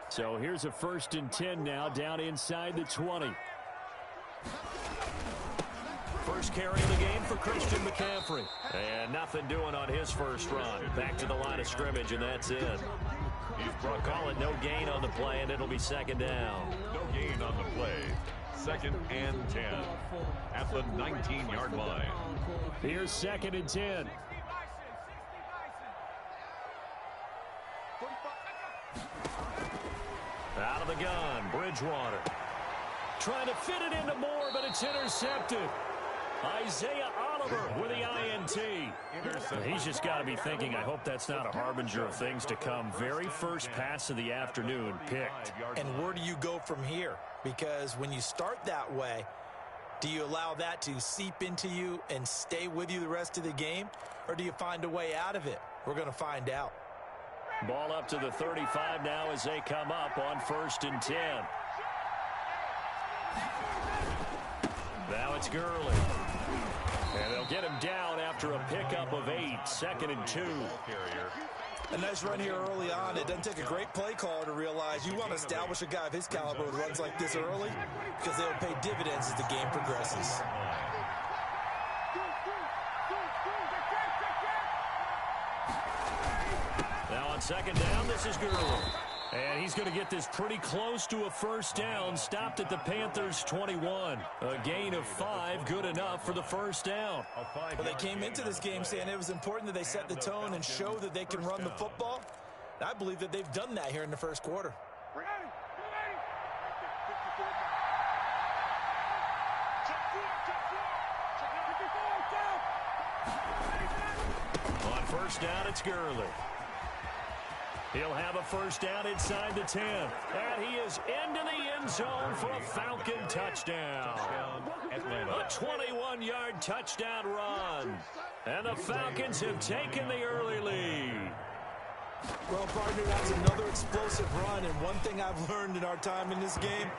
So here's a 1st and 10 now, down inside the 20. First carry of the game for Christian McCaffrey. And nothing doing on his first run. Back to the line of scrimmage, and that's it. Call it no gain on the play, and it'll be 2nd down. No gain on the play. 2nd and 10 at the 19-yard line. Here's 2nd and 10. Out of the gun, Bridgewater. Trying to fit it into Moore, but it's intercepted. Isaiah Oliver with the INT. He's just got to be thinking, I hope that's not a harbinger of things to come. Very first pass of the afternoon picked. And where do you go from here? Because when you start that way, do you allow that to seep into you and stay with you the rest of the game? Or do you find a way out of it? We're going to find out. Ball up to the 35 now as they come up on 1st and 10. Now it's Gurley. And they'll get him down after a pickup of 8. 2nd and 2. A nice run here early on. It doesn't take a great play caller to realize you want to establish a guy of his caliber who runs like this early because they'll pay dividends as the game progresses. Now on 2nd down, this is Gurley. And he's going to get this pretty close to a 1st down. Stopped at the Panthers' 21. A gain of 5, good enough for the 1st down. Well, they came into this game saying it was important that they set the tone and show that they can run the football. And I believe that they've done that here in the 1st quarter. On 1st down, it's Gurley. He'll have a 1st down inside the 10. And he is into the end zone for a Falcon touchdown. A 21-yard touchdown run. And the Falcons have taken the early lead. Well, partner, that's another explosive run, and one thing I've learned in our time in this game,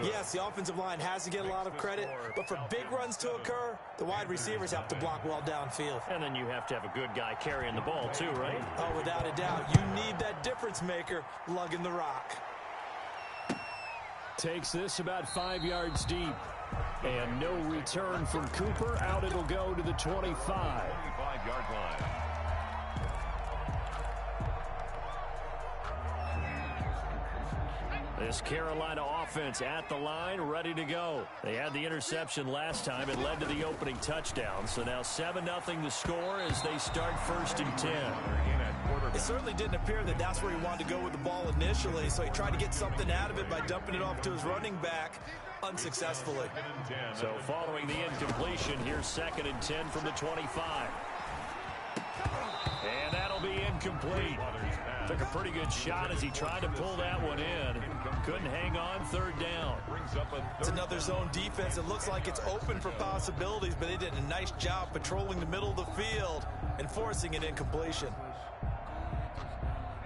yes, the offensive line has to get a lot of credit, but for big runs to occur, the wide receivers have to block well downfield. And then you have to have a good guy carrying the ball too, right? Oh, without a doubt. You need that difference maker lugging the rock. Takes this about 5 yards deep. And no return from Cooper. Out it'll go to the 25. 25-yard line. This Carolina offense at the line, ready to go. They had the interception last time. It led to the opening touchdown. So now 7-0 the score as they start 1st and 10. It certainly didn't appear that that's where he wanted to go with the ball initially, so he tried to get something out of it by dumping it off to his running back unsuccessfully. So following the incompletion, here's 2nd and 10 from the 25. And that'll be incomplete. Took a pretty good shot as he tried to pull that one in. Couldn't hang on 3rd down. It's another zone defense. It looks like it's open for possibilities, but they did a nice job patrolling the middle of the field and forcing an incompletion.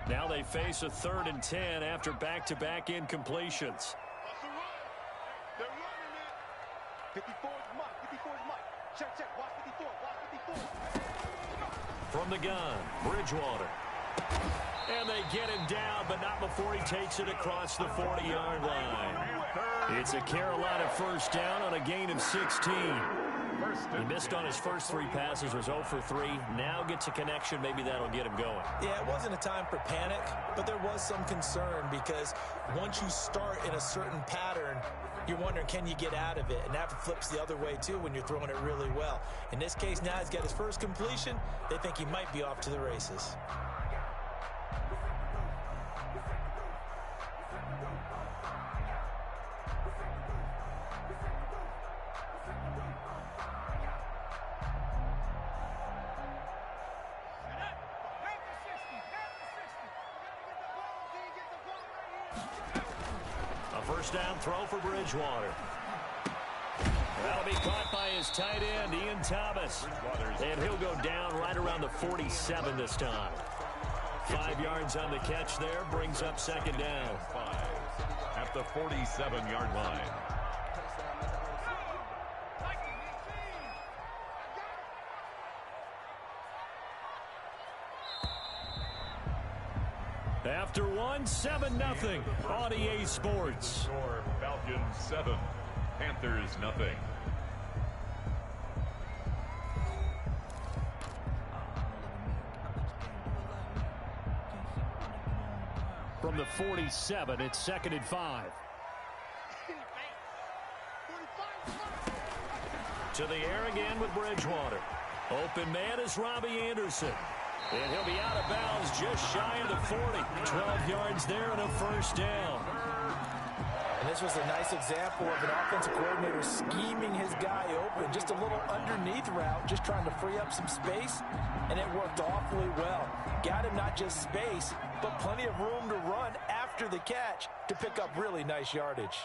Now they face a 3rd and 10 after back-to-back incompletions. They're running it. 54 is Mike. 54 is Mike. Check. Watch 54. Watch 54. From the gun, Bridgewater. And they get him down, but not before he takes it across the 40-yard line. It's a Carolina 1st down on a gain of 16. He missed on his first 3 passes, was 0 for 3. Now gets a connection. Maybe that'll get him going. Yeah, it wasn't a time for panic, but there was some concern because once you start in a certain pattern, you're wondering, can you get out of it? And that flips the other way, too, when you're throwing it really well. In this case, now he's got his first completion. They think he might be off to the races. Down throw for Bridgewater. That'll be caught by his tight end, Ian Thomas. And he'll go down right around the 47 this time. 5 yards on the catch there, brings up 2nd down. At the 47-yard line. After one, 7-0 on EA Sports. Falcons 7, Panthers 0. From the 47, it's 2nd and 5. To the air again with Bridgewater. Open man is Robbie Anderson. And he'll be out of bounds just shy of the 40. 12 yards there and a first down. And this was a nice example of an offensive coordinator scheming his guy open. Just a little underneath route, just trying to free up some space. And it worked awfully well. Got him not just space, but plenty of room to run after the catch to pick up really nice yardage.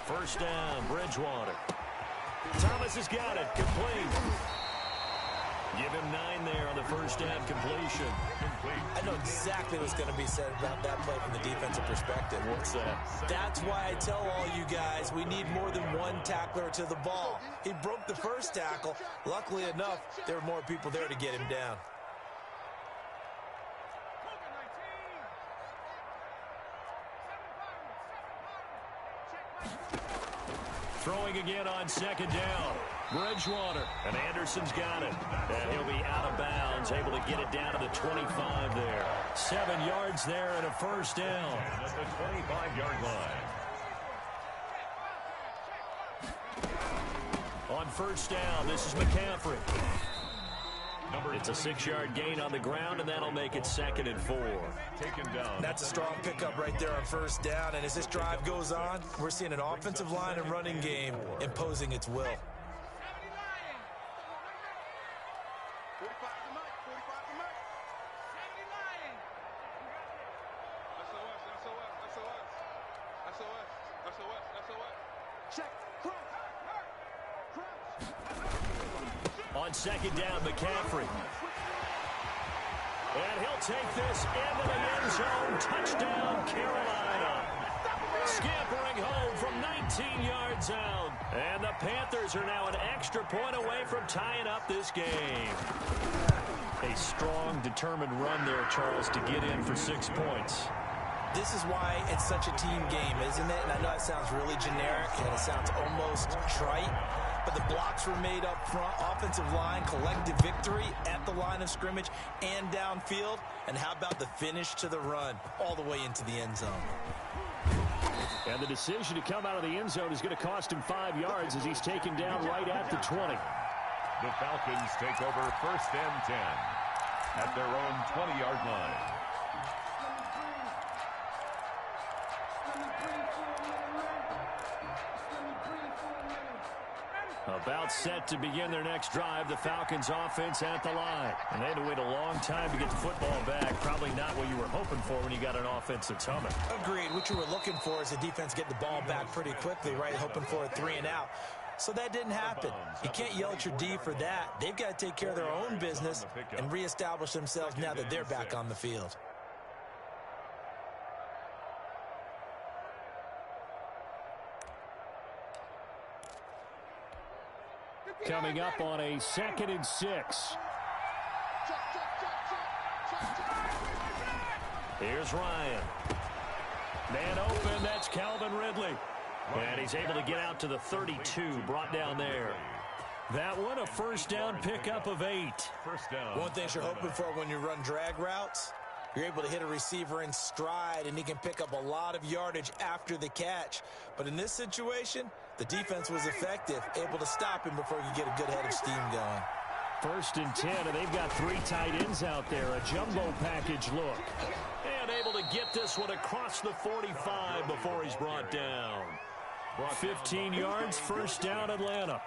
First down, Bridgewater. Thomas has got it. Complete. Give him 9 there on the first down completion. I know exactly what's going to be said about that play from the defensive perspective. What's that? That's why I tell all you guys we need more than one tackler to the ball. He broke the first tackle. Luckily enough, there were more people there to get him down. Throwing again on 2nd down. Bridgewater, and Anderson's got it. And he'll be out of bounds, able to get it down to the 25 there. 7 yards there and a first down. At the 25-yard line. On first down, this is McCaffrey. It's a 6-yard gain on the ground, and that'll make it 2nd and 4. Taken down. That's a strong pickup right there on first down. And as this drive goes on, we're seeing an offensive line and running game imposing its will. 45 to Mike. 45 to Mike. 70 Lion. SOS. Check. Crunch. On 2nd down, McCaffrey. And he'll take this into the end zone. Touchdown, Carolina. Scampering home from 19 yards out. And the Panthers are now an extra point away from tying up this game. A strong, determined run there, Charles, to get in for 6 points. This is why it's such a team game, isn't it? And I know it sounds really generic and it sounds almost trite, but the blocks were made up front. Offensive line, collective victory at the line of scrimmage and downfield. And how about the finish to the run all the way into the end zone? And the decision to come out of the end zone is going to cost him 5 yards as he's taken down right at the 20. The Falcons take over 1st and 10 at their own 20-yard line. About set to begin their next drive, the Falcons offense at the line. And they had to wait a long time to get the football back. Probably not what you were hoping for when you got an offense that's humming. Agreed. What you were looking for is the defense get the ball back pretty quickly, right? Hoping for a 3 and out. So that didn't happen. You can't yell at your D for that. They've got to take care of their own business and reestablish themselves now that they're back on the field. Coming up on a 2nd and 6. Here's Ryan. Man open, that's Calvin Ridley. And he's able to get out to the 32, brought down there. That one, a first down pickup of 8. First down. One thing you're hoping for when you run drag routes, you're able to hit a receiver in stride, and he can pick up a lot of yardage after the catch. But in this situation, the defense was effective, able to stop him before you get a good head of steam going. 1st and 10, and they've got 3 tight ends out there. A jumbo package look. And able to get this one across the 45 before he's brought down. 15 yards, first down, Atlanta.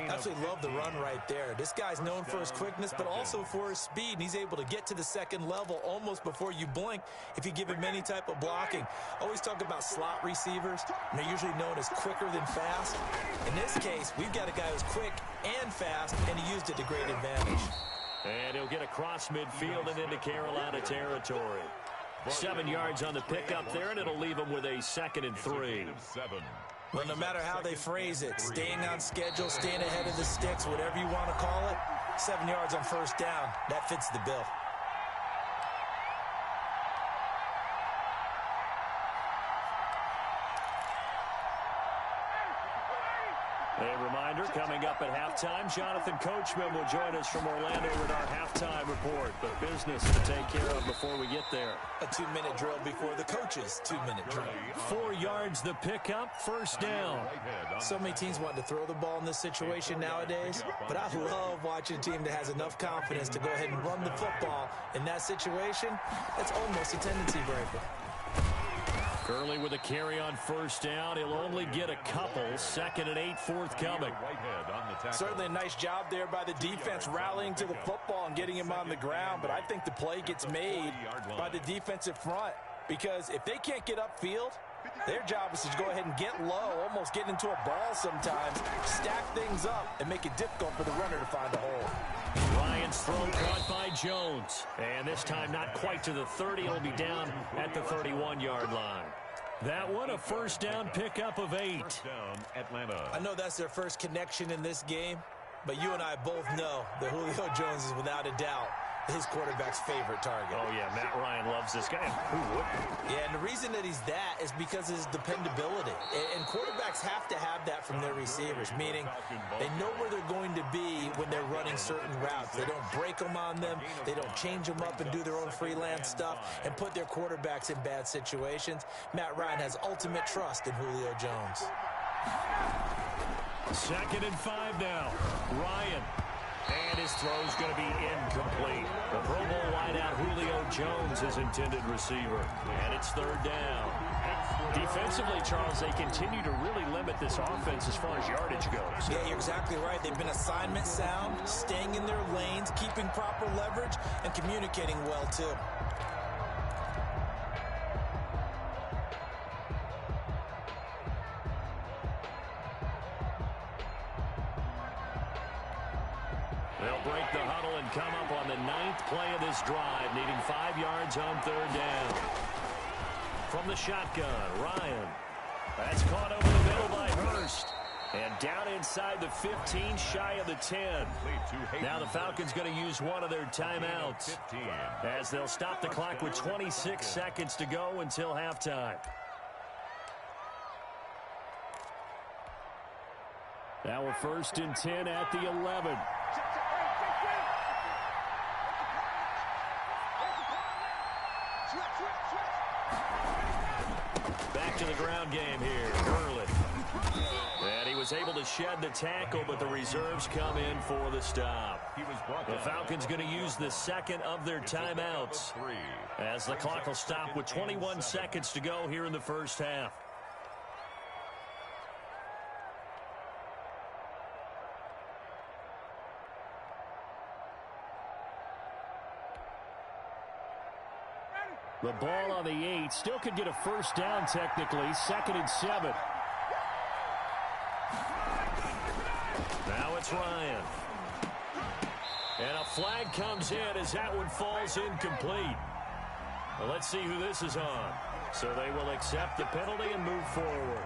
Absolutely love the run right there. This guy's known for his quickness, but also for his speed, and he's able to get to the second level almost before you blink if you give him any type of blocking. Always talk about slot receivers, and they're usually known as quicker than fast. In this case, we've got a guy who's quick and fast, and he used it to great advantage. And he'll get across midfield and into Carolina territory. 7 yards on the pickup there, and it'll leave him with a 2nd and 3. Well, no matter how they phrase it, staying on schedule, staying ahead of the sticks, whatever you want to call it, 7 yards on first down, that fits the bill. A reminder, coming up at halftime, Jonathan Coachman will join us from Orlando with our halftime report. But business to take care of before we get there. A 2-minute drill before the coach's 2-minute drill. 4 yards the pickup, first down. So many teams want to throw the ball in this situation nowadays, but I love watching a team that has enough confidence to go ahead and run the football in that situation. That's almost a tendency breaker. Gurley with a carry on first down. He'll only get a couple. 2nd and 8 forthcoming. Certainly a nice job there by the defense rallying to the football and getting him on the ground, but I think the play gets made by the defensive front because if they can't get upfield, their job is to go ahead and get low, almost get into a ball sometimes, stack things up, and make it difficult for the runner to find a hole. Ryan's throw caught by Jones. And this time not quite to the 30. It'll be down at the 31-yard line. That one a first down pickup of 8. Atlanta. I know that's their first connection in this game, but you and I both know that Julio Jones is without a doubt his quarterback's favorite target. Oh, yeah, Matt Ryan loves this guy. Who wouldn't? Yeah, and the reason that he's that is because of his dependability. And quarterbacks have to have that from their receivers, meaning they know where they're going to be when they're running certain routes. They don't break them on them. They don't change them up and do their own freelance stuff and put their quarterbacks in bad situations. Matt Ryan has ultimate trust in Julio Jones. 2nd and 5 now. Ryan. And his throw's going to be incomplete. The Pro Bowl wideout Julio Jones is intended receiver. And it's 3rd down. Defensively, Charles, they continue to really limit this offense as far as yardage goes. Yeah, you're exactly right. They've been assignment sound, staying in their lanes, keeping proper leverage, and communicating well, too. They'll break the huddle and come up on the 9th play of this drive, needing 5 yards on 3rd down. From the shotgun, Ryan. That's caught over the middle by Hurst. And down inside the 15, shy of the 10. Now the Falcons going to use one of their timeouts as they'll stop the clock with 26 seconds to go until halftime. Now we're 1st and 10 at the 11. Back to the ground game here. Gurley. And he was able to shed the tackle, but the reserves come in for the stop. The Falcons going to use the 2nd of their timeouts as the clock will stop with 21 seconds to go here in the first half. The ball on the 8. Still could get a first down technically. 2nd and 7. Now it's Ryan. And a flag comes in as that one falls incomplete. Well, let's see who this is on. So they will accept the penalty and move forward.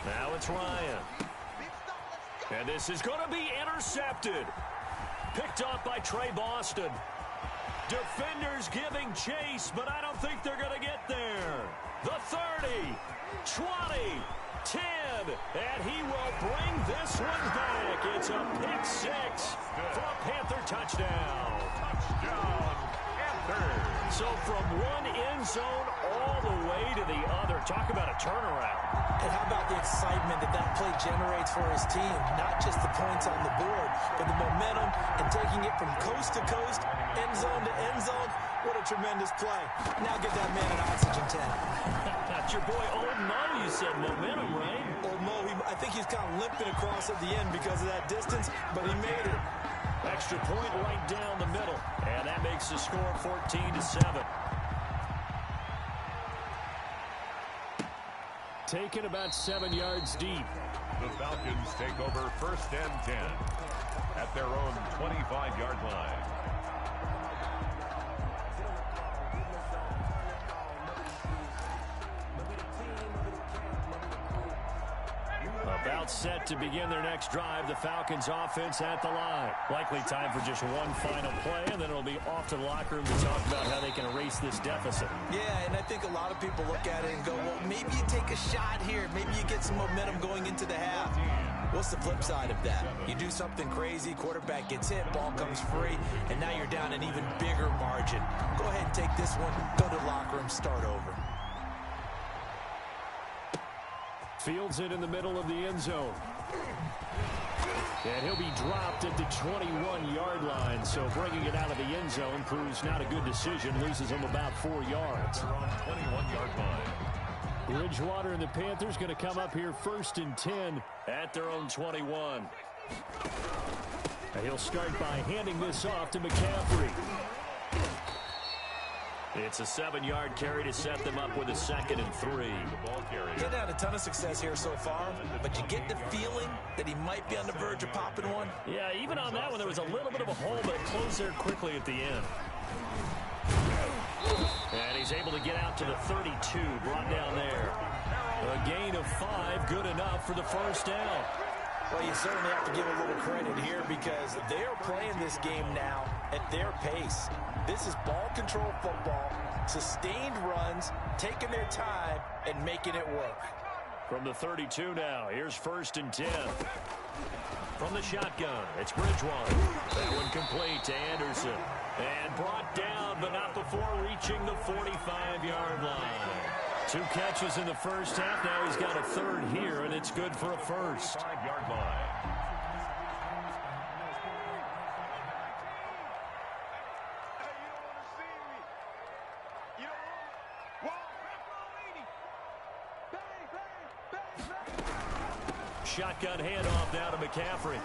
Now it's Ryan. And this is going to be intercepted. Picked off by Trey Boston. Defenders giving chase, but I don't think they're going to get there. The 30, 20, 10, and he will bring this one back. It's a pick 6 for a Panther touchdown. Touchdown, Panthers. So from one end zone all the way to the other. Talk about a turnaround. And how about the excitement that that play generates for his team? Not just the points on the board, but the momentum and taking it from coast to coast, end zone to end zone. What a tremendous play. Now get that man an oxygen tank. That's your boy Old Mo, you said momentum, right? Old Mo, I think he's kind of limping across at the end because of that distance, but he made it. Extra point right down the middle. And that makes the score 14-7. taken about 7 yards deep. The Falcons take over 1st and 10 at their own 25-yard line. About set to begin their next drive. The Falcons offense at the line. Likely time for just one final play, and then it'll be off to the locker room to talk about how they can erase this deficit. Yeah, and I think a lot of people look at it and go, well, maybe you take a shot here. Maybe you get some momentum going into the half. What's the flip side of that? You do something crazy, quarterback gets hit, ball comes free, and now you're down an even bigger margin. Go ahead and take this one, go to the locker room, start over. Fields it in the middle of the end zone. And he'll be dropped at the 21-yard line, so bringing it out of the end zone proves not a good decision. Loses him about 4 yards. They're on 21-yard line. Bridgewater and the Panthers going to come up here 1st and 10 at their own 21. And he'll start by handing this off to McCaffrey. It's a 7-yard carry to set them up with a 2nd and 3. He's had a ton of success here so far, but you get the feeling that he might be on the verge of popping one. Yeah, even on that one, there was a little bit of a hole, but it closed there quickly at the end. And he's able to get out to the 32, brought down there. A gain of 5, good enough for the 1st down. Well, you certainly have to give a little credit here because they are playing this game now at their pace. This is ball control football, sustained runs, taking their time, and making it work. From the 32 now, here's 1st and 10. From the shotgun, it's Bridgewater. That one complete to Anderson. And brought down, but not before reaching the 45-yard line. 2 catches in the first half. Now he's got a 3rd here, and it's good for a 1st. 5-yard line. Shotgun handoff now to McCaffrey.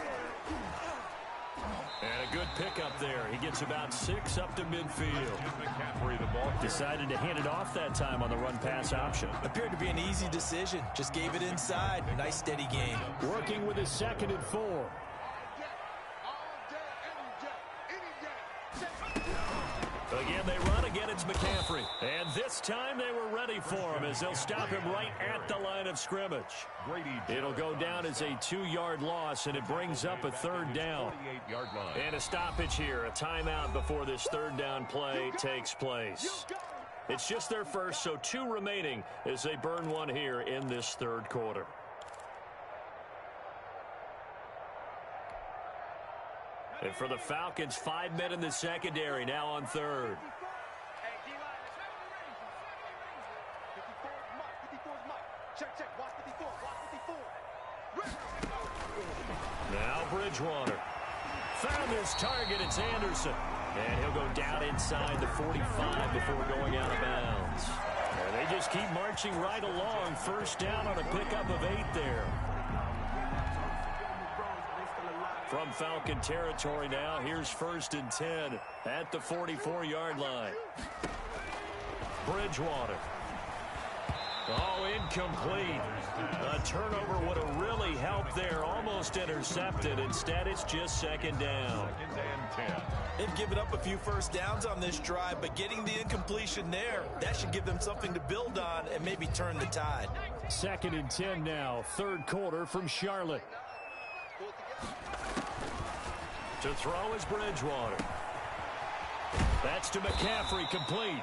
And a good pickup there. He gets about 6 up to midfield. McCaffrey, the ball. Decided to hand it off that time on the run-pass option. Appeared to be an easy decision. Just gave it inside. Nice, steady game. Working with his 2nd and 4. Again, they run. Again, it's McCaffrey. And this time they were ready for him as they'll stop him right at the line of scrimmage. It'll go down as a 2-yard loss, and it brings up a 3rd down. 48-yard line. And a stoppage here, a timeout before this 3rd down play takes place. It's just their first, so 2 remaining as they burn one here in this 3rd quarter. And for the Falcons, 5 men in the secondary, now on 3rd. Now Bridgewater. Found his target, it's Anderson. And he'll go down inside the 45 before going out of bounds. And they just keep marching right along. 1st down on a pickup of 8 there. From Falcon territory now, here's 1st and 10 at the 44-yard line. Bridgewater. Oh, incomplete. A turnover would have really helped there. Almost intercepted. Instead, it's just 2nd down. 2nd and 10. They've given up a few 1st downs on this drive, but getting the incompletion there, that should give them something to build on and maybe turn the tide. 2nd and 10 now, 3rd quarter from Charlotte. To throw is Bridgewater. That's to McCaffrey, complete.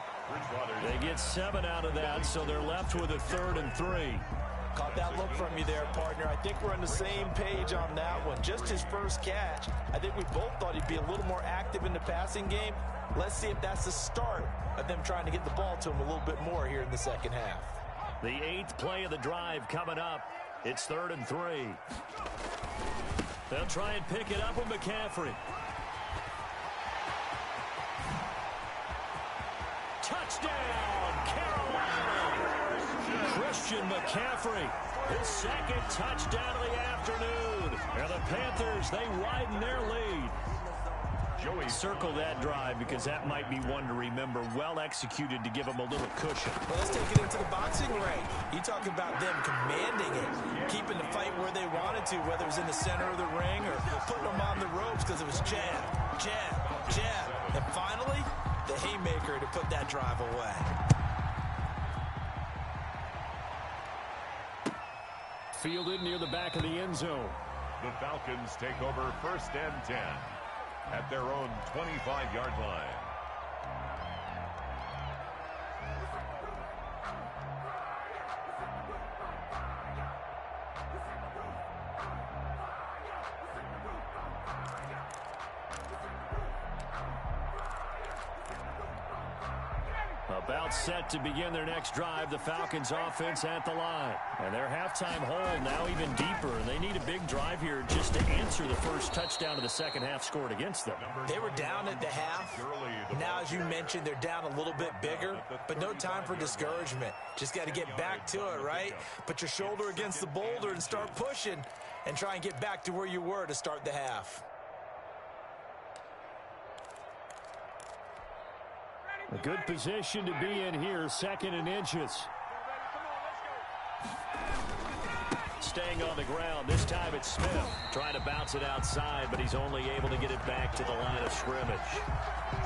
They get 7 out of that, so they're left with a 3rd and 3. Caught that look from you there, partner. I think we're on the same page on that one. Just his first catch. I think we both thought he'd be a little more active in the passing game. Let's see if that's the start of them trying to get the ball to him a little bit more here in the 2nd half. The 8th play of the drive coming up. It's 3rd and 3. They'll try and pick it up with McCaffrey. Touchdown, Carolina! Christian McCaffrey, his 2nd touchdown of the afternoon. And the Panthers, they widen their lead. Circle that drive because that might be one to remember. Well executed to give them a little cushion. Well, let's take it into the boxing ring. You talk about them commanding it, keeping the fight where they wanted to, whether it was in the center of the ring or putting them on the ropes because it was jab, jab, jab. And finally, the haymaker to put that drive away. Fielded near the back of the end zone. The Falcons take over 1st and 10 at their own 25-yard line. About set to begin their next drive, the Falcons offense at the line. And their halftime hole now even deeper. And they need a big drive here just to answer the first touchdown of the second half scored against them. They were down at the half. Now, as you mentioned, they're down a little bit bigger, but no time for discouragement. Just got to get back to it, right? Put your shoulder against the boulder and start pushing and try and get back to where you were to start the half. A good position to be in here, 2nd and inches. Staying on the ground. This time it's Smith. Trying to bounce it outside, but he's only able to get it back to the line of scrimmage.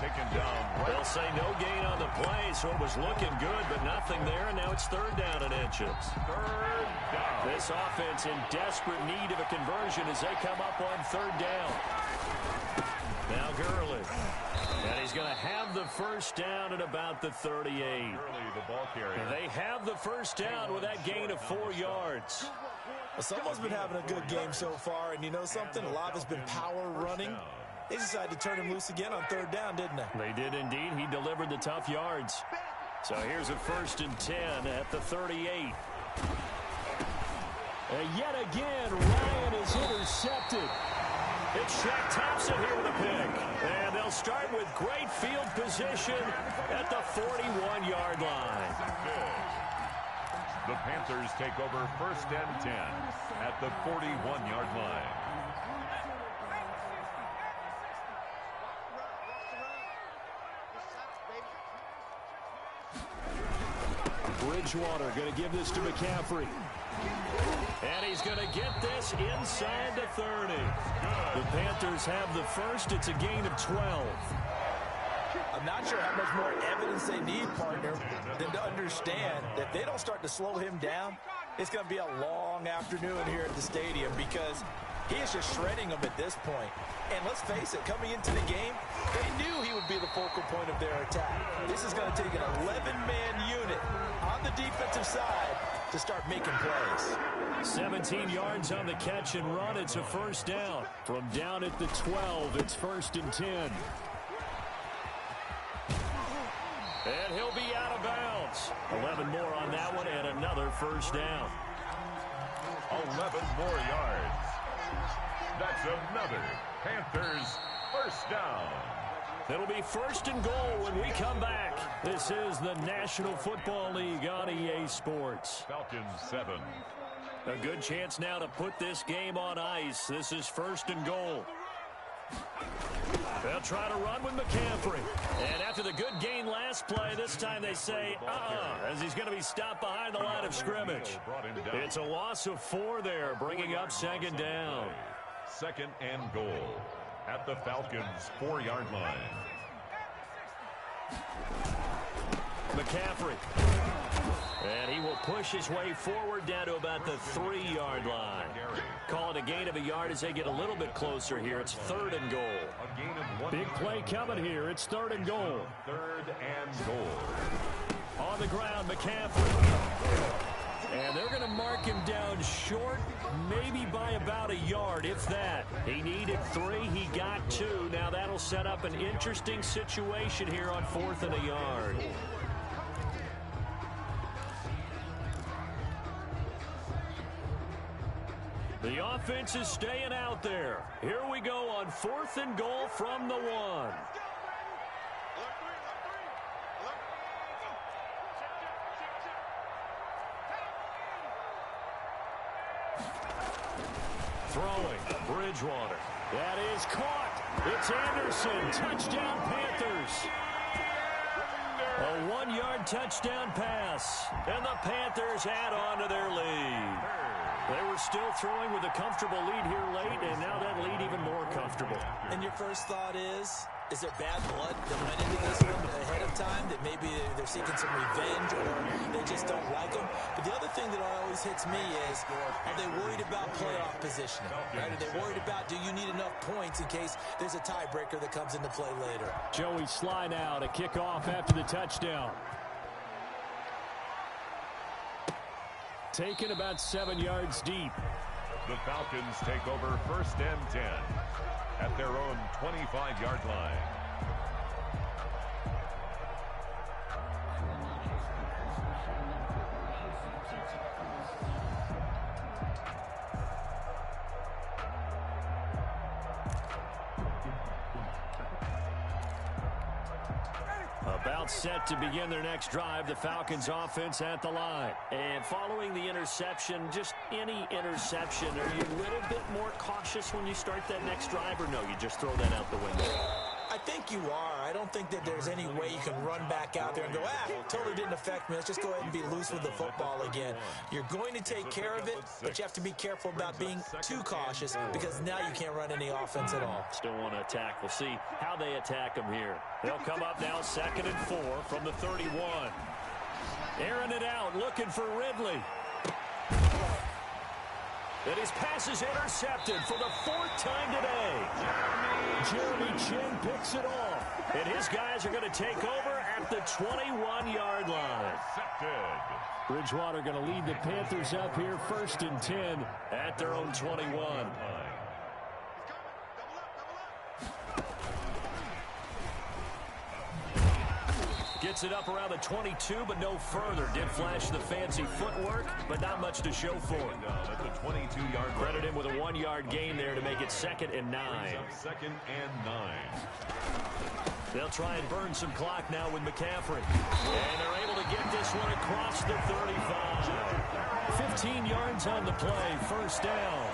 Taken down. They'll say no gain on the play, so it was looking good, but nothing there, and now it's 3rd down and inches. 3rd down. This offense in desperate need of a conversion as they come up on 3rd down. Now Gurley. And he's going to have the first down at about the 38. Gurley, the ball carrier. And they have the first down with that gain of 4 yards. Well, someone's been having a good game so far, and you know something? A lot has been power running. They decided to turn him loose again on 3rd down, didn't they? They did indeed. He delivered the tough yards. So here's a 1st and 10 at the 38. And yet again, Ryan is intercepted. It's Shaq Thompson here with a pick. And they'll start with great field position at the 41-yard line. The Panthers take over 1st and 10 at the 41-yard line. Bridgewater going to give this to McCaffrey. And he's going to get this inside the 30. The Panthers have the first. It's a gain of 12. I'm not sure how much more evidence they need, partner, than to understand that if they don't start to slow him down, it's going to be a long afternoon here at the stadium because he is just shredding them at this point. And let's face it, coming into the game, they knew he would be the focal point of their attack. This is going to take an 11-man unit on the defensive side to start making plays. 17 yards on the catch and run. It's a first down. From down at the 12, it's 1st and 10. And he'll be out of bounds. 11 more on that one and another first down. 11 more yards. That's another Panthers first down. It'll be 1st and goal when we come back. This is the National Football League on EA Sports. Falcons 7. A good chance now to put this game on ice. This is 1st and goal. They'll try to run with McCaffrey. And after the good gain last play, this time they say, as he's going to be stopped behind the line of scrimmage. It's a loss of 4 there, bringing up 2nd down. 2nd and goal at the Falcons' 4-yard line. McCaffrey. And he will push his way forward down to about the 3-yard line. Call it a gain of a yard as they get a little bit closer here. It's 3rd and goal. A gain of 1. Big play coming here. It's 3rd and goal. 3rd and goal. On the ground, McCaffrey. And they're going to mark him down short, maybe by about a yard, if that. He needed 3. He got 2. Now that'll set up an interesting situation here on 4th and a yard. The offense is staying out there. Here we go on 4th and goal from the 1. Throwing, Bridgewater. That is caught. It's Anderson. Touchdown, Panthers. A 1-yard touchdown pass. And the Panthers add on to their lead. They were still throwing with a comfortable lead here late, and now that lead even more comfortable. And your first thought is there bad blood that went into this one ahead of time, that maybe they're seeking some revenge or they just don't like them? But the other thing that always hits me is, are they worried about playoff positioning? Right? Are they worried about, do you need enough points in case there's a tiebreaker that comes into play later? Joey Sly now to kick off after the touchdown. Taken about 7 yards deep. The Falcons take over 1st and 10 at their own 25-yard line. About set to begin their next drive, the Falcons offense at the line. And following the interception, just any interception, are you a little bit more cautious when you start that next drive, or no, you just throw that out the window? I think you are. I don't think that there's any way you can run back out there and go, totally didn't affect me. Let's just go ahead and be loose with the football again. You're going to take care of it, but you have to be careful about being too cautious because now you can't run any offense at all. Still want to attack. We'll see how they attack them here. They'll come up now 2nd and 4 from the 31. Airing it out, looking for Ridley. And his pass is intercepted for the 4th time today. Jeremy Chin picks it off. And his guys are going to take over at the 21-yard line. Bridgewater going to lead the Panthers up here 1st and 10 at their own 21. Gets it up around the 22, but no further. Did flash the fancy footwork, but not much to show for it. At the 22-yard line. Credit him with a 1-yard gain there to make it 2nd and 9. 2nd and 9. They'll try and burn some clock now with McCaffrey. And they're able to get this one across the 35. 15 yards on the play, 1st down.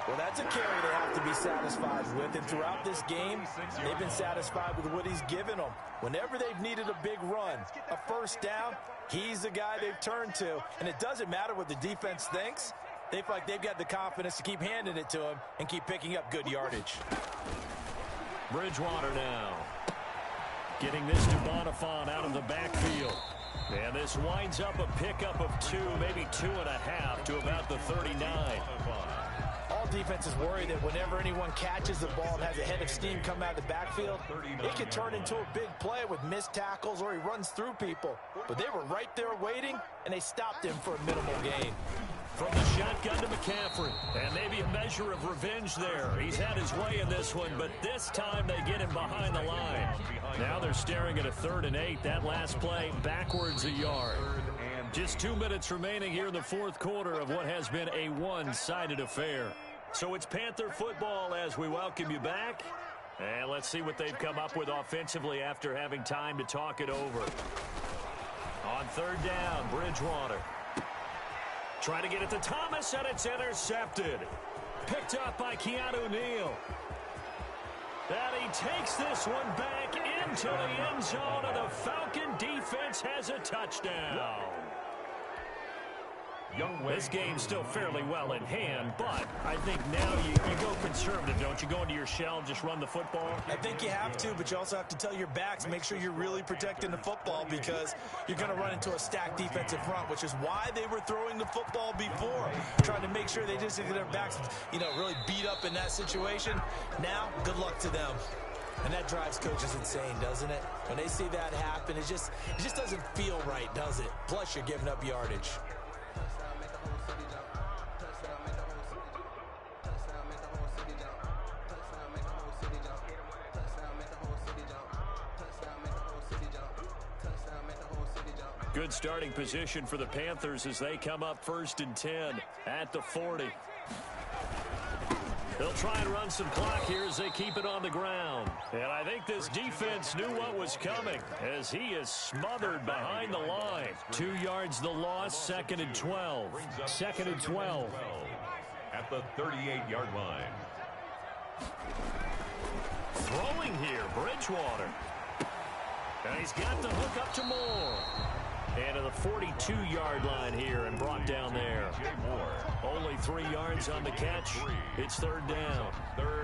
Well, that's a carry they have to be satisfied with. And throughout this game, they've been satisfied with what he's given them. Whenever they've needed a big run, a 1st down, he's the guy they've turned to. And it doesn't matter what the defense thinks. They feel like they've got the confidence to keep handing it to him and keep picking up good yardage. Bridgewater now. Getting this to Bonifant out of the backfield. And this winds up a pickup of 2, maybe 2.5 to about the 39. All defenses worry that whenever anyone catches the ball and has a head of steam come out of the backfield, it could turn into a big play with missed tackles or he runs through people. But they were right there waiting, and they stopped him for a minimal gain. From the shotgun to McCaffrey. And maybe a measure of revenge there. He's had his way in this one, but this time they get him behind the line. Now they're staring at a 3rd and 8. That last play backwards a yard. Just 2 minutes remaining here in the 4th quarter of what has been a one-sided affair. So it's Panther football as we welcome you back. And let's see what they've come up with offensively after having time to talk it over. On 3rd down, Bridgewater. Trying to get it to Thomas, and it's intercepted. Picked up by Keanu Neal. And he takes this one back into the end zone, and the Falcon defense has a touchdown. This game's still fairly well in hand, but I think now you go conservative, don't you? Go into your shell, just run the football? I think you have to, but you also have to tell your backs, make sure you're really protecting the football because you're going to run into a stacked defensive front, which is why they were throwing the football before, trying to make sure they just get their backs, really beat up in that situation. Now, good luck to them. And that drives coaches insane, doesn't it? When they see that happen, it just doesn't feel right, does it? Plus, you're giving up yardage. Good starting position for the Panthers as they come up 1st and 10 at the 40. They'll try and run some clock here as they keep it on the ground. And I think this defense knew what was coming as he is smothered behind the line. 2 yards the loss, 2nd and 12. 2nd and 12. At the 38-yard line. Throwing here, Bridgewater. And he's got the hook up to Moore. And to the 42-yard line here and brought down there. Only 3 yards on the catch. It's third down.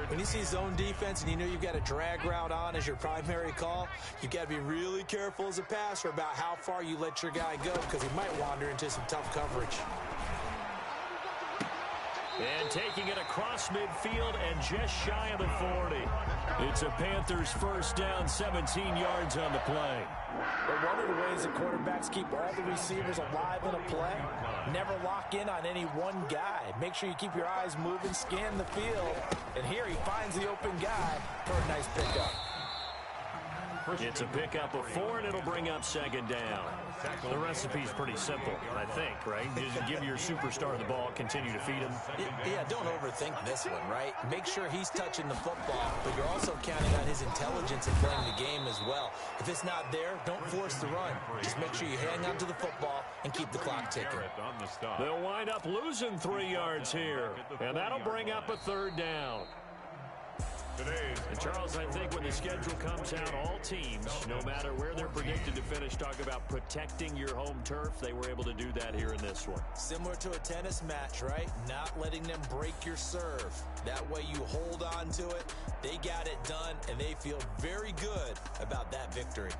When you see zone defense and you know you've got a drag route on as your primary call, you've got to be really careful as a passer about how far you let your guy go because he might wander into some tough coverage. And taking it across midfield and just shy of the 40. It's a Panthers first down, 17 yards on the play. But one of the ways that quarterbacks keep all the receivers alive in a play, never lock in on any one guy. Make sure you keep your eyes moving, scan the field. And here he finds the open guy for a nice pickup. It's a pickup of 4, and it'll bring up second down. The recipe's pretty simple, I think, right? Just give your superstar the ball, continue to feed him. Yeah, don't overthink this one, right? Make sure he's touching the football, but you're also counting on his intelligence in playing the game as well. If it's not there, don't force the run. Just make sure you hang on to the football and keep the clock ticking. They'll wind up losing 3 yards here, and that'll bring up a third down. And Charles, I think when the schedule comes out, all teams, no matter where they're predicted to finish, talk about protecting your home turf. They were able to do that here in this one. Similar to a tennis match, right? Not letting them break your serve. That way you hold on to it. They got it done, and they feel very good about that victory.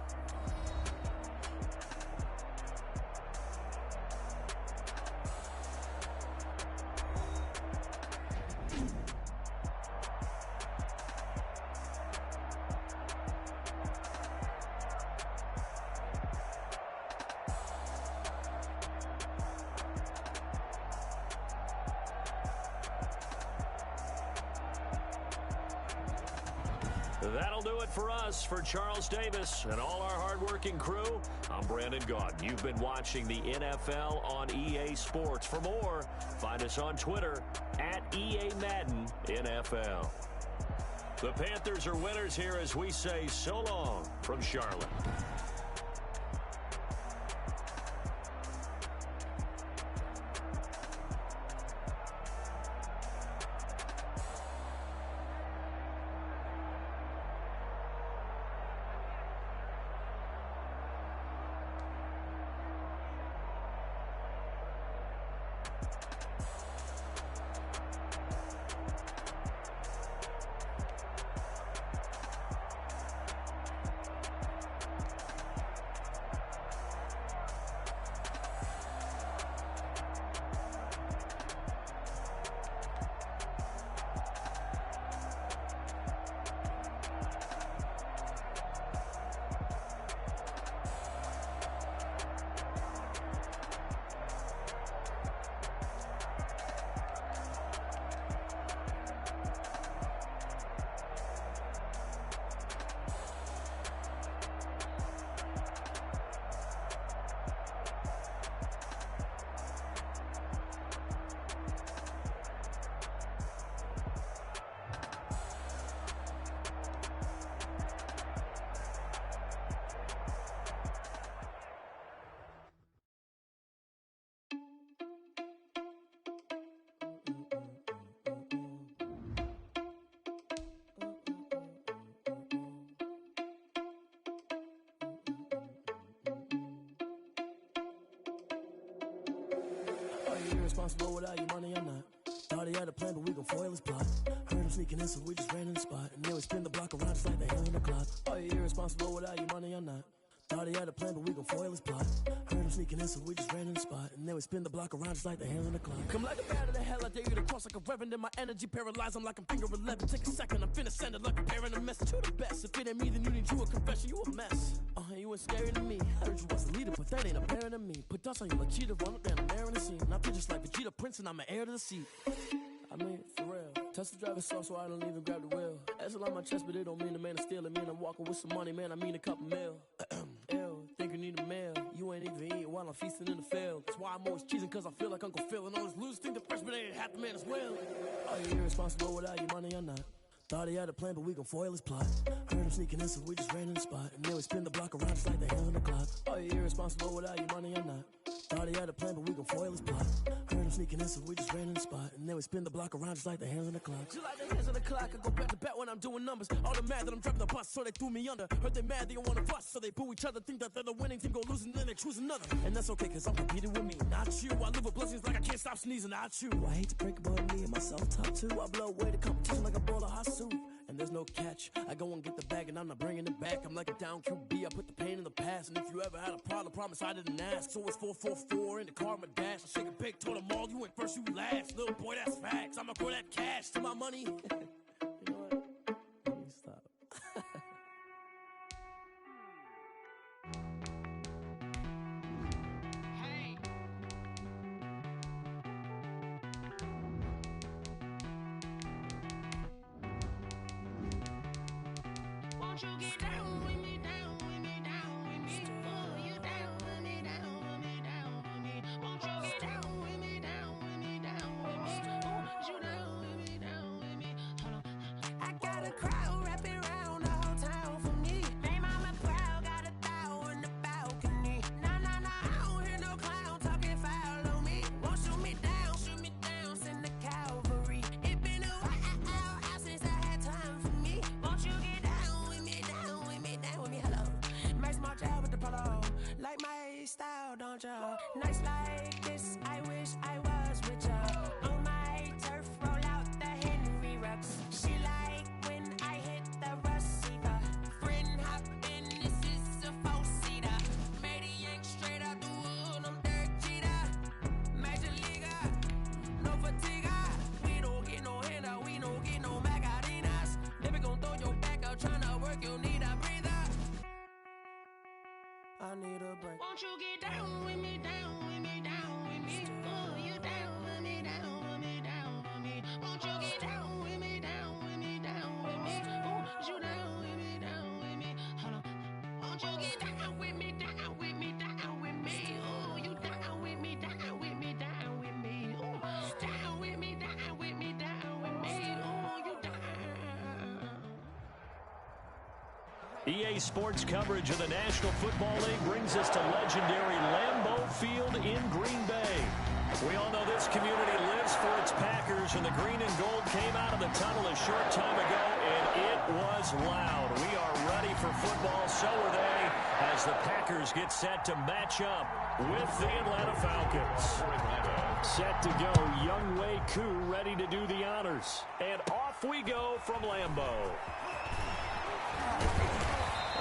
That'll do it for us. For Charles Davis and all our hardworking crew, I'm Brandon Gaudin. You've been watching the NFL on EA Sports. For more, find us on Twitter at EA Madden NFL. The Panthers are winners here as we say so long from Charlotte. Irresponsible without your money or not. Thought he had a plan, but we gon' foil his plot. Heard him sneaking in, so we just ran in the spot. And then we spin the block around just like the hell in the clock. Are you irresponsible without your money or not? Thought he had a plan, but we gon' foil his plot. Heard him sneaking in, so we just ran in the spot. And then we spin the block around just like the hell in the clock. Come like a bat of the hell, I dare you to cross like a reverend. And my energy paralyzed, I'm like I'm finger 11. Take a second, I'm finna send it like a parent. A message to the best. If it ain't me, then you need you a confession. You a mess. You ain't scary to me. Heard you was a leader, but that ain't apparent to me. Put dust on you like cheetah, run up down the air in the scene. And I feel just like Vegeta Prince, and I'm an heir to the seat. I mean, for real. Touch the driver's soft, so I don't even grab the wheel. That's on my chest, but it don't mean the man is stealing. It mean I'm walking with some money, man. I mean a couple mil. Ew, think you need a meal. You ain't even eating while I'm feasting in the field. That's why I'm always cheesing, cause I feel like Uncle Phil. And all those losers think the freshman ain't half the man as well. Are you irresponsible without your money or not? Thought he had a plan, but we gon' foil his plot. Heard him sneaking in, so we just ran in the spot. And then we spin the block around just like the hell in the clock. Are you irresponsible without your money or not? Thought he had a plan, but we gon' foil his plot. Heard him sneaking in, so we just ran in the spot. And then we spin the block around just like the hands on the clock. Just like the hands on the clock, I go back to back when I'm doing numbers. All the mad that I'm driving the bus, so they threw me under. Heard they mad, they don't wanna fuss, so they boo each other. Think that they're the winning team, go losing, then they choose another. And that's okay, cause I'm competing with me, not you. I live with blessings like I can't stop sneezing, not you. I hate to break it, but me and myself top two. I blow away the competition like a bowl of hot soup. And there's no catch. I go and get the bag and I'm not bringing it back. I'm like a down QB, I put the pain in the past. And if you ever had a problem, promise I didn't ask. So it's 4-4-4 in the car, my dash. I shake a big, told them all, you went first, you last. Little boy, that's facts. I'ma throw that cash to my money. You know what? Let me stop. Won't you get down with me, down with me, down with me? Oh, you down with me, down with me, down with me. Won't you get down with me, down with me, down with me? Oh, you down with me, down with me? Hold on. I got a crowd wrapping around the whole town for me. They mama proud, got a thou in the balcony. Nah, I don't hear no clown talking foul on me. Won't shoot me down, send the cavalry. It been a while since I had time for me. Won't you get down with me, down with me, down with me? Hello. Nice small job with the polo. Like my style, don't ya? Nice like this, I wish I was with ya. On my turf, roll out the Henry Rux. She like when I hit the receiver. Friend hop in, this is a four-seater. Made a yank straight out the wood, I'm Derek Jeter. Major leaguer, no fatigue. We don't get no handout, we don't get no Macarinas. Never gon' throw your back out, tryna work, you need a breather. I need a break. Won't you get down with me, down with me, down with me? Oh, you down with me, down with me, down with me? Won't you get down with me, down with me, down with me? Oh, you down with me, down with me? Hold on. Won't you get down with me, down with me, down with me? Oh, you down with me, down with me, down with me? Oh, down with me, down with me, down with me? Oh, you down. EA Sports coverage of the National Football League brings us to legendary Lambeau Field in Green Bay. We all know this community lives for its Packers, and the green and gold came out of the tunnel a short time ago, and it was loud. We are ready for football, so are they, as the Packers get set to match up with the Atlanta Falcons. Set to go, Younghoe Koo ready to do the honors. And off we go from Lambeau.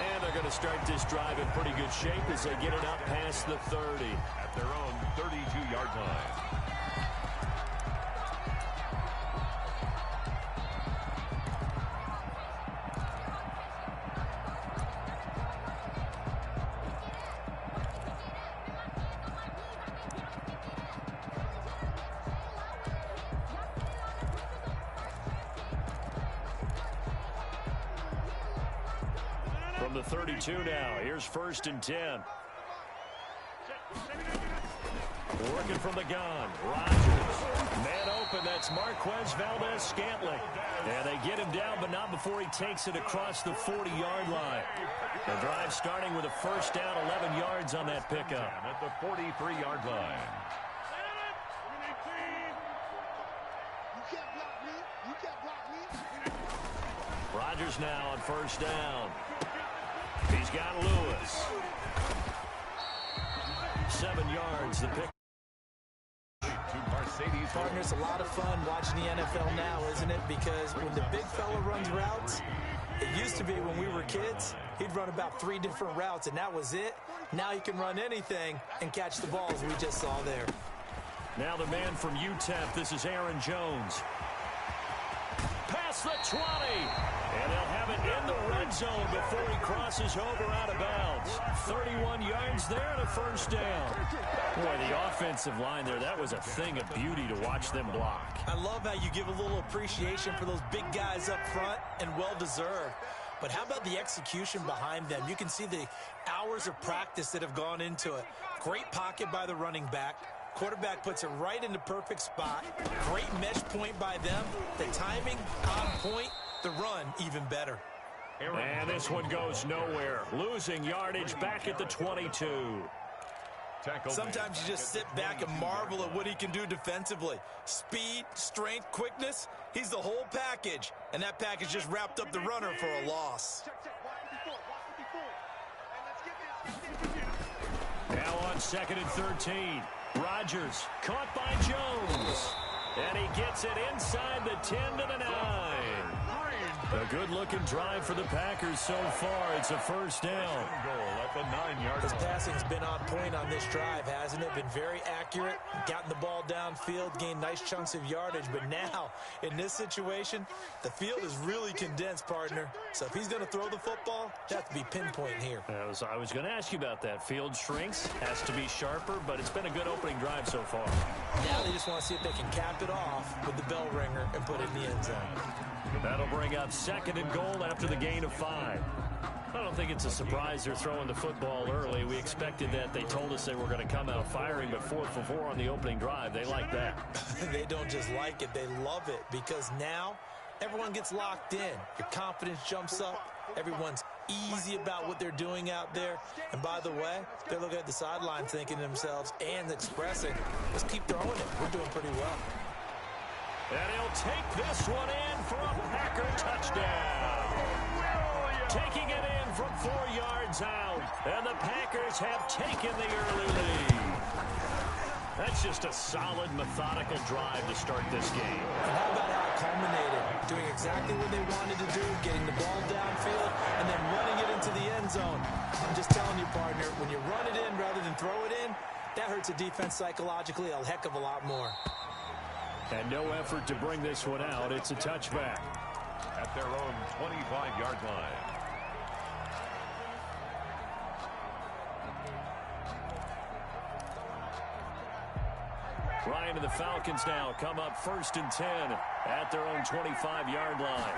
And they're going to start this drive in pretty good shape as they get it up past the 30. At their own 32-yard line. From the 32 now, here's 1st and 10. Working from the gun, Rodgers. Man open, that's Marquez Valdez-Scantling. And they get him down, but not before he takes it across the 40-yard line. The drive starting with a 1st down, 11 yards on that pickup. At the 43-yard line. You can't block me. You can't block me. Rodgers now on 1st down. He's got Lewis. 7 yards, the pick. Partners, a lot of fun watching the NFL now, isn't it? Because when the big fella runs routes, it used to be when we were kids, he'd run about 3 different routes, and that was it. Now he can run anything and catch the ball, as we just saw there. Now the man from UTEP, this is Aaron Jones. Past the 20, and they'll have it in the red zone before he crosses over out of bounds. 31 yards there and a 1st down. Boy, the offensive line there, that was a thing of beauty to watch them block. I love how you give a little appreciation for those big guys up front, and well-deserved. But how about the execution behind them? You can see the hours of practice that have gone into it. Great pocket by the running back. Quarterback puts it right in the perfect spot. Great mesh point by them. The timing on point. The run even better. And this one goes nowhere. Losing yardage back at the 22. Sometimes you just sit back and marvel at what he can do defensively. Speed, strength, quickness, he's the whole package. And that package just wrapped up the runner for a loss. Now on 2nd and 13. Rodgers caught by Jones. And he gets it inside the 10 to the 9. A good-looking drive for the Packers so far. It's a first down. Goal at the 9-yard His line. passing's been on point on this drive, hasn't it? Been very accurate, gotten the ball downfield, gained nice chunks of yardage. But now, in this situation, the field is really condensed, partner. So if he's going to throw the football, it has to be pinpoint here. I was going to ask you about that. Field shrinks, has to be sharper, but it's been a good opening drive so far. Now they just want to see if they can cap it off with the bell ringer and put it in the end zone. That'll bring up 2nd and goal after the gain of 5. I don't think it's a surprise they're throwing the football early. We expected that. They told us they were going to come out firing, but 4 for 4 on the opening drive. They like that. They don't just like it, they love it, because now everyone gets locked in. Your confidence jumps up. Everyone's easy about what they're doing out there. And by the way, they're looking at the sideline thinking to themselves and expressing, let's keep throwing it. We're doing pretty well. And he'll take this one in for a Packer touchdown. Taking it in from 4 yards out. And the Packers have taken the early lead. That's just a solid, methodical drive to start this game. And how about how it culminated? Doing exactly what they wanted to do, getting the ball downfield, and then running it into the end zone. I'm just telling you, partner, when you run it in rather than throw it in, that hurts a defense psychologically a heck of a lot more. And no effort to bring this one out. It's a touchback. At their own 25-yard line. Ryan and the Falcons now come up 1st and 10 at their own 25-yard line.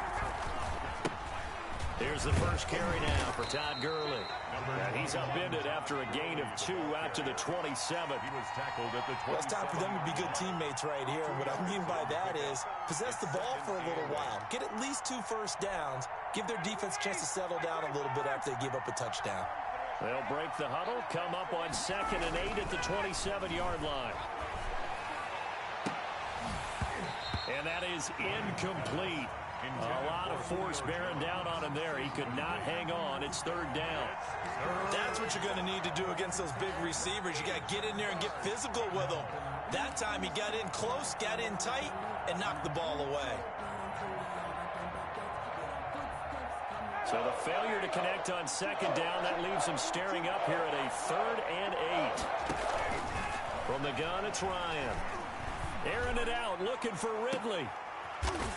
Here's the first carry now for Todd Gurley. And he's upended after a gain of 2 out to the 27. He was tackled at the 20. Well, it's time for them to be good teammates right here. And what I mean by that is possess the ball for a little while. Get at least 2 first downs. Give their defense a chance to settle down a little bit after they give up a touchdown. They'll break the huddle, come up on 2nd and 8 at the 27-yard line. And that is incomplete. A lot of force bearing down on him there. He could not hang on. It's 3rd down. That's what you're going to need to do against those big receivers. You got to get in there and get physical with them. That time he got in close, got in tight, and knocked the ball away. So the failure to connect on 2nd down, that leaves him staring up here at a 3rd and 8. From the gun, it's Ryan. Airing it out, looking for Ridley.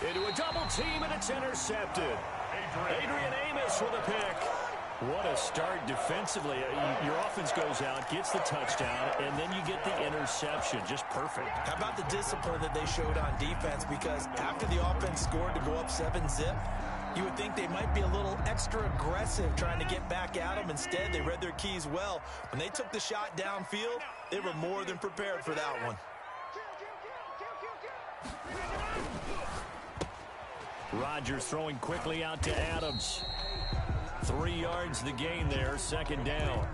Into a double team, and it's intercepted. Adrian Amos with a pick. What a start defensively. Your offense goes out, gets the touchdown, and then you get the interception. Just perfect. How about the discipline that they showed on defense? Because after the offense scored to go up 7-zip, you would think they might be a little extra aggressive trying to get back at them. Instead, they read their keys well. When they took the shot downfield, they were more than prepared for that one. Rodgers throwing quickly out to Adams. 3 yards the gain there, 2nd down.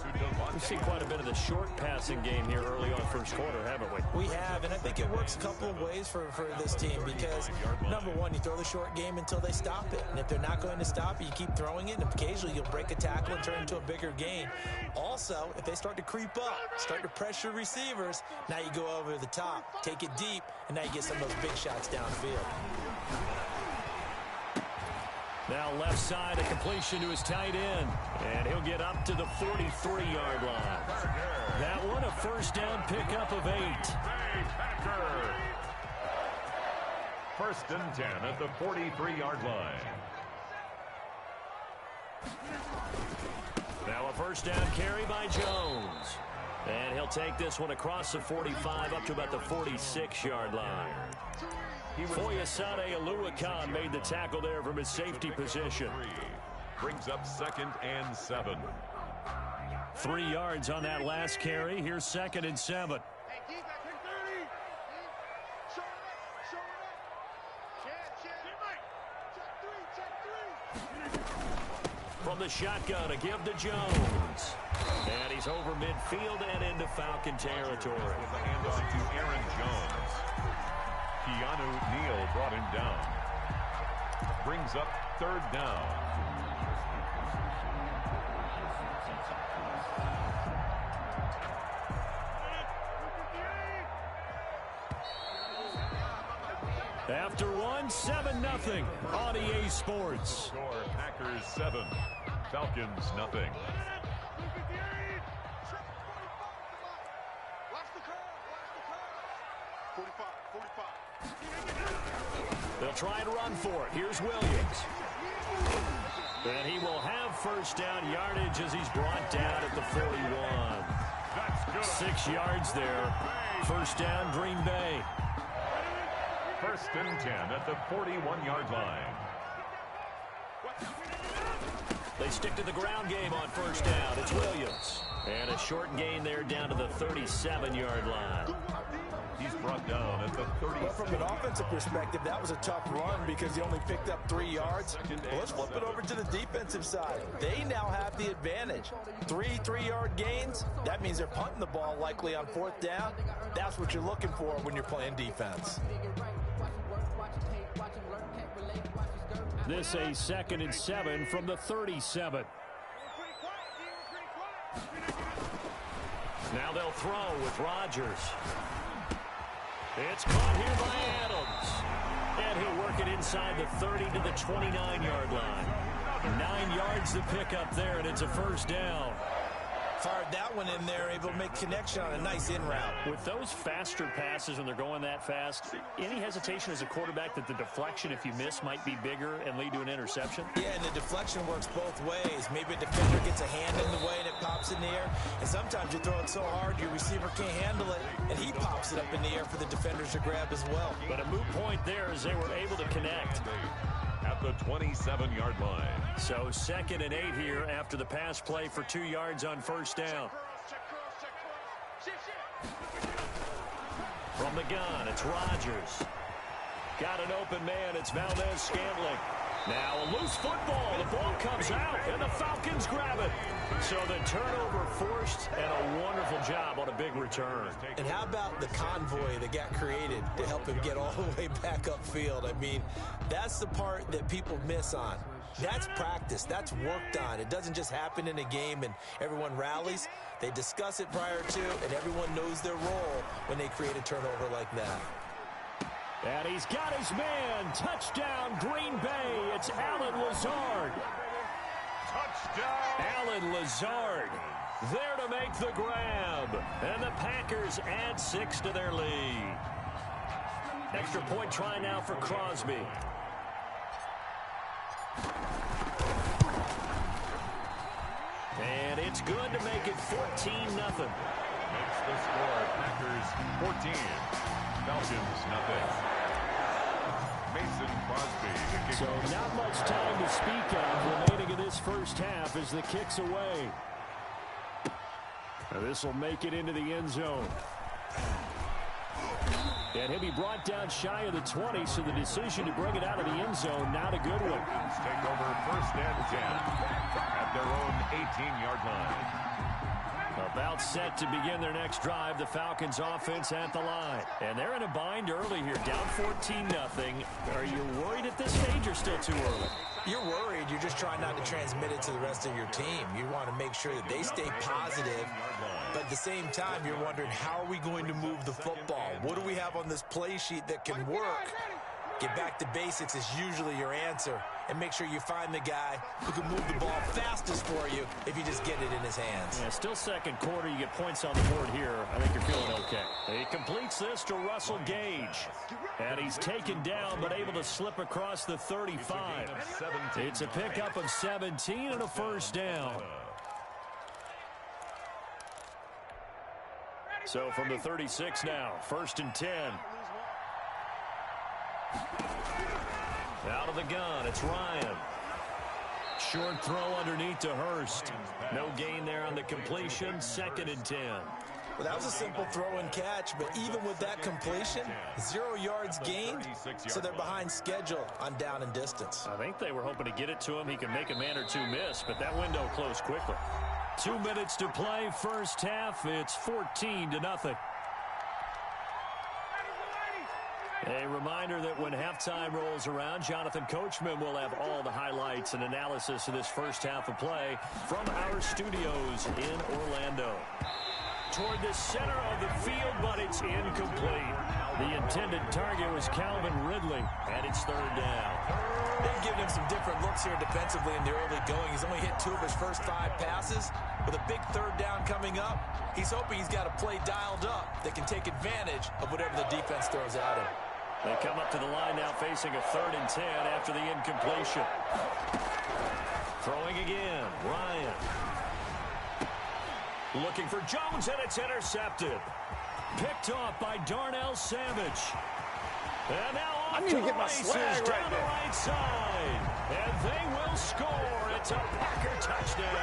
We've seen quite a bit of the short passing game here early on first quarter, haven't we? We have, and I think it works a couple of ways for this team because, number one, you throw the short game until they stop it. And if they're not going to stop it, you keep throwing it, and occasionally you'll break a tackle and turn into a bigger gain. Also, if they start to creep up, start to pressure receivers, now you go over the top, take it deep, and now you get some of those big shots downfield. Now left side, a completion to his tight end. And he'll get up to the 43-yard line. That one, a first down pickup of 8. First and 10 at the 43-yard line. Now a first down carry by Jones. And he'll take this one across the 45 up to about the 46-yard line. Foyesade Aluakan made the tackle there from his safety position. Brings up 2nd and 7. 3 yards on that last carry. Here's 2nd and 7. From the shotgun, a give to Jones. And he's over midfield and into Falcon territory. With the handoff to Aaron Jones. Keanu Neal brought him down. Brings up third down. After one, 7-0 on EA Sports. Score, Packers 7, Falcons nothing. Watch the curve. 45. They'll try and run for it. Here's Williams. And he will have first down yardage as he's brought down at the 41. That's good. 6 yards there. First down, Green Bay. First and 10 at the 41-yard line. They stick to the ground game on first down. It's Williams. And a short gain there down to the 37-yard line. He's brought down at the 30. Well, from an offensive perspective, that was a tough run because he only picked up 3 yards. Well, let's flip it over to the defensive side. They now have the advantage. 3-3-yard gains, that means they're punting the ball likely on fourth down. That's what you're looking for when you're playing defense. This a 2nd and 7 from the 37. Now they'll throw with Rodgers. It's caught here by Adams. And he'll work it inside the 30 to the 29-yard line. 9 yards to pick up there, and it's a first down. Fired that one in there, able to make connection on a nice in route. With those faster passes when they're going that fast, any hesitation as a quarterback that the deflection, if you miss, might be bigger and lead to an interception? Yeah, and the deflection works both ways. Maybe a defender gets a hand in the way and it pops in the air. And sometimes you throw it so hard your receiver can't handle it, and he pops it up in the air for the defenders to grab as well. But a moot point there as they were able to connect. At the 27-yard line. So 2nd and 8 here after the pass play for 2 yards on first down. From the gun, it's Rodgers. Got an open man, it's Valdez-Scantling. Now a loose football, the ball comes out, and the Falcons grab it. So the turnover forced, and a wonderful job on a big return. And how about the convoy that got created to help him get all the way back upfield? I mean, that's the part that people miss on. That's practice. That's worked on. It doesn't just happen in a game and everyone rallies. They discuss it prior to, and everyone knows their role when they create a turnover like that. And he's got his man. Touchdown, Green Bay. It's Allen Lazard. Touchdown! Allen Lazard there to make the grab. And the Packers add 6 to their lead. Extra point try now for Crosby. And it's good to make it 14-0. Makes the score. Packers 14. Falcons nothing. Mason Crosby. So not much time to speak of remaining in this first half as the kick's away. This will make it into the end zone. And he'll be brought down shy of the 20, so the decision to bring it out of the end zone, not a good one. Falcons take over first and 10 at their own 18-yard line. About set to begin their next drive, the Falcons offense at the line. And they're in a bind early here, down 14-0. Are you worried at this stage or still too early? You're worried. You're just trying not to transmit it to the rest of your team. You want to make sure that they stay positive, but at the same time, you're wondering, how are we going to move the football? What do we have on this play sheet that can work? Get back to basics is usually your answer, and make sure you find the guy who can move the ball fastest for you if you just get it in his hands. Yeah, still second quarter. You get points on the board here. I think you're feeling okay. He completes this to Russell Gage. And he's taken down, but able to slip across the 35. It's a pickup of 17 and a first down. So from the 36 now, 1st and 10. Out of the gun, it's Ryan. Short throw underneath to Hurst. No gain there on the completion, 2nd and 10. Well, that was a simple throw and catch, but even with that completion, 0 yards gained, so they're behind schedule on down and distance. I think they were hoping to get it to him. He could make a man or two miss, but that window closed quickly. 2 minutes to play, first half. It's 14-0. A reminder that when halftime rolls around, Jonathan Coachman will have all the highlights and analysis of this first half of play from our studios in Orlando. Toward the center of the field, but it's incomplete. The intended target was Calvin Ridley, and it's third down. They've given him some different looks here defensively in the early going. He's only hit 2 of his first 5 passes. With a big third down coming up, he's hoping he's got a play dialed up that can take advantage of whatever the defense throws at him. They come up to the line now facing a 3rd and 10 after the incompletion. Throwing again, Ryan. Looking for Jones, and it's intercepted. Picked off by Darnell Savage. And now off to the races down the right side. And they will score. It's a Packer touchdown.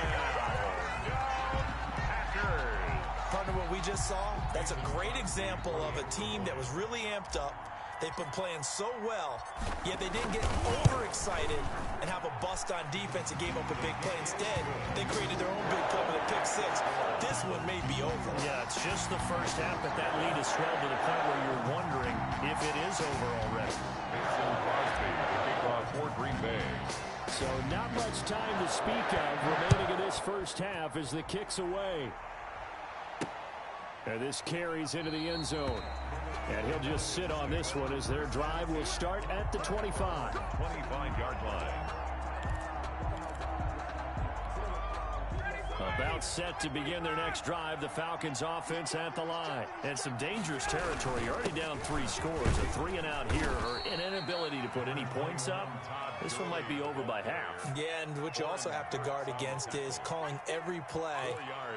Partner, what we just saw, that's a great example of a team that was really amped up. They've been playing so well, yet they didn't get overexcited and have a bust on defense and gave up a big play. Instead, they created their own big play with a pick 6. This one may be over. Yeah, it's just the first half, but that lead has swelled to the point where you're wondering if it is over already. For Green Bay. So not much time to speak of remaining in this first half as the kick's away. And this carries into the end zone. And he'll just sit on this one as their drive will start at the 25. 25-yard line. About set to begin their next drive, the Falcons offense at the line. And some dangerous territory. You're already down 3 scores. A 3-and-out here, or an inability to put any points up. This one might be over by half. Yeah, and what you also have to guard against is calling every play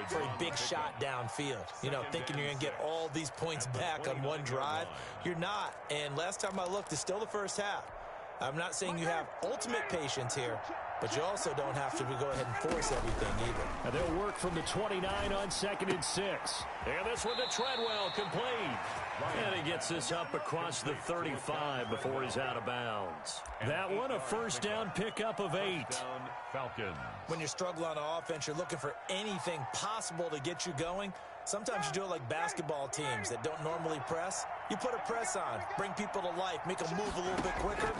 for a big shot downfield. You know, thinking you're going to get all these points back on one drive. You're not. And last time I looked, it's still the first half. I'm not saying you have ultimate patience here, but you also don't have to go ahead and force everything either. And they'll work from the 29 on 2nd and 6. And this one to Treadwell, complete. And he gets this up across the 35 before he's out of bounds. That one, a first down pickup of 8. Falcons. When you struggle on offense, you're looking for anything possible to get you going. Sometimes you do it like basketball teams that don't normally press. You put a press on, bring people to life, make them move a little bit quicker.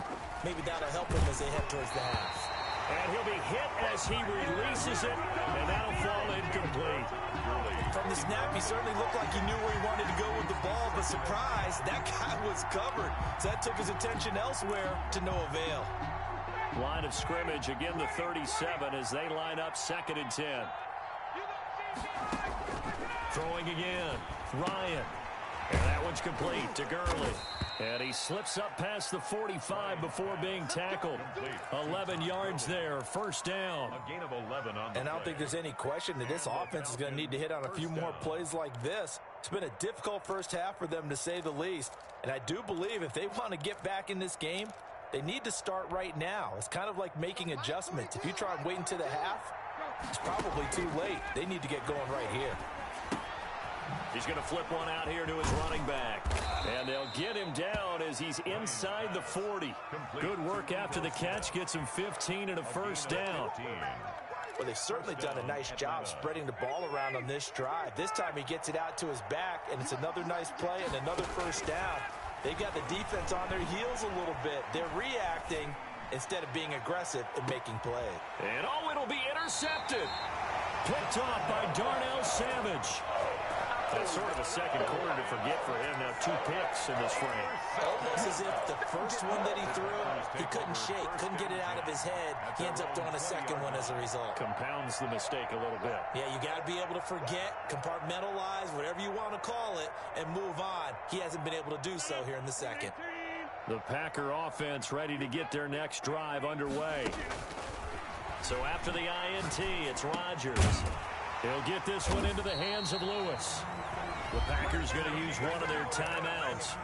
Maybe that'll help them as they head towards the half. And he'll be hit as he releases it, and that'll fall incomplete. From the snap, he certainly looked like he knew where he wanted to go with the ball, but surprise, that guy was covered. So that took his attention elsewhere to no avail. Line of scrimmage, again the 37 as they line up 2nd and 10. Throwing again, Ryan. And that one's complete to Gurley. And he slips up past the 45 before being tackled. 11 yards there, first down. A gain of 11 on the And I don't think there's any question that this offense is going to need to hit on a few more plays like this. It's been a difficult first half for them, to say the least. And I do believe if they want to get back in this game, they need to start right now. It's kind of like making adjustments. If you try and wait until the half, it's probably too late. They need to get going right here. He's going to flip one out here to his running back. And they'll get him down as he's inside the 40. Good work after the catch. Gets him 15 and a first down. Well, they've certainly done a nice job spreading the ball around on this drive. This time he gets it out to his back, and it's another nice play and another first down. They've got the defense on their heels a little bit. They're reacting instead of being aggressive and making plays. And oh, it'll be intercepted. Picked off by Darnell Savage. That's sort of a second quarter to forget for him. Now 2 picks in this frame. Almost as if the first one that he threw, he couldn't shake, couldn't get it out of his head. He ends up throwing a second one as a result. Compounds the mistake a little bit. Yeah, you got to be able to forget, compartmentalize, whatever you want to call it, and move on. He hasn't been able to do so here in the second. The Packer offense ready to get their next drive underway. So after the INT, it's Rodgers. He'll get this one into the hands of Lewis. The Packers going to use one of their timeouts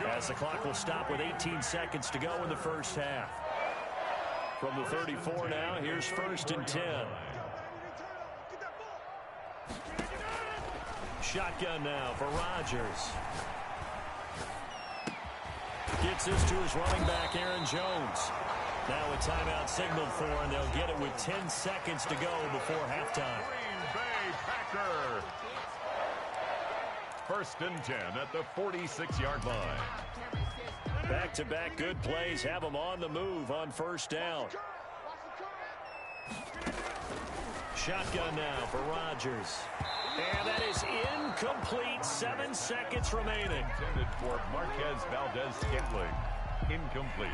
as the clock will stop with 18 seconds to go in the first half. From the 34 now, here's 1st and 10. Shotgun now for Rodgers. Gets this to his running back, Aaron Jones. Now a timeout signaled for, and they'll get it with 10 seconds to go before halftime. Green Bay Packer. 1st and 10 at the 46-yard line. Back-to-back good plays have them on the move on 1st down. Shotgun now for Rodgers. And that is incomplete. 7 seconds remaining. Intended for Marquez Valdez-Scantling. Incomplete.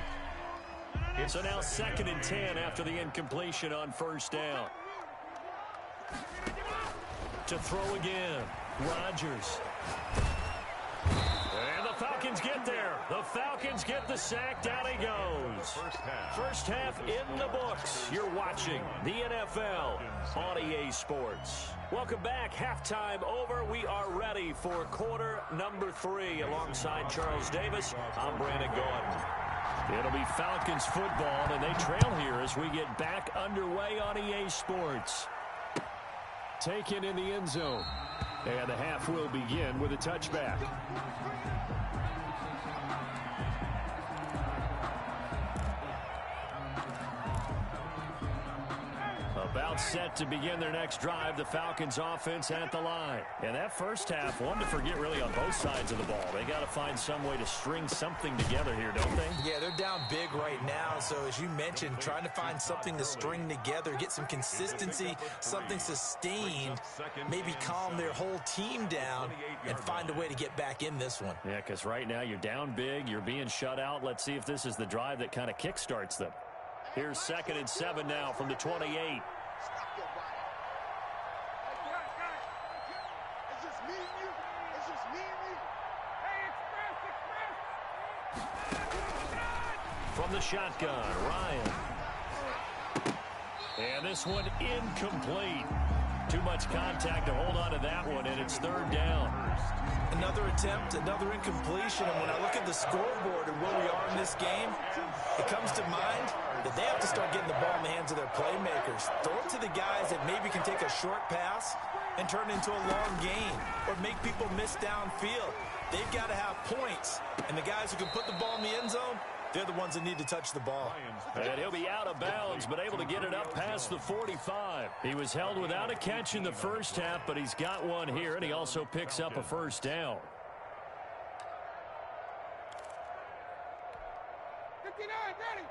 So now 2nd and 10 after the incompletion on 1st down. To throw again. Rodgers. And the Falcons get there. The Falcons get the sack. Down he goes. First half in the books. You're watching the NFL on EA Sports. Welcome back. Halftime over. We are ready for quarter number 3. Alongside Charles Davis, I'm Brandon Gordon. It'll be Falcons football, and they trail here as we get back underway on EA Sports. Taken in the end zone. And the half will begin with a touchback. About set to begin their next drive, the Falcons offense at the line. And that first half, one to forget really on both sides of the ball. They got to find some way to string something together here, don't they? Yeah, they're down big right now. So as you mentioned, trying to find something to string together, get some consistency, something sustained, maybe calm their whole team down and find a way to get back in this one. Yeah, because right now you're down big, you're being shut out. Let's see if this is the drive that kind of kickstarts them. Here's 2nd and 7 now from the 28. From the shotgun, Ryan. And this one incomplete. Too much contact to hold on to that one, and it's 3rd down. Another attempt, another incompletion, and when I look at the scoreboard and where we are in this game, it comes to mind that they have to start getting the ball in the hands of their playmakers. Throw it to the guys that maybe can take a short pass and turn it into a long gain or make people miss downfield. They've got to have points, and the guys who can put the ball in the end zone, they're the ones that need to touch the ball. And he'll be out of bounds, but able to get it up past the 45. He was held without a catch in the first half, but he's got one here, and he also picks up a 1st down. 59, ready,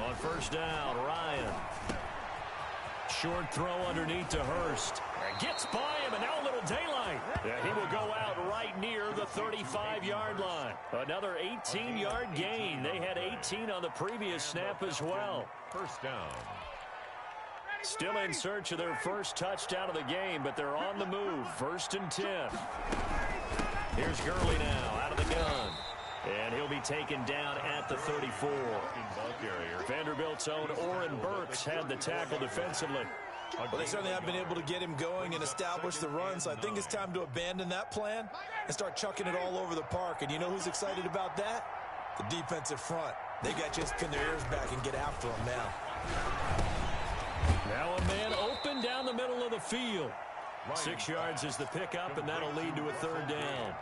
On 1st down, Ryan. Short throw underneath to Hurst. Gets by him, and now a little daylight. He will go out right near the 35-yard line. Another 18-yard gain. They had 18 on the previous snap as well. 1st down. Still in search of their first touchdown of the game, but they're on the move. 1st and 10. Here's Gurley now out of the gun. And he'll be taken down at the 34. Vanderbilt's own Oren Burks had the tackle defensively. Well, they certainly have been able to get him going and establish the run, so I think it's time to abandon that plan and start chucking it all over the park. And you know who's excited about that? The defensive front. They got to just pin their ears back and get after him now. Now a man open down the middle of the field. 6 yards is the pickup, and that'll lead to a 3rd down.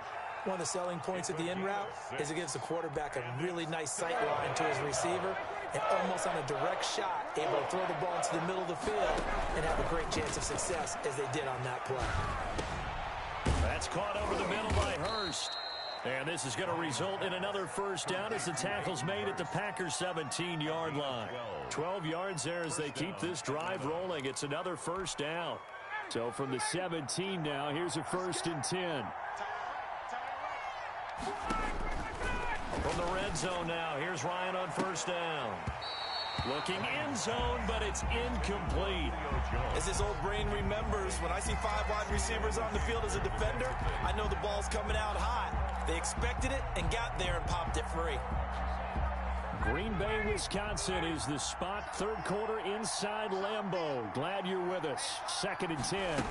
One of the selling points of the in route is it gives the quarterback a really nice sight line to his receiver and almost on a direct shot able to throw the ball into the middle of the field and have a great chance of success as they did on that play. That's caught over the middle by Hurst. And this is going to result in another 1st down as the tackle's made at the Packers' 17-yard line. 12 yards there as they keep this drive rolling. It's another 1st down. So from the 17 now, here's a 1st and 10. From the red zone now, here's Ryan on 1st down. Looking end zone, but it's incomplete. As his old brain remembers, when I see 5 wide receivers on the field as a defender, I know the ball's coming out hot. They expected it and got there and popped it free. Green Bay, Wisconsin is the spot. 3rd quarter inside Lambeau. Glad you're with us. 2nd and 10.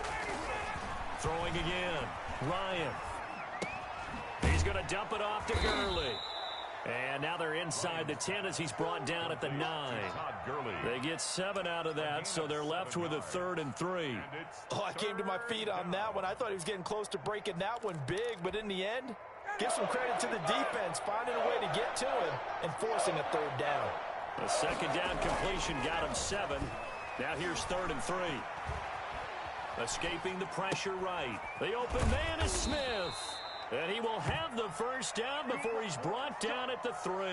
Throwing again. Ryan. He's going to dump it off to Gurley. And now they're inside the 10 as he's brought down at the 9. They get 7 out of that, so they're left with a 3rd and 3. Oh, I came to my feet on that one. I thought he was getting close to breaking that one big, but in the end, give some credit to the defense, finding a way to get to him and forcing a 3rd down. The 2nd down completion got him 7. Now here's 3rd and 3. Escaping the pressure right. The open man is Smith. And he will have the 1st down before he's brought down at the 3.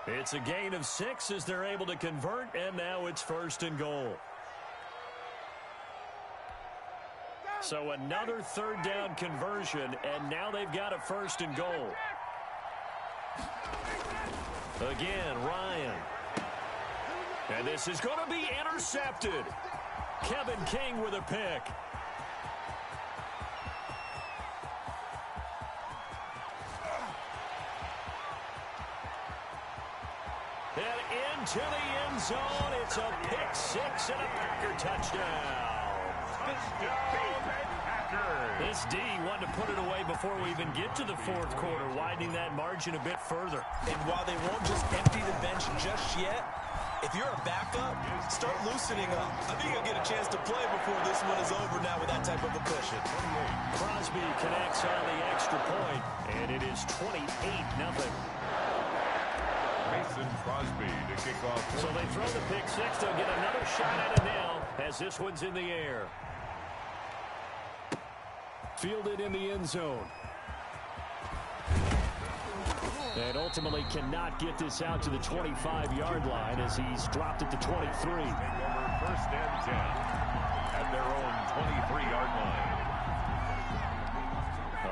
It's a gain of 6 as they're able to convert, and now it's 1st and goal. So another 3rd down conversion, and now they've got a 1st and goal. Again, Ryan. And this is going to be intercepted. Kevin King with a pick. And into the end zone, it's a pick 6 and a Packer touchdown. This D wanted to put it away before we even get to the 4th quarter, widening that margin a bit further. And while they won't just empty the bench just yet, if you're a backup, start loosening up. I think you'll get a chance to play before this one is over now with that type of a cushion. Crosby connects on the extra point, and it is 28-0. Mason Crosby to kick off. So they throw the pick 6. They'll get another shot at it now as this one's in the air. Fielded in the end zone. And ultimately cannot get this out to the 25-yard line as he's dropped at the 23. Take over 1st and 10 at their own 23-yard line.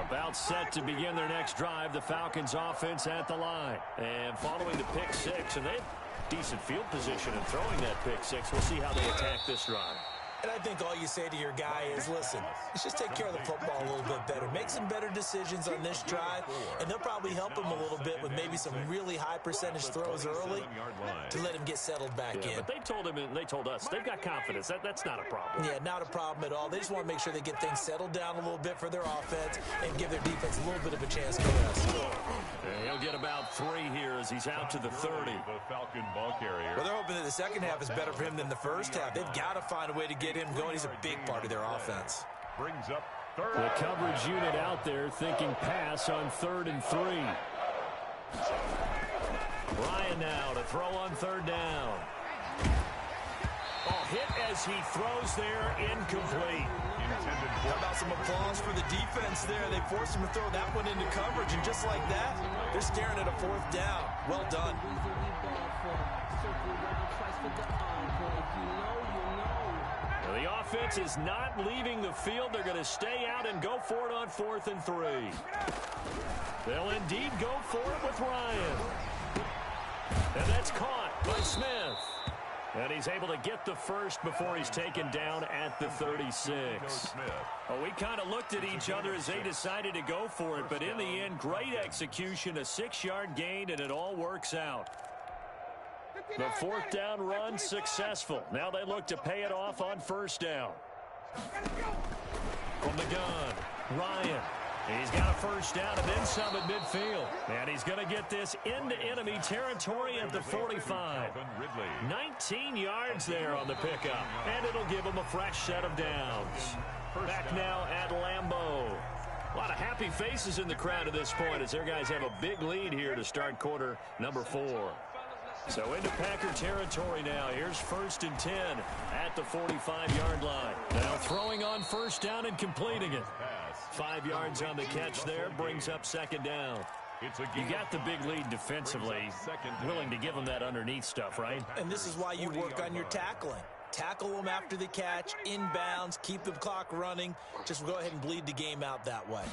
About set to begin their next drive, the Falcons offense at the line. And following the pick 6, and they have decent field position in throwing that pick 6. We'll see how they attack this drive. And I think all you say to your guy is, listen, let's just take care of the football a little bit better. Make some better decisions on this drive, and they'll probably help him a little bit with maybe some really high percentage throws early to let him get settled back in. But they told him and they told us they've got confidence. That's not a problem. Yeah, not a problem at all. They just want to make sure they get things settled down a little bit for their offense and give their defense a little bit of a chance to rest. He'll get about 3 here as he's out to the 30. The Falcon ball carrier. Well, they're hoping that the second half is better for him than the first half. They've got to find a way to get him going. He's a big part of their offense. Brings up 3rd. The coverage unit out there thinking pass on 3rd and 3. Ryan now to throw on 3rd down. Oh, hit as he throws there, incomplete. How about some applause for the defense there? They forced him to throw that one into coverage, and just like that, they're staring at a 4th down. Well done. The offense is not leaving the field. They're going to stay out and go for it on 4th and 3. They'll indeed go for it with Ryan. And that's caught by Smith. And he's able to get the 1st before he's taken down at the 36. Well, we kind of looked at each other as they decided to go for it, but in the end, great execution, a 6-yard gain, and it all works out. The 4th down run successful. Now they look to pay it off on 1st down. From the gun, Ryan. He's got a 1st down and then some at midfield. And he's going to get this into enemy territory at the 45. 19 yards there on the pickup. And it'll give him a fresh set of downs. Back now at Lambeau. A lot of happy faces in the crowd at this point as their guys have a big lead here to start quarter number 4. So into Packer territory now. Here's 1st and 10 at the 45-yard line. Now throwing on 1st down and completing it. 5 yards on the catch there, brings up 2nd down. You got the big lead defensively, willing to give them that underneath stuff, right? And this is why you work on your tackling. Tackle them after the catch, inbounds, keep the clock running. Just go ahead and bleed the game out that way.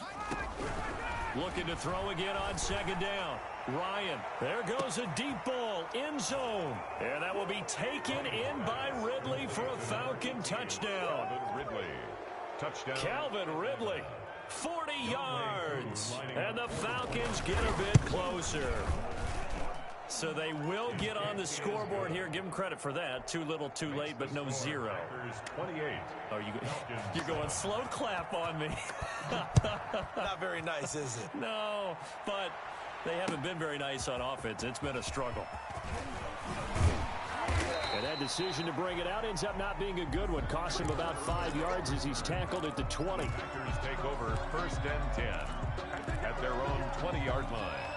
Looking to throw again on 2nd down. Ryan, there goes a deep ball, end zone. And that will be taken in by Ridley for a Falcon touchdown. Calvin Ridley, 40 yards. And the Falcons get a bit closer. So they will get on the scoreboard here. Give them credit for that. Too little, too late, but no 0. Oh, you're going slow clap on me. Not very nice, is it? No, but They haven't been very nice on offense. It's been a struggle. And that decision to bring it out ends up not being a good one. Costs him about 5 yards as he's tackled at the 20. Packers take over 1st and 10 at their own 20-yard line.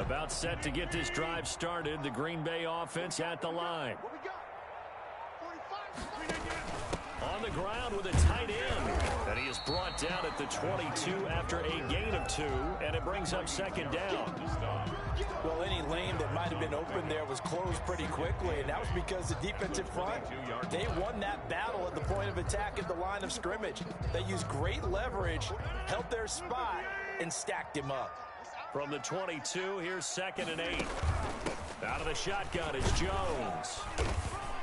About set to get this drive started. The Green Bay offense at the line. On the ground with a tight end. And he is brought down at the 22 after a gain of 2. And it brings up 2nd down. Well, any lane that might have been open there was closed pretty quickly. And that was because the defensive front, they won that battle at the point of attack at the line of scrimmage. They used great leverage, held their spot, and stacked him up. From the 22, here's 2nd and 8. Out of the shotgun is Jones.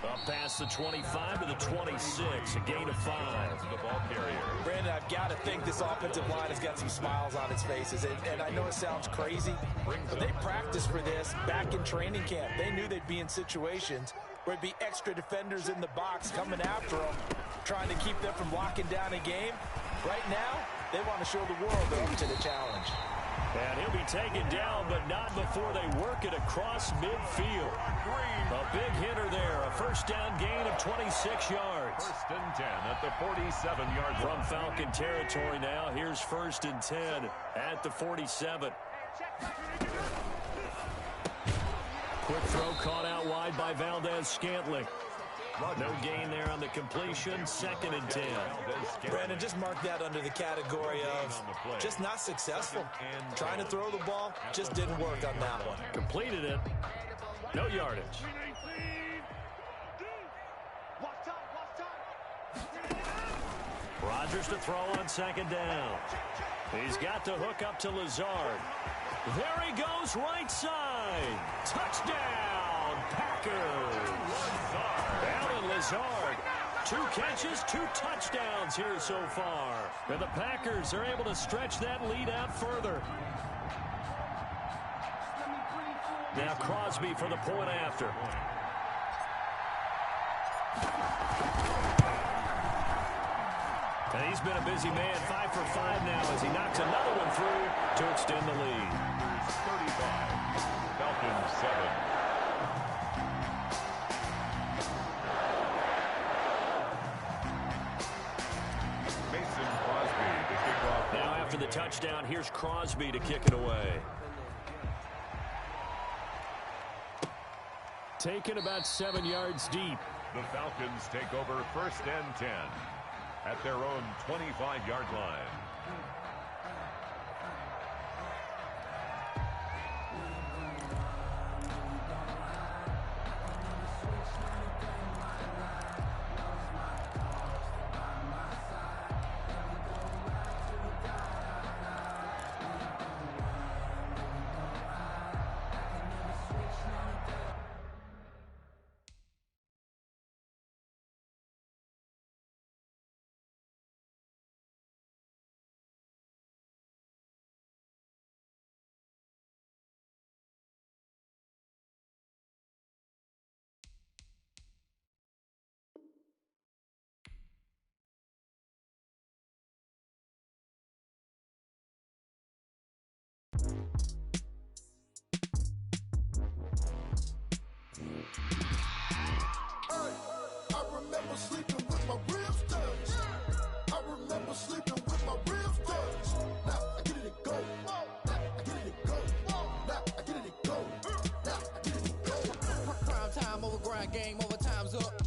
Up past the 25 to the 26, a gain of 5. The ball carrier. Brandon, I've got to think this offensive line has got some smiles on its faces. And I know it sounds crazy, but they practiced for this back in training camp. They knew they'd be in situations where it'd be extra defenders in the box coming after them, trying to keep them from locking down a game. Right now, they want to show the world they're up to the challenge. And he'll be taken down, but not before they work it across midfield. A big hitter there, a 1st down gain of 26 yards. 1st and 10 at the 47-yard line. From Falcon territory now, here's 1st and 10 at the 47. Quick throw caught out wide by Valdez-Scantling. No gain there on the completion. 2nd and 10. Brandon, just mark that under the category of just not successful. Trying to throw the ball just didn't work on that one. Completed it. No yardage. Rodgers to throw on 2nd down. He's got the hook up to Lazard. There he goes, right side. Touchdown, Packers. Alan Lazard. 2 catches, 2 touchdowns here so far. And the Packers are able to stretch that lead out further. Now Crosby for the point after. And he's been a busy man, 5 for 5 now as he knocks another one through to extend the lead. 35, Falcons 7. Now after the touchdown, here's Crosby to kick it away. Taken about 7 yards deep. The Falcons take over 1st and 10 at their own 25-yard line. Sleeping with my ribs touched. I remember sleeping with my ribs touched. Now I get it and go. Now I get it and go. Now I get it and go. Now I get it and go. Prime time over grind game, over time's up.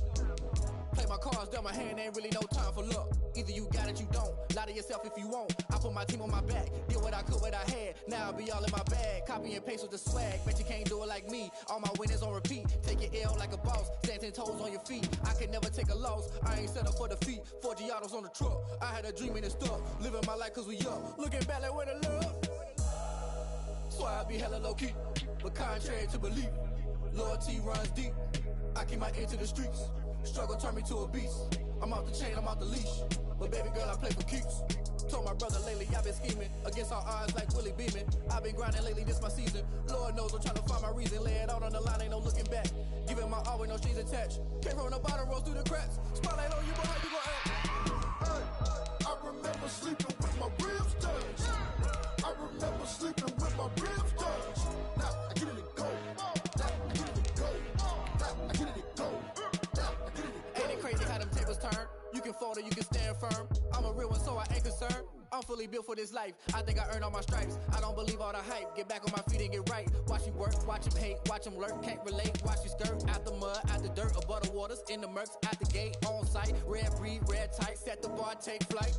Play my cards, dealt my hand, ain't really no time for luck. Either you got it, you don't. Lie to yourself if you won't. I put my team on my back, did what I could, what I had. Now I'll be all in my bag. Copy and paste with the swag. Bet you can't do it like me. All my winners on repeat. Take your L like a boss. Stand 10 toes on your feet. I can never take a loss. I ain't set up for defeat. 4 Giottos on the truck. I had a dream and it stuck. Living my life cause we up. Looking back like where the love. So I be hella low key. But contrary to belief, loyalty runs deep. I keep my ear to the streets. Struggle turned me to a beast. I'm off the chain, I'm off the leash. But baby girl, I play for keeps. Told my brother lately, I've been scheming against all odds like Willie Beeman. I've been grinding lately, this my season. Lord knows I'm trying to find my reason. Lay it out on the line, ain't no looking back. Giving my all with no strings attached. Came from the bottom, rose through the cracks. Spotlight on you, but how you gon' act? I stand firm. I'm a real one, so I ain't concerned. I'm fully built for this life. I think I earned all my stripes. I don't believe all the hype. Get back on my feet and get right. Watch him work, watch him hate, watch him lurk. Can't relate, watch his skirt. Out the mud, out the dirt, above the waters, in the murks, out the gate, on site. Red breed, red tight, set the bar, take flight.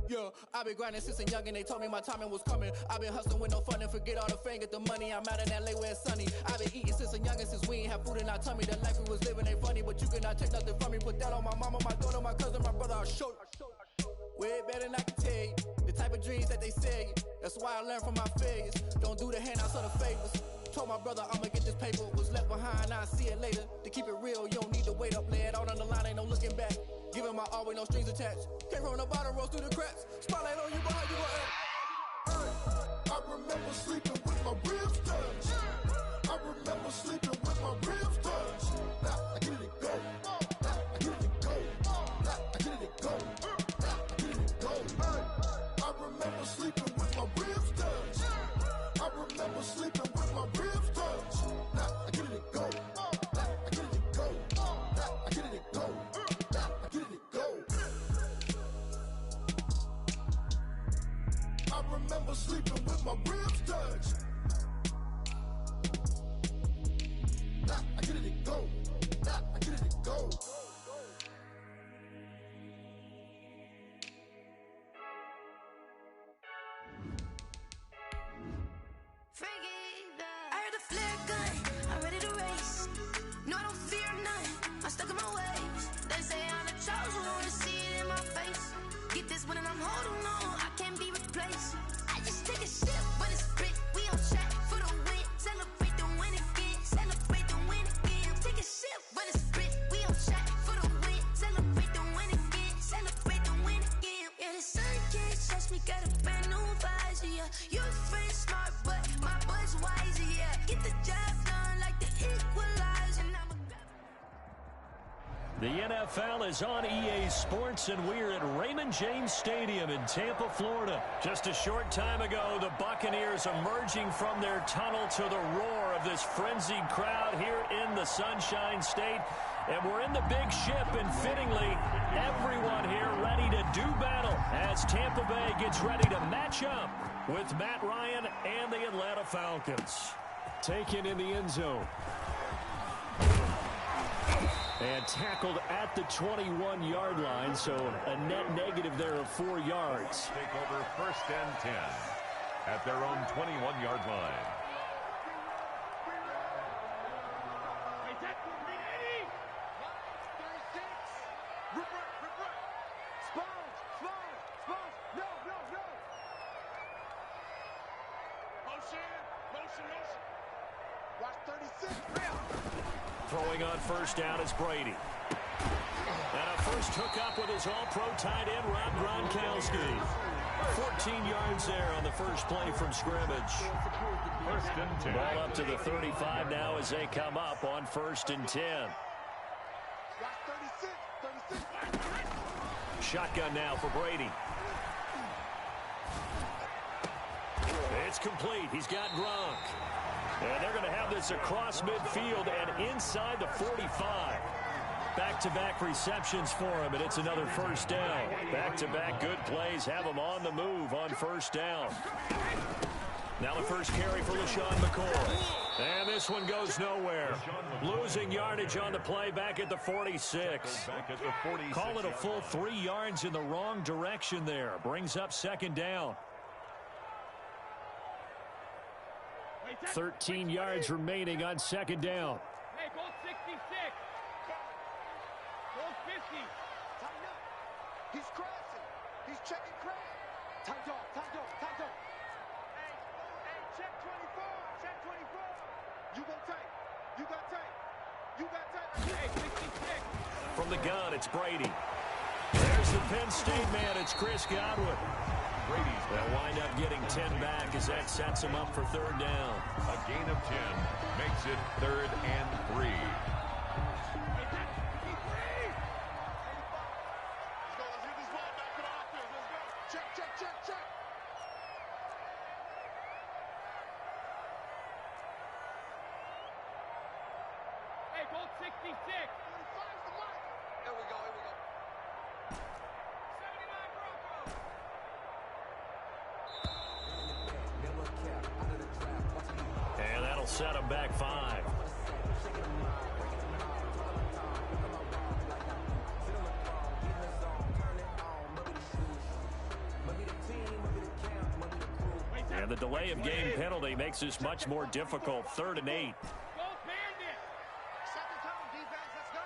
Yeah, I been grinding since a young and they told me my timing was coming. I been hustling with no fun and forget all the fame, get the money. I'm out in LA where it's sunny. I been eating since a young and since we ain't have food in our tummy. The life we was living ain't funny, but you cannot take nothing from me. Put that on my mama, my daughter, my cousin, my brother, I'll show you. Way better than I can tell you. The type of dreams that they sell you. That's why I learned from my failures. Don't do the handouts or the favors. Told my brother I'ma get this paper. Was left behind, I'll see it later. To keep it real, you don't need to wait up. Lay it out on the line, ain't no looking back. Giving my all with no strings attached. Came from the bottom, rose through the cracks. Spotlight on you, but how you gon' act? I remember sleeping with my ribs touched. I remember sleeping with my ribs touched. Now I get it go. Now I get it go. Now I get it go. Now I get it go. I remember sleeping with my ribs touched. I remember sleeping with my ribs touched. Now I get it go. Now I get it go. Now I get it go. Now I get it go. I remember sleeping with my ribs touched. Now I get it go. Now I get it go. I heard the flare gun, I'm ready to race. No, I don't fear none, I'm stuck in my ways. They say I'm the chosen one, see it in my face. Get this one and I'm holding on, I can't be replaced. I just take a sip when it's split, we on track for the win. Celebrate the win again, celebrate the win again. Take a sip when it's split, we on track for the win. Celebrate the win again, celebrate the win again. Yeah, the sun can't touch me, got a brand new visor, yeah. Your friend smart, but my boy's wiser, yeah. Get the job done like the equalizer. Now The NFL is on EA Sports, and we're at Raymond James Stadium in Tampa, Florida. Just a short time ago, the Buccaneers emerging from their tunnel to the roar of this frenzied crowd here in the Sunshine State. And we're in the big ship, and fittingly, everyone here ready to do battle as Tampa Bay gets ready to match up with Matt Ryan and the Atlanta Falcons. Taken in the end zone. And tackled at the 21-yard line, so a net negative there of 4 yards. Take over 1st and 10 at their own 21-yard line. Watch 36. Throwing on 1st down is Brady. And a first hookup with his all-pro tight end, Rob Gronkowski. 14 yards there on the first play from scrimmage. 1st and 10. Ball up to the 35 now as they come up on 1st and 10. Watch 36. Shotgun now for Brady. It's complete. He's got Gronk. And they're going to have this across midfield and inside the 45. Back-to-back receptions for him, and it's another 1st down. Back-to-back good plays have him on the move on 1st down. Now the first carry for LaShawn McCoy. And this one goes nowhere. Losing yardage on the play back at the 46. Call it a full 3 yards in the wrong direction there. Brings up 2nd down. 13 yards remaining on 2nd down. Hey, goal 66. Goal 50. Tighten up. He's crashing. He's checking crash. Time's off. Hey, check 24. Check 24. You go tight. You got tight. Hey, 66. From the gun, it's Brady. There's the Penn State man. It's Chris Godwin. They'll wind up getting 10 back as that sets him up for 3rd down. A gain of 10 makes it 3rd and 3. Check. Hey, goal 66. 45's the mark. Here we go. set them back 5. And the delay of game penalty makes this much more difficult. 3rd and 8. Go Bandit. Set the tone, defense. Let's go.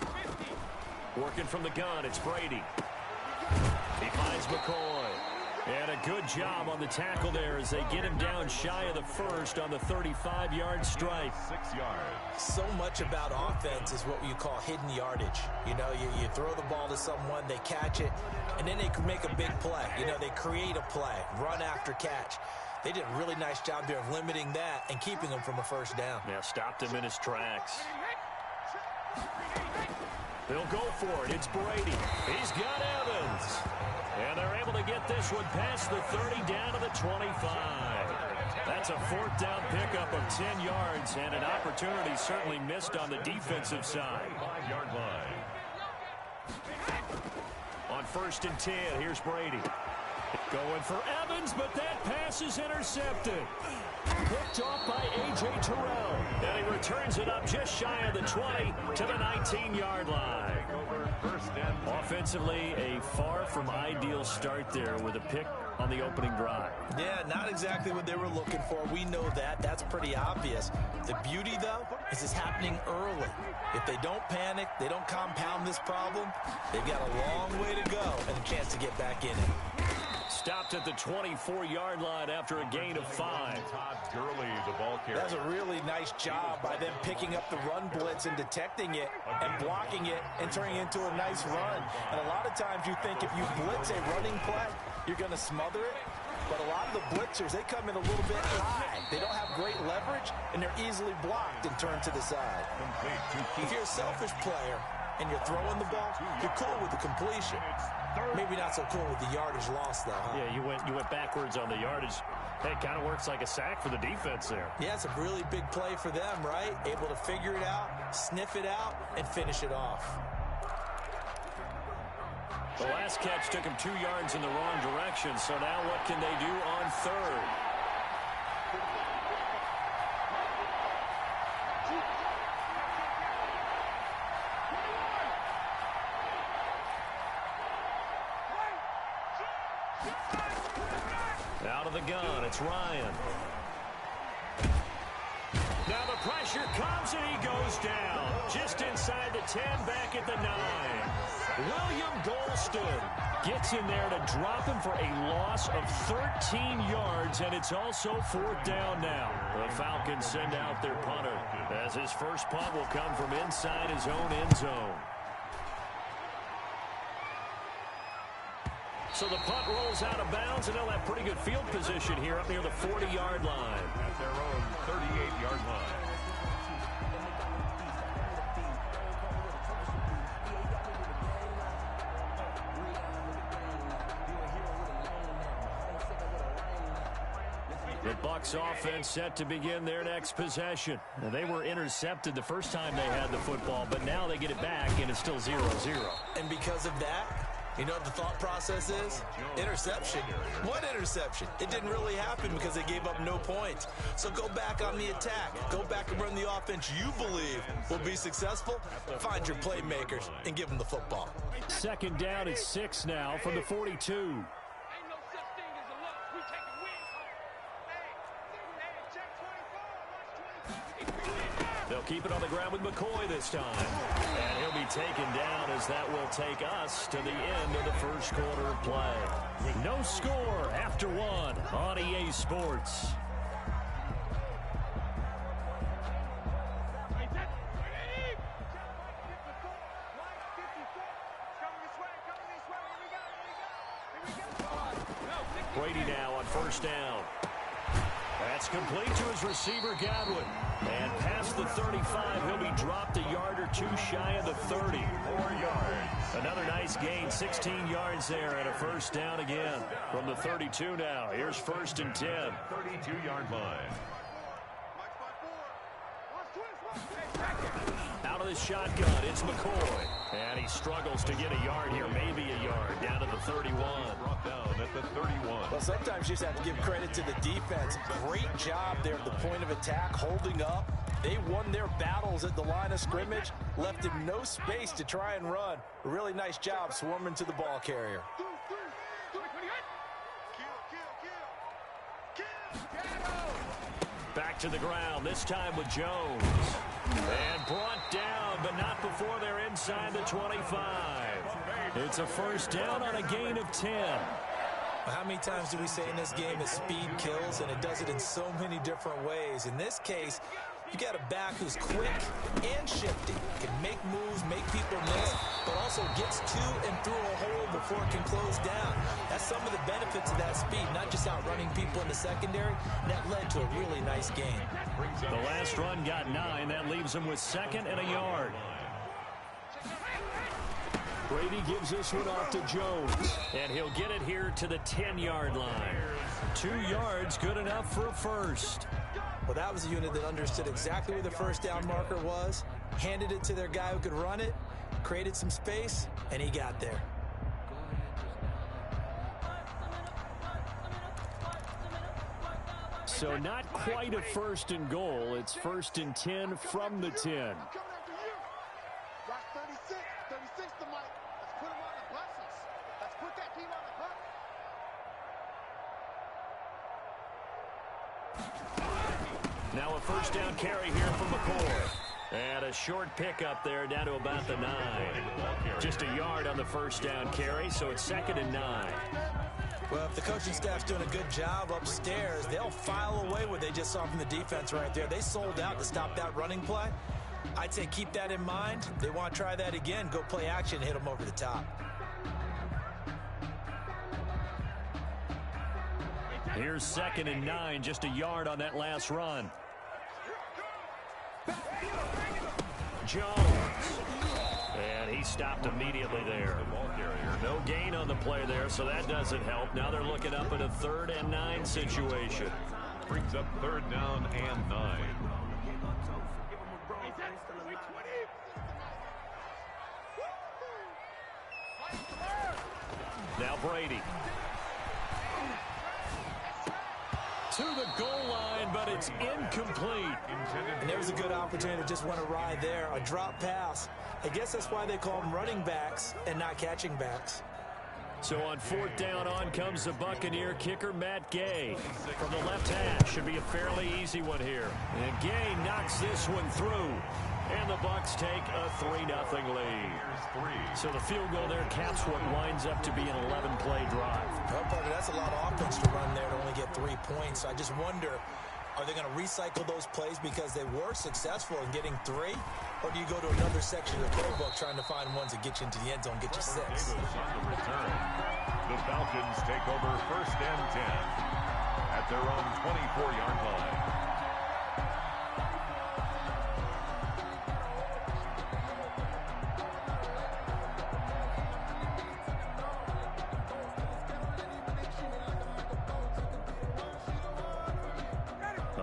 450. Working from the gun, it's Brady. He finds McCoy. And a good job on the tackle there as they get him down shy of the first on the 35-yard strike. 6 yards. So much about offense is what you call hidden yardage. You know, you throw the ball to someone, they catch it, and then they can make a big play. You know, they create a play, run after catch. They did a really nice job there of limiting that and keeping him from a first down. Yeah, stopped him in his tracks. They'll go for it. It's Brady. He's got Evans. And they're able to get this one past the 30 down to the 25. That's a 4th down pickup of 10 yards and an opportunity certainly missed on the defensive side. 5-yard line. On 1st and 10, here's Brady. Going for Evans, but that pass is intercepted. Picked off by A.J. Terrell. And he returns it up just shy of the 20 to the 19-yard line. Offensively, a far from ideal start there with a pick on the opening drive. Yeah, not exactly what they were looking for. We know that. That's pretty obvious. The beauty, though, is it's happening early. If they don't panic, they don't compound this problem, they've got a long way to go and a chance to get back in it. Stopped at the 24-yard line after a gain of 5. Todd Gurley, the ball carrier. That's a really nice job by them picking up the run blitz and detecting it and blocking it and turning it into a nice run. And a lot of times you think if you blitz a running play, you're going to smother it. But a lot of the blitzers, they come in a little bit high. They don't have great leverage, and they're easily blocked and turned to the side. If you're a selfish player and you're throwing the ball, you're cool with the completion. Maybe not so cool with the yardage loss, though, huh? Yeah, you went backwards on the yardage. Hey, it kind of works like a sack for the defense there. Yeah, it's a really big play for them, right? Able to figure it out, sniff it out, and finish it off. The last catch took him 2 yards in the wrong direction, so now what can they do on 3rd? Out of the gun, it's Ryan. Now the pressure comes and he goes down. Just inside the 10, back at the 9. William Golston gets in there to drop him for a loss of 13 yards, and it's also 4th down now. The Falcons send out their punter, as his first punt will come from inside his own end zone. So the punt rolls out of bounds, and they'll have pretty good field position here up near the 40-yard line. At their own 38-yard line. The Bucs offense set to begin their next possession. Now, they were intercepted the first time they had the football, but now they get it back, and it's still 0-0. And because of that, you know what the thought process is? Interception. What interception? It didn't really happen because they gave up no points. So go back on the attack. Go back and run the offense you believe will be successful. Find your playmakers and give them the football. 2nd down and 6 now from the 42. Ain't no such thing as a loss. We take a win. Hey, check 24. Watch 24. They'll keep it on the ground with McCoy this time. And he'll be taken down as that will take us to the end of the first quarter of play. No score after 1 on EA Sports. Brady now on 1st down. That's complete to his receiver, Godwin. And past the 35, he'll be dropped a yard or 2 shy of the 30. 4 yards. Another nice gain, 16 yards there, and a 1st down again. From the 32 now, here's 1st and 10. 32-yard line. Out of the shotgun, it's McCoy. And he struggles to get a yard here, maybe a yard, down to the 31. down at the 31. Well, sometimes you just have to give credit to the defense. Great job there at the point of attack, holding up. They won their battles at the line of scrimmage, left him no space to try and run. A really nice job swarming to the ball carrier. Back to the ground, this time with Jones. And brought down, but not before they're inside the 25. It's a first down on a gain of 10. Well, how many times do we say in this game that speed kills, and it does it in so many different ways? In this case, you got a back who's quick and shifty, can make moves, make people miss, but also gets to and through a hole before it can close down. That's some of the benefits of that speed, not just outrunning people in the secondary. That led to a really nice game. The last run got 9. That leaves him with 2nd and a yard. Brady gives this one off to Jones, and he'll get it here to the 10-yard line. 2 yards, good enough for a first. Well, that was a unit that understood exactly where the first down marker was, handed it to their guy who could run it, created some space, and he got there. So not quite a 1st and goal. It's 1st and 10 from the 10. Watch 36. 36 to Mike. Let's put him on the buses. Let's put that team on the hook. Now a first down carry here from McCoy. And a short pickup there down to about the 9. Just a yard on the first down carry, so it's 2nd and 9. Well, if the coaching staff's doing a good job upstairs, they'll file away what they just saw from the defense right there. They sold out to stop that running play. I'd say keep that in mind. They want to try that again. Go play action, hit them over the top. Here's 2nd and 9, just a yard on that last run. Jones. And he stopped immediately there. No gain on the play there, so that doesn't help. Now they're looking up at a 3rd and 9 situation. Brings up 3rd down and 9. Now Brady. To the goal line, but it's incomplete. And there was a good opportunity to just want to ride there. A drop pass. I guess that's why they call them running backs and not catching backs. So on 4th down, on comes the Buccaneer kicker, Matt Gay. From the left hash, should be a fairly easy one here. And Gay knocks this one through. And the Bucs take a 3-0 lead. So the field goal there caps what winds up to be an 11-play drive. Well, Parker, that's a lot of offense to run there to only get 3 points. I just wonder, are they going to recycle those plays because they were successful in getting 3? Or do you go to another section of the playbook trying to find ones that get you into the end zone, get you 6? The Falcons take over 1st and 10 at their own 24-yard line.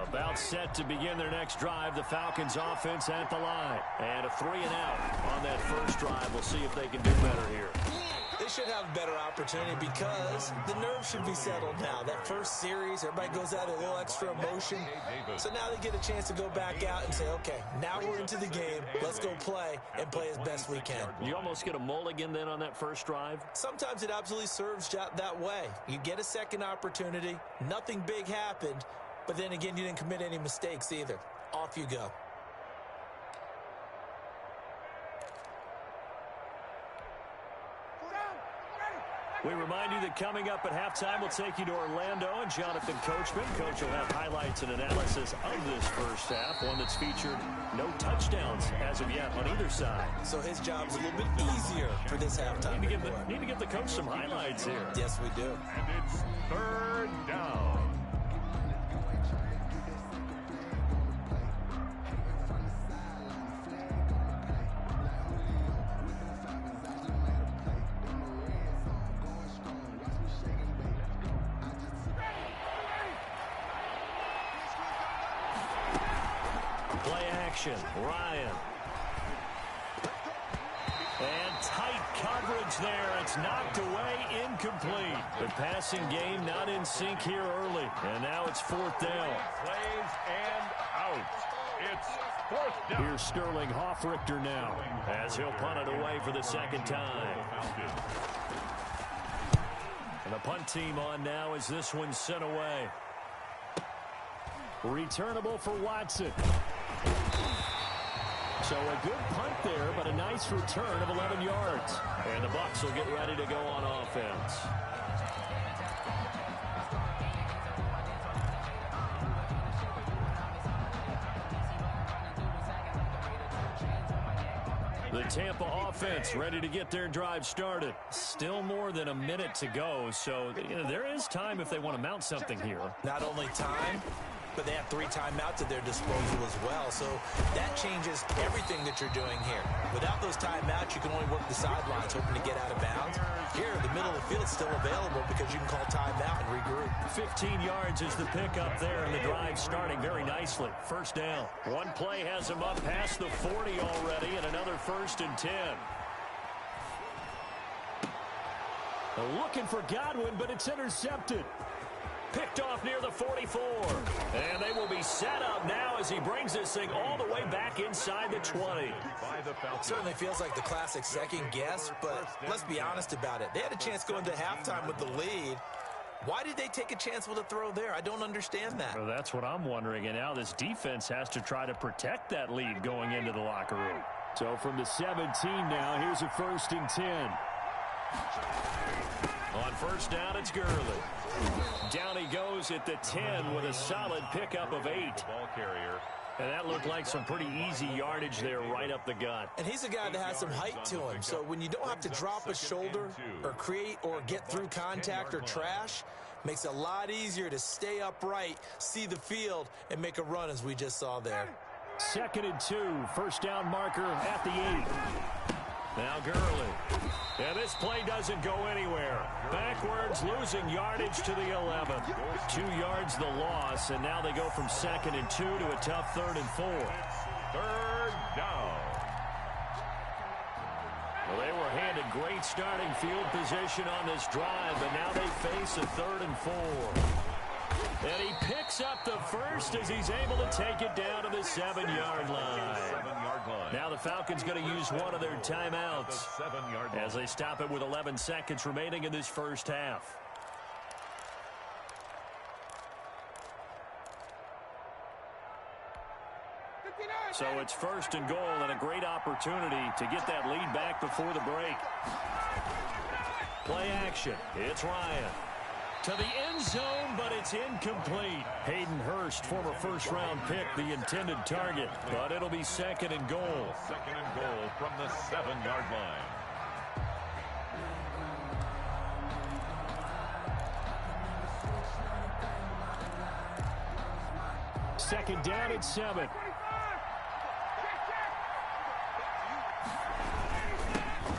About set to begin their next drive. The Falcons offense at the line. And a 3 and out on that first drive. We'll see if they can do better here. They should have a better opportunity because the nerves should be settled now. That first series, everybody goes out a little extra emotion. So now they get a chance to go back out and say, okay, now we're into the game. Let's go play and play as best we can. You almost get a mulligan then on that first drive? Sometimes it absolutely serves that way. You get a second opportunity. Nothing big happened. But then again, you didn't commit any mistakes either. Off you go. We remind you that coming up at halftime, we'll take you to Orlando and Jonathan Coachman. Coach will have highlights and analysis of this first half, one that's featured no touchdowns as of yet on either side. So his job's a little bit easier for this halftime. Need to give the coach some highlights here. Yes, we do. And it's 3rd down. Play action. Ryan. And tight coverage there. It's knocked away, incomplete. The passing game not in sync here early. And now it's fourth down. Plays and out. It's fourth down. Here's Sterling Hoffrichter now as he'll punt it away for the second time. And the punt team on now as this one's sent away. Returnable for Watson. So a good punt there, but a nice return of 11 yards. And the Bucs will get ready to go on offense. The Tampa offense ready to get their drive started. Still more than a minute to go, so there is time if they want to mount something here. Not only time, but they have 3 timeouts at their disposal as well. So that changes everything that you're doing here. Without those timeouts, you can only work the sidelines, hoping to get out of bounds. Here, the middle of the field is still available because you can call timeout and regroup. 15 yards is the pickup there, and the drive starting very nicely. First down. One play has them up past the 40 already, and another 1st and 10. Looking for Godwin, but it's intercepted. Picked off near the 44. And they will be set up now as he brings this thing all the way back inside the 20. It certainly feels like the classic second guess, but let's be honest about it. They had a chance going to halftime with the lead. Why did they take a chance with a throw there? I don't understand that. Well, that's what I'm wondering. And now this defense has to try to protect that lead going into the locker room. So from the 17 now, here's a 1st and 10. On first down, it's Gurley. Down he goes at the 10 with a solid pickup of 8. Ball carrier. And that looked like some pretty easy yardage there right up the gut. And he's a guy that has some height to him. So when you don't have to drop a shoulder or create or get through contact or trash, makes it a lot easier to stay upright, see the field, and make a run as we just saw there. 2nd and 2. First down marker at the 8. Now Gurley. And this play doesn't go anywhere. Backwards, losing yardage to the 11. 2 yards the loss, and now they go from 2nd and 2 to a tough 3rd and 4. Third down. Well, they were handed great starting field position on this drive, but now they face a 3rd and 4. And he picks up the first as he's able to take it down to the 7-yard line. Now the Falcons going to use one of their timeouts as they stop it with 11 seconds remaining in this first half. So it's 1st and goal and a great opportunity to get that lead back before the break. Play action. It's Ryan. To the end zone, but it's incomplete. Hayden Hurst, former first-round pick, the intended target. But it'll be 2nd and goal. 2nd and goal from the 7-yard line. Second down at 7.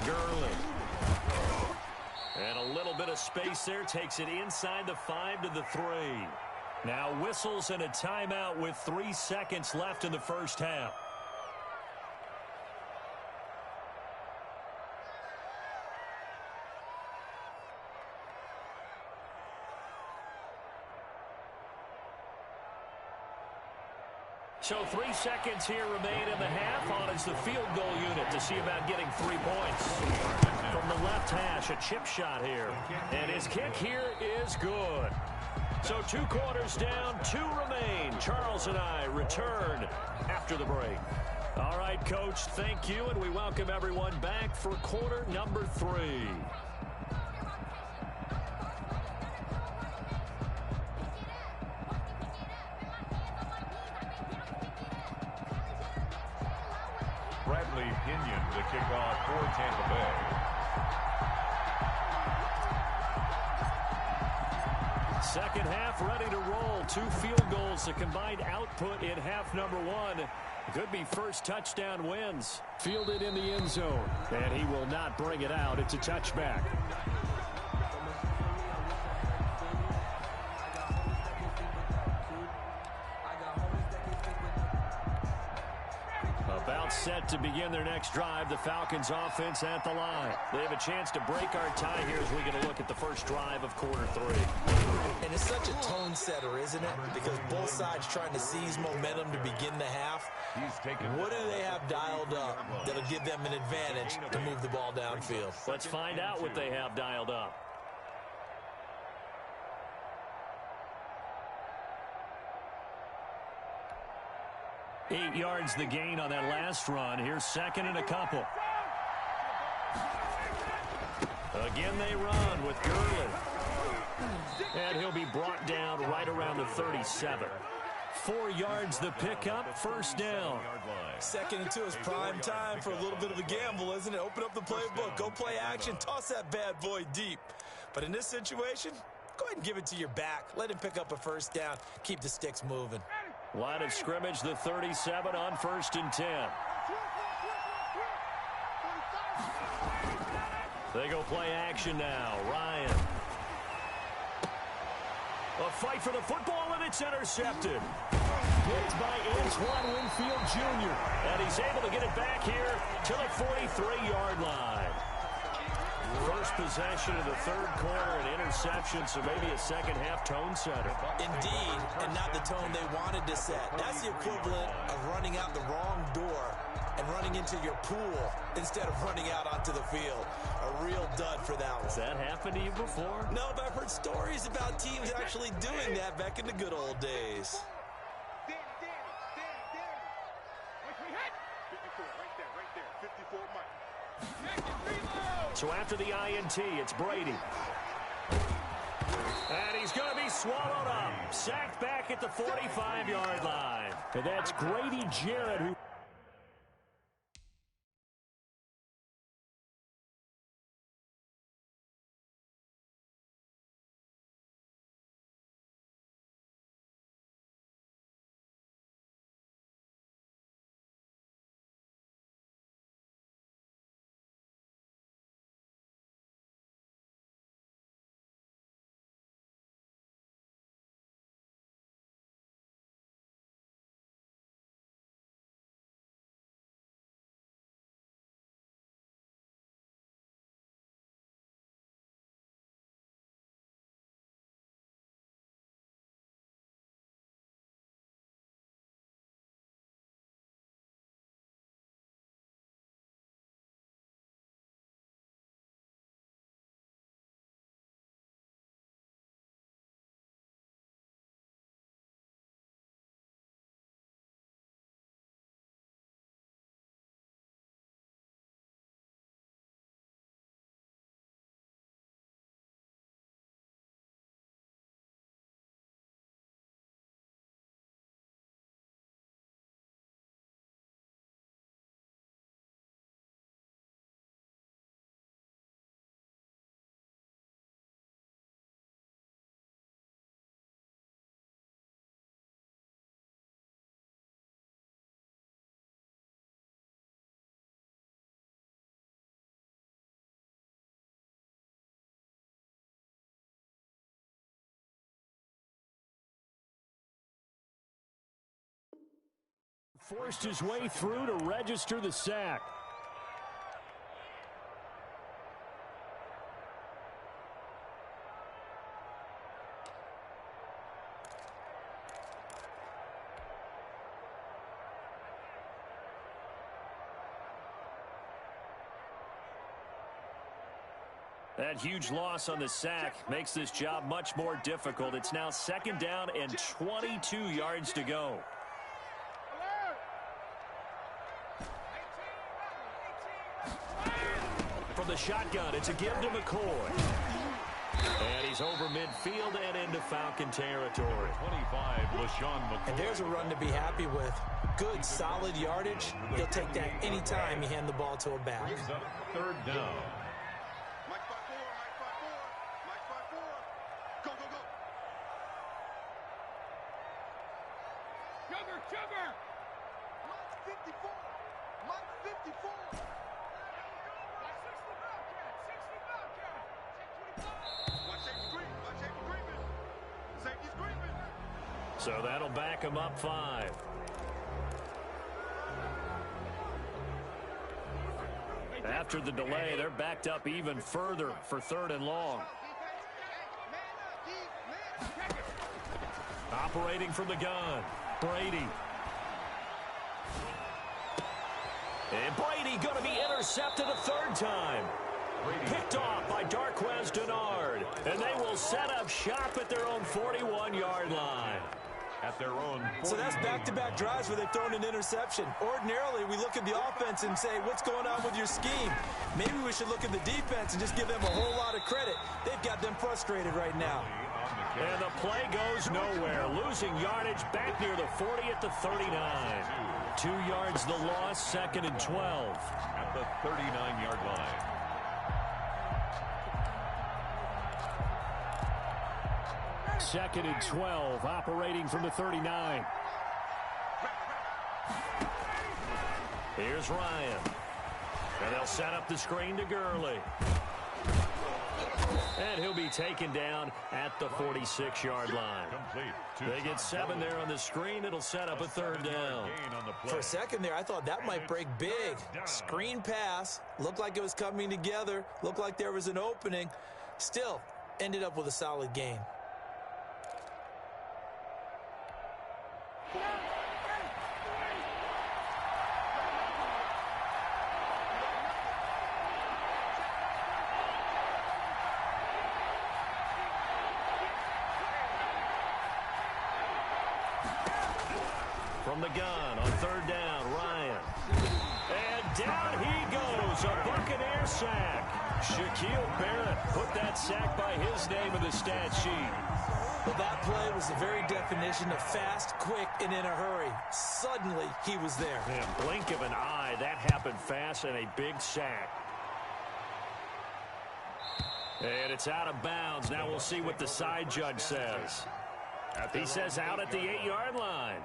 Gurley. And a little bit of space there takes it inside the 5 to the 3. Now whistles and a timeout with 3 seconds left in the first half. So 3 seconds here remain in the half on as the field goal unit to see about getting 3 points. From the left hash, a chip shot here. And his kick here is good. So 2 quarters down, 2 remain. Charles and I return after the break. All right, Coach, thank you, and we welcome everyone back for quarter number 3. Bradley Pinion to kick off for Tampa Bay. Second half ready to roll. 2 field goals, the combined output in half number 1. Could be first touchdown wins. Fielded in the end zone, and he will not bring it out. It's a touchback. About set to begin their next drive. The Falcons offense at the line. They have a chance to break our tie here as we get a look at the first drive of quarter 3. And it's such a tone setter, isn't it? Because both sides trying to seize momentum to begin the half. What do they have dialed up that'll give them an advantage to move the ball downfield? Let's find out what they have dialed up. 8 yards the gain on that last run. Here's second and a couple. Again they run with Gurley. And he'll be brought down right around the 37. 4 yards the pickup, first down. 2nd and 2 is prime time for a little bit of a gamble, isn't it? Open up the playbook, go play action, toss that bad boy deep. But in this situation, go ahead and give it to your back. Let him pick up a first down. Keep the sticks moving. Line of scrimmage, the 37 on 1st and 10. They go play action now. Ryan. A fight for the football, and it's intercepted. Picked by Antoine Winfield Jr. And he's able to get it back here to the 43-yard line. First possession of the 3rd quarter, an interception, so maybe a second-half tone setter. Indeed, and not the tone they wanted to set. That's the equivalent of running out the wrong door and running into your pool instead of running out onto the field. A real dud for that one. Has that happened to you before? No, but I've heard stories about teams actually doing that back in the good old days. Danny. 54, right there. 54, Mike. So after the INT, it's Brady. And he's going to be swallowed up. Sacked back at the 45-yard line. And that's Grady Jarrett who... forced his way through to register the sack. That huge loss on the sack makes this job much more difficult. It's now 2nd down and 22 yards to go. From the shotgun, it's a give to McCoy. And he's over midfield and into Falcon territory. 25, LaShawn McCoy. And there's a run to be happy with. Good, solid yardage. He'll take that anytime you hand the ball to a back. Brings up 3rd down. Mike 5-4. Go. Sugar. Mike 54. Mike 54. So that'll back him up 5. After the delay, they're backed up even further for 3rd and long. Operating from the gun, Brady. And Brady going to be intercepted a 3rd time. Picked off by Darquez Denard. And they will set up shop at their own 41-yard line. At their own 40. So that's back-to-back drives where they've thrown an interception. Ordinarily, we look at the offense and say, what's going on with your scheme? Maybe we should look at the defense and just give them a whole lot of credit. They've got them frustrated right now. And the play goes nowhere. Losing yardage back near the 40 at the 39. 2 yards the loss, 2nd and 12. At the 39-yard line. Second and 12, operating from the 39. Here's Ryan. And they'll set up the screen to Gurley. And he'll be taken down at the 46-yard line. They get 7 there on the screen. It'll set up a 3rd down. For a second there, I thought that might break big. Screen pass. Looked like it was coming together. Looked like there was an opening. Still, ended up with a solid gain. From the gun on 3rd down, Ryan. And down he goes, a Buccaneer sack. Shaquille Barrett put that sack by his name in the stat sheet. Well, that play was the very definition of fast, quick, and in a hurry. Suddenly, he was there. Yeah, blink of an eye, that happened fast, and a big sack. And it's out of bounds. Now we'll see what the side judge says. He says out at the 8-yard line.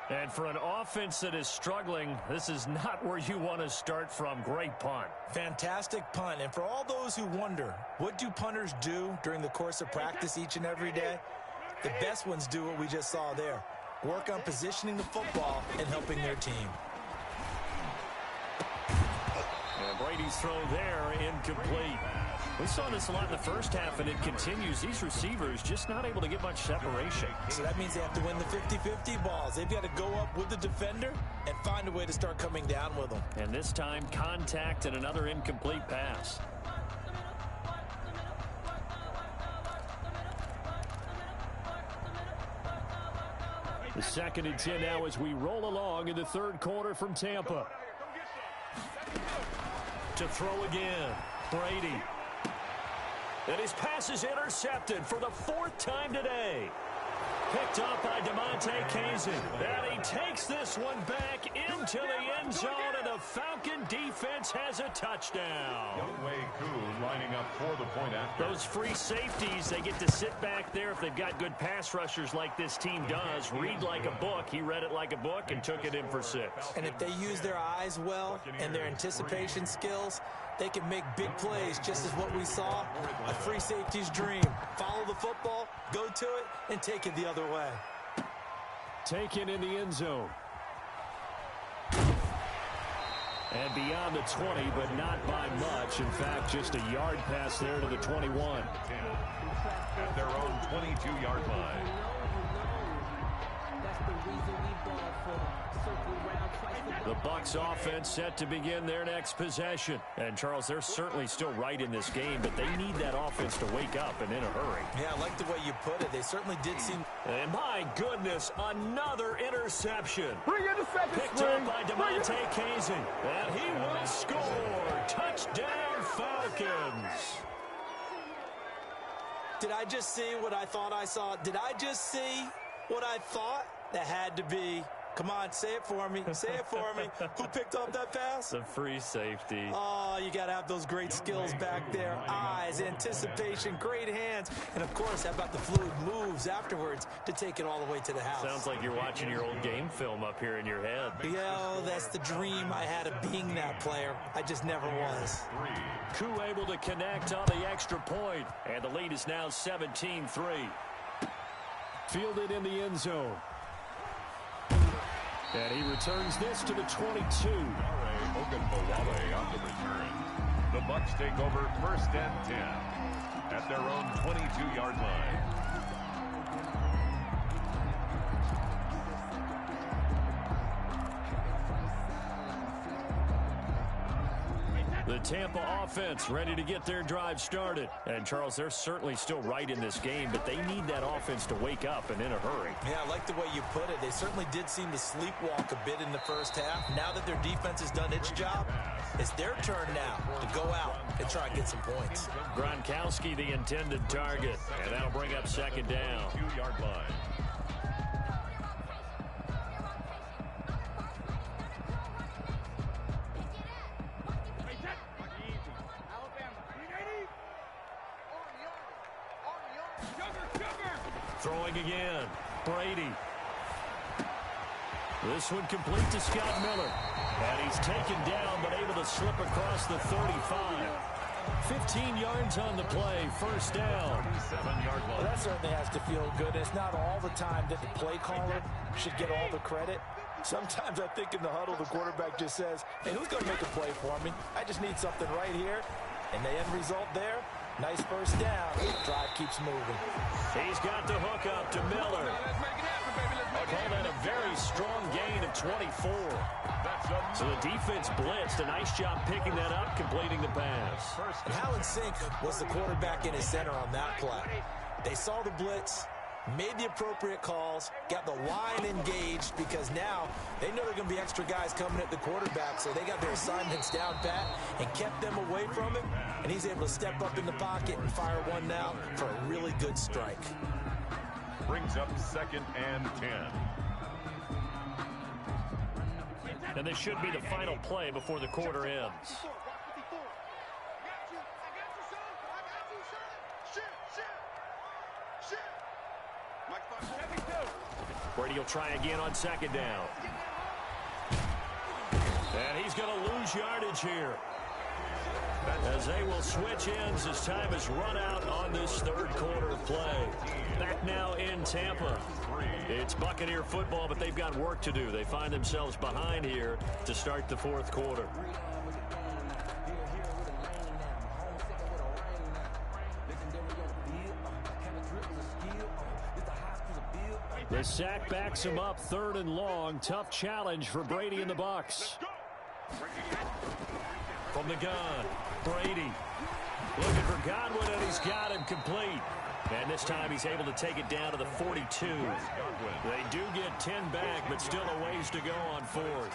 And for an offense that is struggling, this is not where you want to start from. Great punt. Fantastic punt. And for all those who wonder, what do punters do during the course of practice each and every day? The best ones do what we just saw there. Work on positioning the football and helping their team. And Brady's throw there, incomplete. We saw this a lot in the first half, and it continues. These receivers just not able to get much separation. So that means they have to win the 50-50 balls. They've got to go up with the defender and find a way to start coming down with them. And this time, contact and another incomplete pass. The 2nd and 10 now as we roll along in the 3rd quarter from Tampa. To throw again, Brady. And his pass is intercepted for the 4th time today. Picked up by DeMonte Casey. And he takes this one back into the end zone, and the Falcon defense has a touchdown. Younghoe Koo lining up for the point after. Those free safeties, they get to sit back there if they've got good pass rushers like this team does. Read like a book. He read it like a book and took it in for 6. And if they use their eyes well and their anticipation skills, they can make big plays, just as what we saw, a free safety's dream. Follow the football, go to it, and take it the other way. Taken in the end zone. And beyond the 20, but not by much. In fact, just a yard pass there to the 21. At their own 22-yard line. The Bucs offense set to begin their next possession. And, Charles, they're certainly still right in this game, but they need that offense to wake up and in a hurry. Yeah, I like the way you put it. They certainly did seem... And, my goodness, another interception. Bring in the second Picked up by DeMonte Casey. And he will score. Touchdown, Falcons. Did I just see what I thought I saw? Did I just see what I thought? That had to be... Come on, say it for me. Say it for me. Who picked up that pass? The free safety. Oh, you got to have those great skills back there. Eyes, anticipation, great hands. And, of course, how about the fluid moves afterwards to take it all the way to the house? Sounds like you're watching your old game film up here in your head. Yeah, that's the dream I had of being that player. I just never was. Koo able to connect on the extra point. And the lead is now 17-3. Fielded in the end zone. And he returns this to the 22. Ogunbowale on the return. The Bucs take over 1st and 10 at their own 22-yard line. The Tampa offense ready to get their drive started. And, Charles, they're certainly still right in this game, but they need that offense to wake up and in a hurry. Yeah, I like the way you put it. They certainly did seem to sleepwalk a bit in the first half. Now that their defense has done its job, it's their turn now to go out and try and get some points. Gronkowski, the intended target, and that'll bring up 2nd down. 2-yard line. Throwing again. Brady. This one complete to Scott Miller. And he's taken down, but able to slip across the 35. 15 yards on the play. 1st down. 7-yard line. Well, that certainly has to feel good. It's not all the time that the play caller should get all the credit. Sometimes I think in the huddle, the quarterback just says, hey, who's going to make a play for me? I just need something right here. And the end result there, nice 1st down. Drive keeps moving. He's got the hook up to Miller. I call that a very strong gain of 24. So the defense blitzed. A nice job picking that up, completing the pass. And how in sync was the quarterback in his center on that play? They saw the blitz, made the appropriate calls, got the line engaged, because now they know there are going to be extra guys coming at the quarterback, so they got their assignments down pat and kept them away from him, and he's able to step up in the pocket and fire one now for a really good strike. Brings up 2nd and 10. And this should be the final play before the quarter ends. Brady will try again on 2nd down. And he's going to lose yardage here, as they will switch ends as time has run out on this 3rd quarter of play. Back now in Tampa. It's Buccaneer football, but they've got work to do. They find themselves behind here to start the 4th quarter. The sack backs him up 3rd and long. Tough challenge for Brady and the Bucs. From the gun, Brady looking for Godwin, and he's got him complete. And this time he's able to take it down to the 42. They do get 10 back, but still a ways to go on 4th.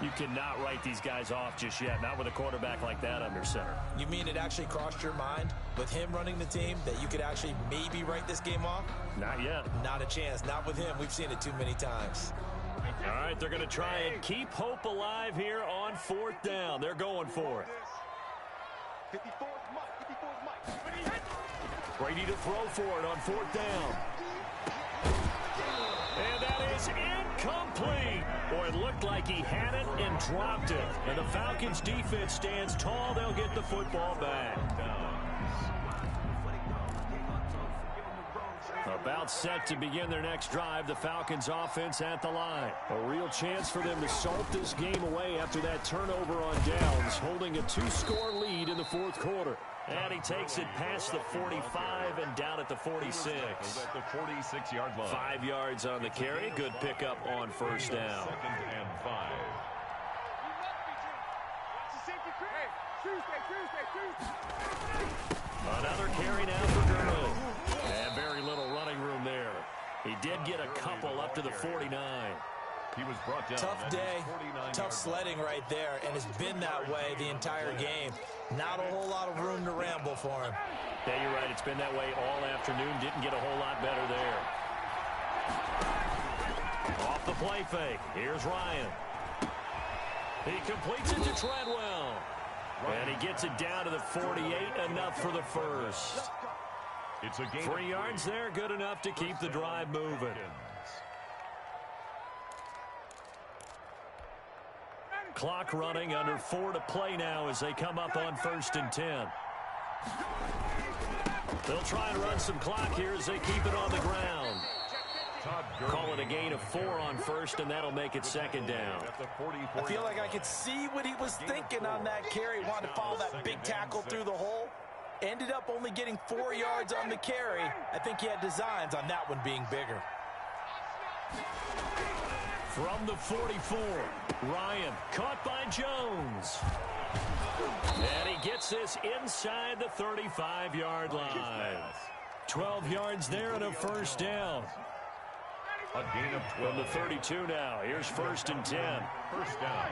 You cannot write these guys off just yet, not with a quarterback like that under center. You mean it actually crossed your mind with him running the team that you could actually maybe write this game off? Not yet. Not a chance. Not with him. We've seen it too many times. All right, they're going to try and keep hope alive here on 4th down. They're going for it. 54's Mike. 54's Mike. Brady to throw for it on 4th down. And that is incomplete. Boy, it looked like he had it and dropped it. And the Falcons defense stands tall. They'll get the football back. About set to begin their next drive. The Falcons offense at the line. A real chance for them to salt this game away after that turnover on downs, holding a 2-score lead in the 4th quarter. And he takes it past the 45 and down at the 46. At the 46-yard line. 5 yards on the carry. Good pickup on 1st down. 2nd and 5. Another carry now for Gurley. And very little running room there. He did get a couple up to the 49. He was brought down. Tough day, tough sledding right there, and it's been that way the entire game. Not a whole lot of room to ramble for him. Yeah, you're right. It's been that way all afternoon. Didn't get a whole lot better there. Off the play fake. Here's Ryan. He completes it to Treadwell. And he gets it down to the 48, enough for the first. It's a gain. 3 yards there, good enough to keep the drive moving. Clock running, under 4 to play now as they come up on 1st and 10. They'll try and run some clock here as they keep it on the ground. Call it a gain of 4 on first, and that'll make it second down. I feel like I could see what he was thinking on that carry. Wanted to follow that big tackle through the hole. Ended up only getting 4 yards on the carry. I think he had designs on that one being bigger. From the 44, Ryan caught by Jones. And he gets this inside the 35-yard line. 12 yards there and a first down. A gain of 12. From the 32 now. Here's first and 10. First down.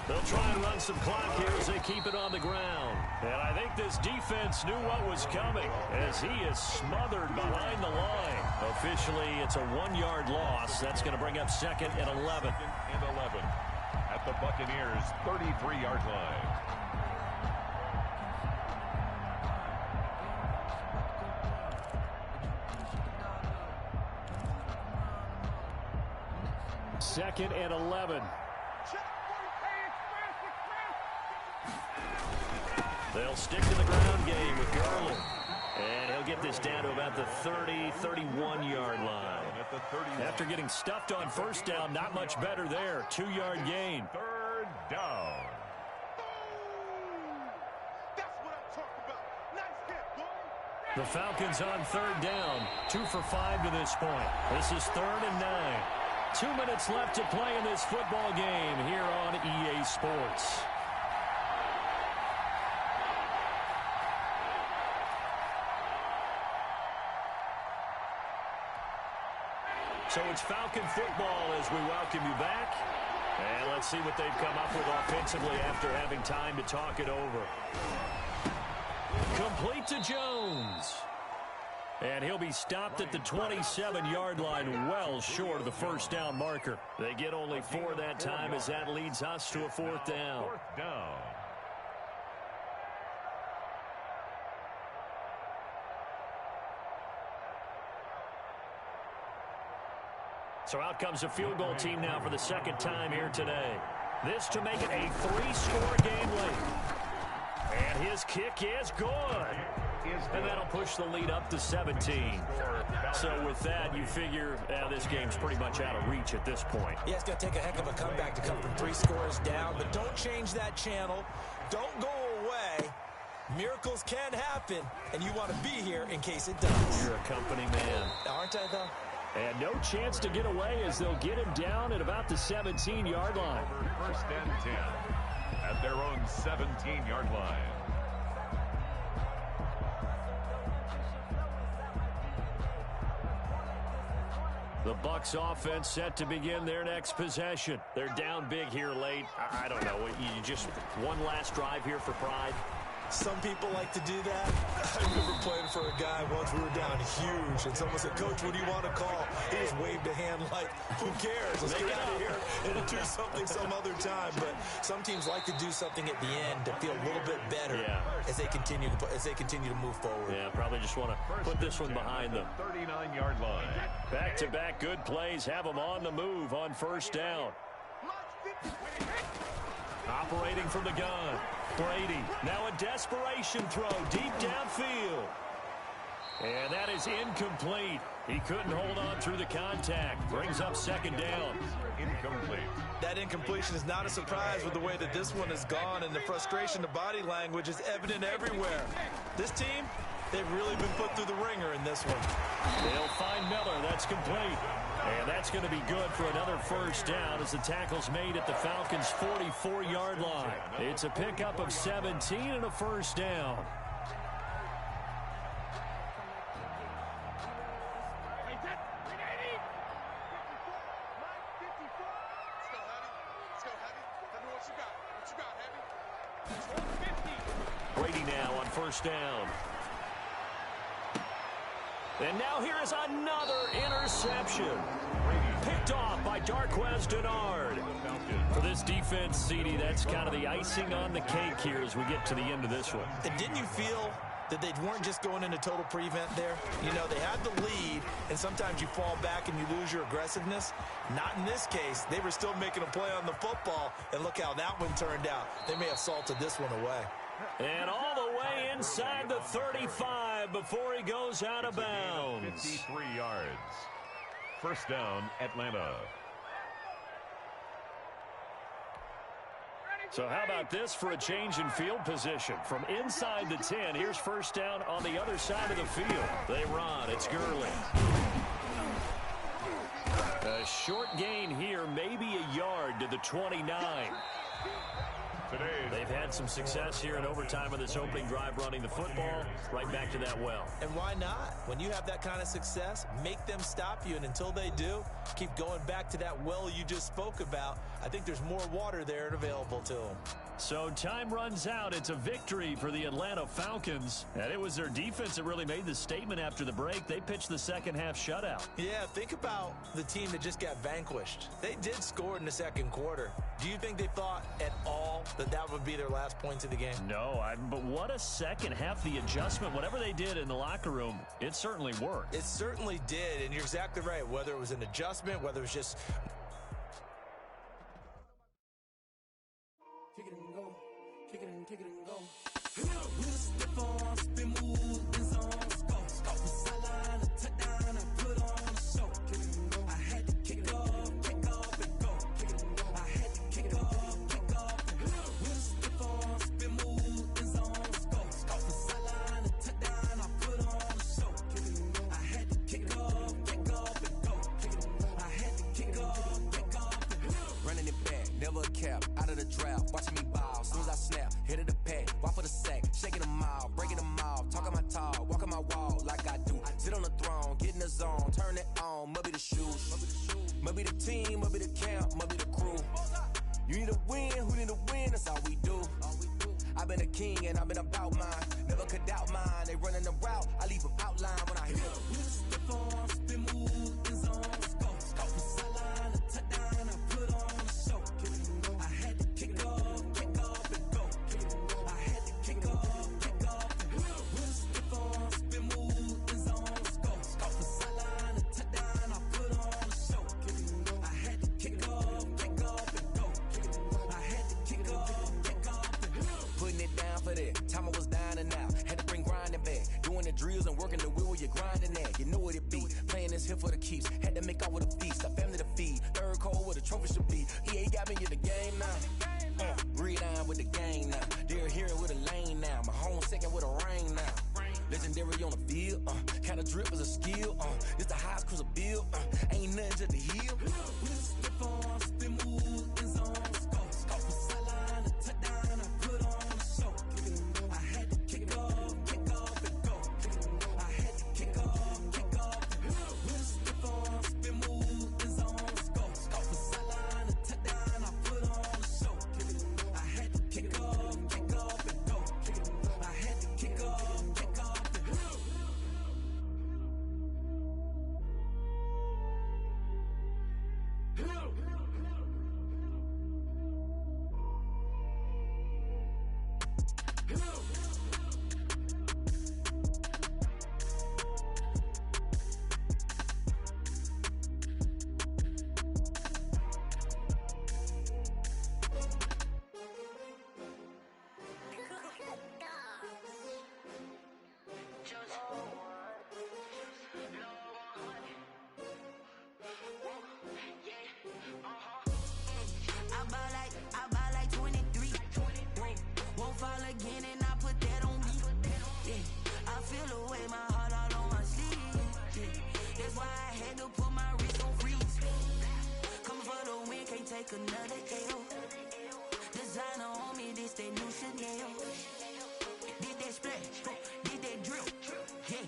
They'll try and run some clock here as they keep it on the ground. And I think this defense knew what was coming as he is smothered behind the line. Officially, it's a 1-yard loss. That's going to bring up second and 11. Second and 11 at the Buccaneers' 33-yard line. Second and 11. They'll stick to the ground game with Gurley. And he'll get this down to about the 30, 31-yard line. After getting stuffed on first down, not much better there. 2-yard gain. Third down. That's what I'm talking about. Nice hit, boy. The Falcons on third down. 2 for 5 to this point. This is 3rd and 9. 2 minutes left to play in this football game here on EA Sports. So it's Falcon football as we welcome you back. And let's see what they've come up with offensively after having time to talk it over. Complete to Jones. And he'll be stopped at the 27-yard line, well short of the first down marker. They get only 4 that time as that leads us to a 4th down. 4th down. So out comes a field goal team now for the second time here today. This to make it a 3-score game late. And his kick is good. And that'll push the lead up to 17. So with that, you figure this game's pretty much out of reach at this point. Yeah, it's going to take a heck of a comeback to come from 3 scores down. But don't change that channel. Don't go away. Miracles can happen, and you want to be here in case it does. You're a company man. Aren't I, though? And no chance to get away as they'll get him down at about the 17-yard line. First and 10 at their own 17-yard line. The Bucs offense set to begin their next possession. They're down big here late. I don't know. You just one last drive here for pride. Some people like to do that. I remember playing for a guy once. We were down huge, and someone said, "Coach, what do you want to call?" He just waved a hand like, "Who cares? Let's get out of here and do something some other time." But some teams like to do something at the end to feel a little bit better as they continue to move forward. Yeah, probably just want to put this one behind them. 39-yard line. Back-to-back good plays have them on the move on first down. Operating from the gun. Brady, now a desperation throw deep downfield. And that is incomplete. He couldn't hold on through the contact. Brings up second down. Incomplete. That incompletion is not a surprise with the way that this one has gone, and the frustration, the body language is evident everywhere. This team, they've really been put through the ringer in this one. They'll find Miller. That's complete. And that's going to be good for another first down as the tackle's made at the Falcons' 44-yard line. It's a pickup of 17 and a first down. Brady now on first down. And now here is another interception. Picked off by Darquez Denard. For this defense, CD, that's kind of the icing on the cake here as we get to the end of this one. And didn't you feel that they weren't just going into total prevent there? You know, they had the lead, and sometimes you fall back and you lose your aggressiveness. Not in this case. They were still making a play on the football, and look how that one turned out. They may have salted this one away. And all the way inside the 35 before he goes out of bounds. 53 yards. First down, Atlanta. So how about this for a change in field position? From inside the 10, here's first down on the other side of the field. They run. It's Gurley. A short gain here, maybe a yard to the 29. They've had some success here in overtime on this opening drive running the football. Right back to that well. And why not? When you have that kind of success, make them stop you. And until they do, keep going back to that well you just spoke about. I think there's more water there and available to them. So time runs out. It's a victory for the Atlanta Falcons. And it was their defense that really made the statement after the break. They pitched the second half shutout. Yeah, think about the team that just got vanquished. They did score in the second quarter. Do you think they thought at all that that would be their last points of the game? No, but what a second half. The adjustment, whatever they did in the locker room, it certainly worked. It certainly did, and you're exactly right. Whether it was an adjustment, whether it was just... Kick it and go. Kick it and kick it and go. With a stiff arm, spin move, in zone, go. From sideline to touchdown, I put on a show. Kick it and go. I had to kick off and go. Kick it and go. I had to kick off and go. With a stiff arm, spin move, in zone, go. From sideline to touchdown, I put on a show. Kick it and go. I had to kick off and go. Kick it and go. I had to kick off and go. Running it back, never a cap, out of the draft, watching me ball, soon as I snap, hit of the pack, walk for the sack, shaking them all, breaking them all, talking my talk, walking my wall like I do, sit on the throne, get in the zone, turn it on, must be the shoes, must be the team, must be the camp, must be the crew, you need to win, who need to win, that's all we do, I've been a king and I've been about mine, never could doubt mine, they running the route, I leave them outline when I hit them. With a stiff arm, spin move, in zone, go. From sideline to touchdown, I put on a show. Kick it and go. I had to kick off and go. Kick it and go. I had to kick off and go. With a stiff arm, spin move, in zone, go. From sideline to touchdown, I put on a show. Kick it and go. I had to kick off and go. Kick it and go. I had to kick off and go. Putting it down for that. Time I was down and out. Had to bring grinding back. Doing the drills and working the wheel where you're grinding at. You know what it be. Playing this here for the keeps. Had to make off with a feast. A family to feed. Third cold where the trophy should be. EA got me in the game now. Breed on with the game now. They're here with a lane now. My home second with a rain now. Legendary on the field. Kind of drip is a skill. It's the highest cruiser bill. Ain't nothing to the hill. With a stiff arm, spin move, in zone, go. From sideline to touchdown, I put on a show. Kick it and go. I had to kick off and go. Kick it and go. I had to kick off and go. With a stiff arm, spin move, in zone, go. From sideline to touchdown, I put on a show. Kick it and go. I had to kick off and go. Kick it and go. I had to kick off and go. I buy like 23. Won't fall again and I put that on me. Yeah, I feel the way, my heart all on my sleeve. Yeah, that's why I had to put my wrist on freeze. Coming for the win, can't take another L. Designer on me, this that new Chanel. Did that splash, did that drip. Yeah,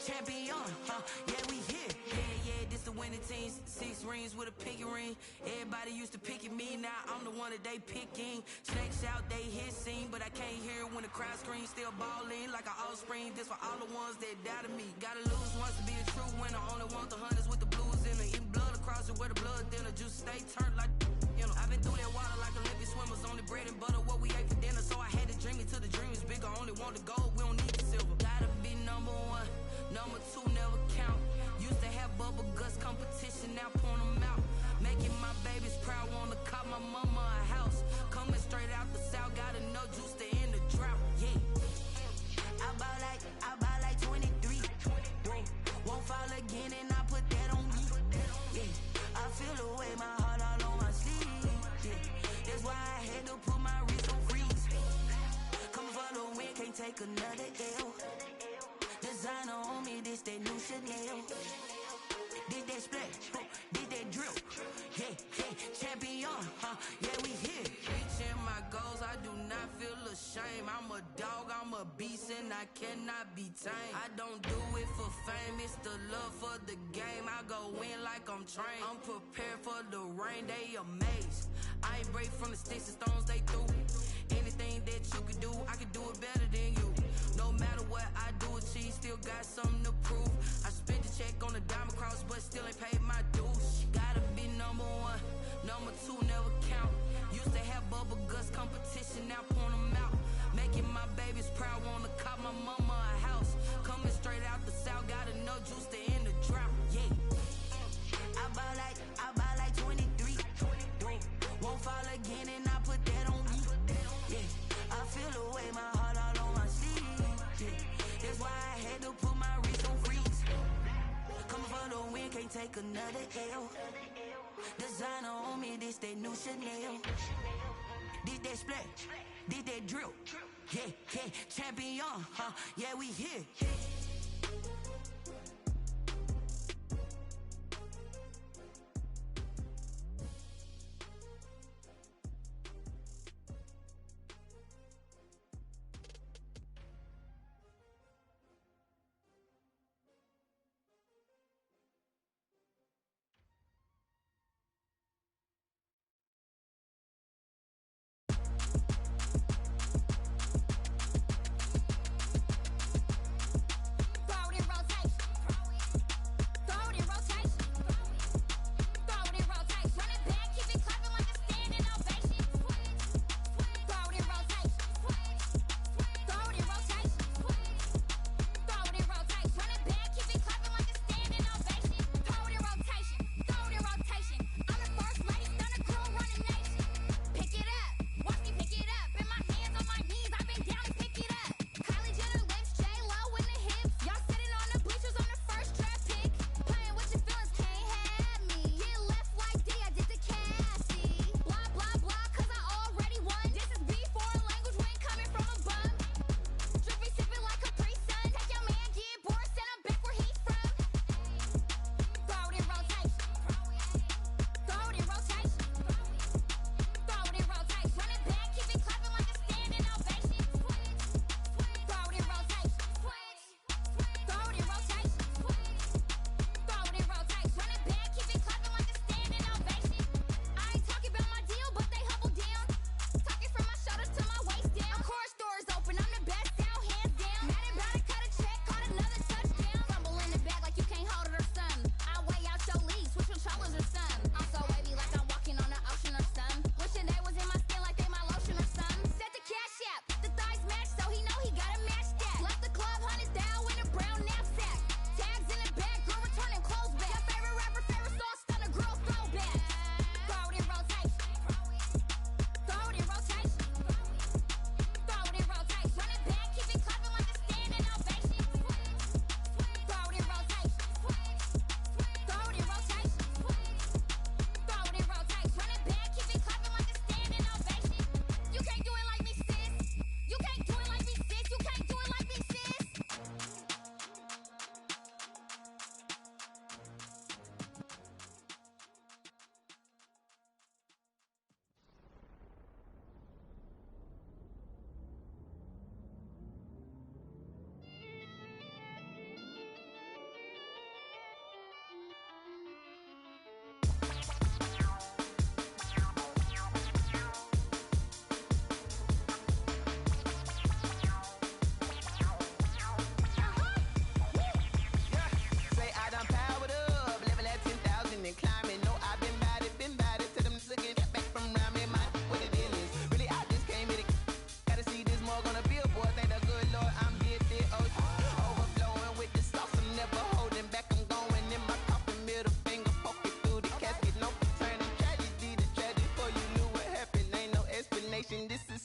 champion, yeah, we here. Yeah, this the winning team. 6 rings with a pinky ring. Everybody used to pick at me, now I'm the one that they picking. Snakes out, they hit scene, but I can't hear it when the crowd screams. Still balling like an offspring. This for all the ones that doubted me. Gotta lose once to be a true winner. Only want the hunters with the blues in it. Eating blood across it where the blood thinner. Juice stay turned like, you know. I've been through that water like Olympic swimmers. Only bread and butter, what we ate for dinner. So I had to dream it till the dream is bigger. Only want the gold, we don't need the silver. Gotta be number 1, number 2 never count. Used to have bubble guts competition, now point them out. Making my babies proud, wanna cop my mama a house. Coming straight out the south, got enough juice to end the drought. take another L. Designer on me, this that new Chanel. Did that splash, did that drill. Yeah, champion, yeah, we here. Reaching my goals, I do not feel ashamed. I'm a dog, I'm a beast, and I cannot be tamed. I don't do it for fame, it's the love for the game. I go in like I'm trained. I'm prepared for the rain, they amazed. I ain't break from the sticks and stones they threw. Anything that you can do, I can do it better than you. No matter what I do, achieve, still got something to prove. I spent the check on the diamond cross, but still ain't paid my dues. Gotta be number one, number two never count. Used to have bubble guts competition, now point them out. Making my babies proud, wanna cop my mama a house. Coming straight out the south, got enough juice to end the drought. Yeah, I buy like 23. Won't fall again, and I put that on me. Yeah, I feel the way, my heart all on my sleeve. Yeah, that's why I had to put my wrist on freeze. Coming for the win, can't take another L. Designer on me, this that new Chanel. Did that splash, did that drill. Yeah, champion, yeah, we here.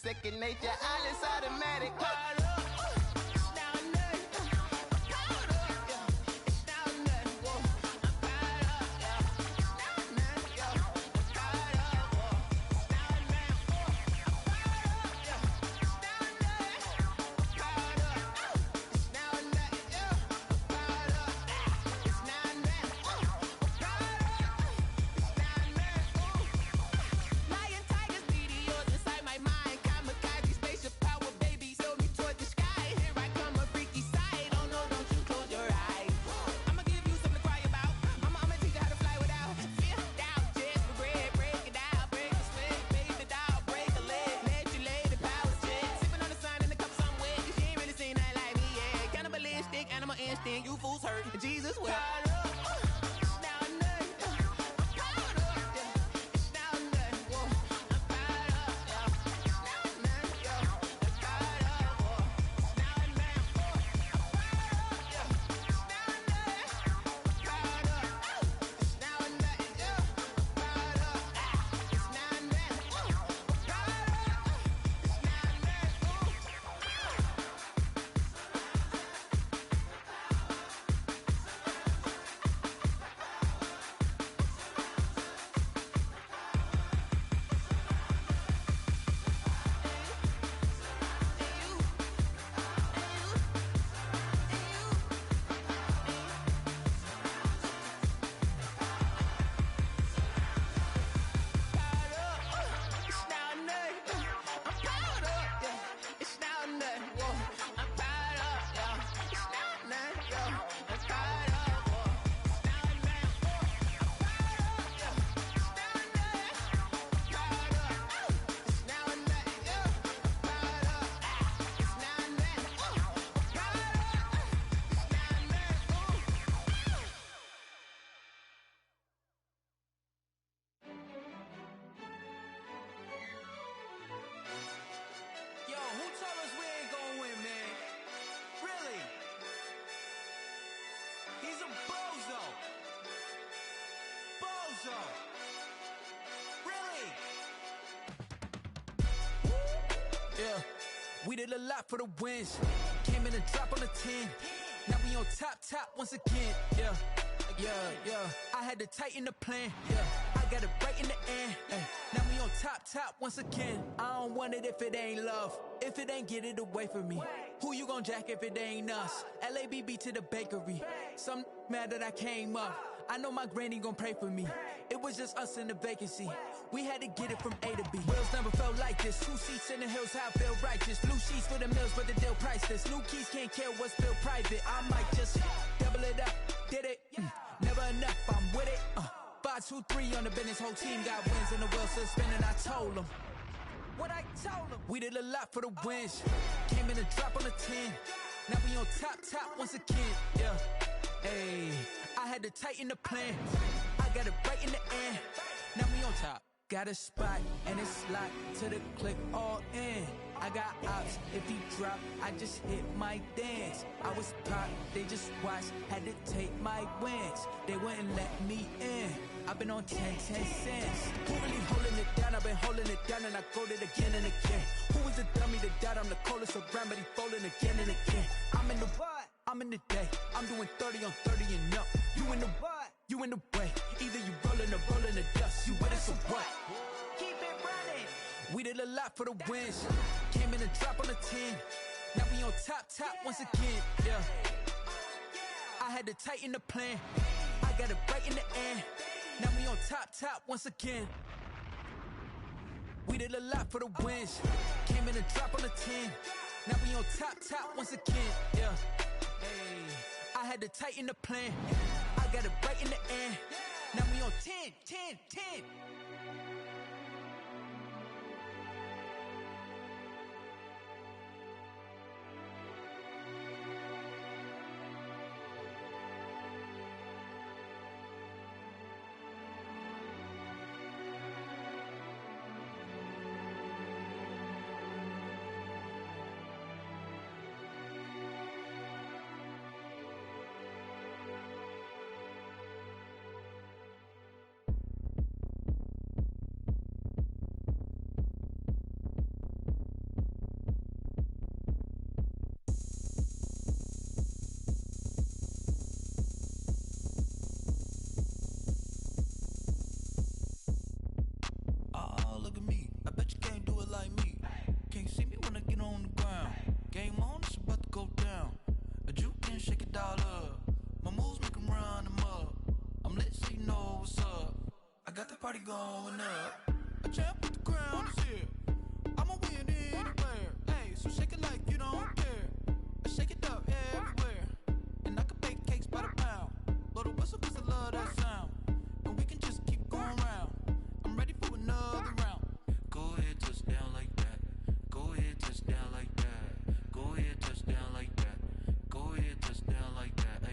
second nature. All is automatic. Hold up. It's down there. Hold up. Yeah. It's down there. Whoa. I'm fired up. Yeah. It's down there. Yeah. I'm fired up. Whoa. It's down there. Whoa. I'm fired up. Yeah. It's down there. I'm fired then you fools hurt. Jesus wept. We did a lot for the wins. Came in and drop on the 10. Now we on top once again. Yeah. I had to tighten the plan. Yeah, I got it right in the end. Now we on top once again. I don't want it if it ain't love. If it ain't, get it away from me. Who you gon' jack if it ain't us? LABB to the bakery. Some mad that I came up. I know my granny gon' pray for me. It was just us in the vacancy. We had to get it from A to B. Wheels never felt like this. 2 seats in the hills, how I feel righteous. Blue sheets for the mills, but the deal priceless. New keys can't care what's still private. I might just double it up. Did it? Never enough, I'm with it. 5, 2, 3 on the business. Whole team got wins and the wheels still spinning. I told them what I told them. We did a lot for the wins. Came in and drop on the 10. Now we on top once again. Yeah. Hey, I had to tighten the plan. I got it right in the end. Now we on top. Got a spot and it's locked to the click all in. I got ops, if he drop, I just hit my dance. I was pop, they just watched, had to take my wins. They wouldn't let me in. I've been on 10 cents. Who really holding it down? I've been holding it down and I go it again and again. Who was the dummy that died? I'm the coldest around, but he folding again and again. I'm in the what? I'm in the day. I'm doing 30 on 30 and up. You in the what? You in the way. Either you rolling or rolling the dust. You with us or what? Keep it running. We did a lot for the wins. Came in and drop on the 10. Now we on top once again. Yeah. I had to tighten the plan. I got it right in the end. Now we on top once again. We did a lot for the wins. Came in and drop on the 10. Now we on top once again. Yeah. Hey, I had to tighten the plan. I got it right in the end. Now we on 10. Party going up. A champ with the crown is here. I'ma win anywhere. Hey, so shake it like you don't care. I shake it up everywhere. And I can bake cakes by the pound. Blow the whistle 'cause I love that sound. And we can just keep going round. I'm ready for another round. Go ahead, touch down like that. Go ahead, touch down like that. Go ahead, touch down like that. Go ahead, touch down like that.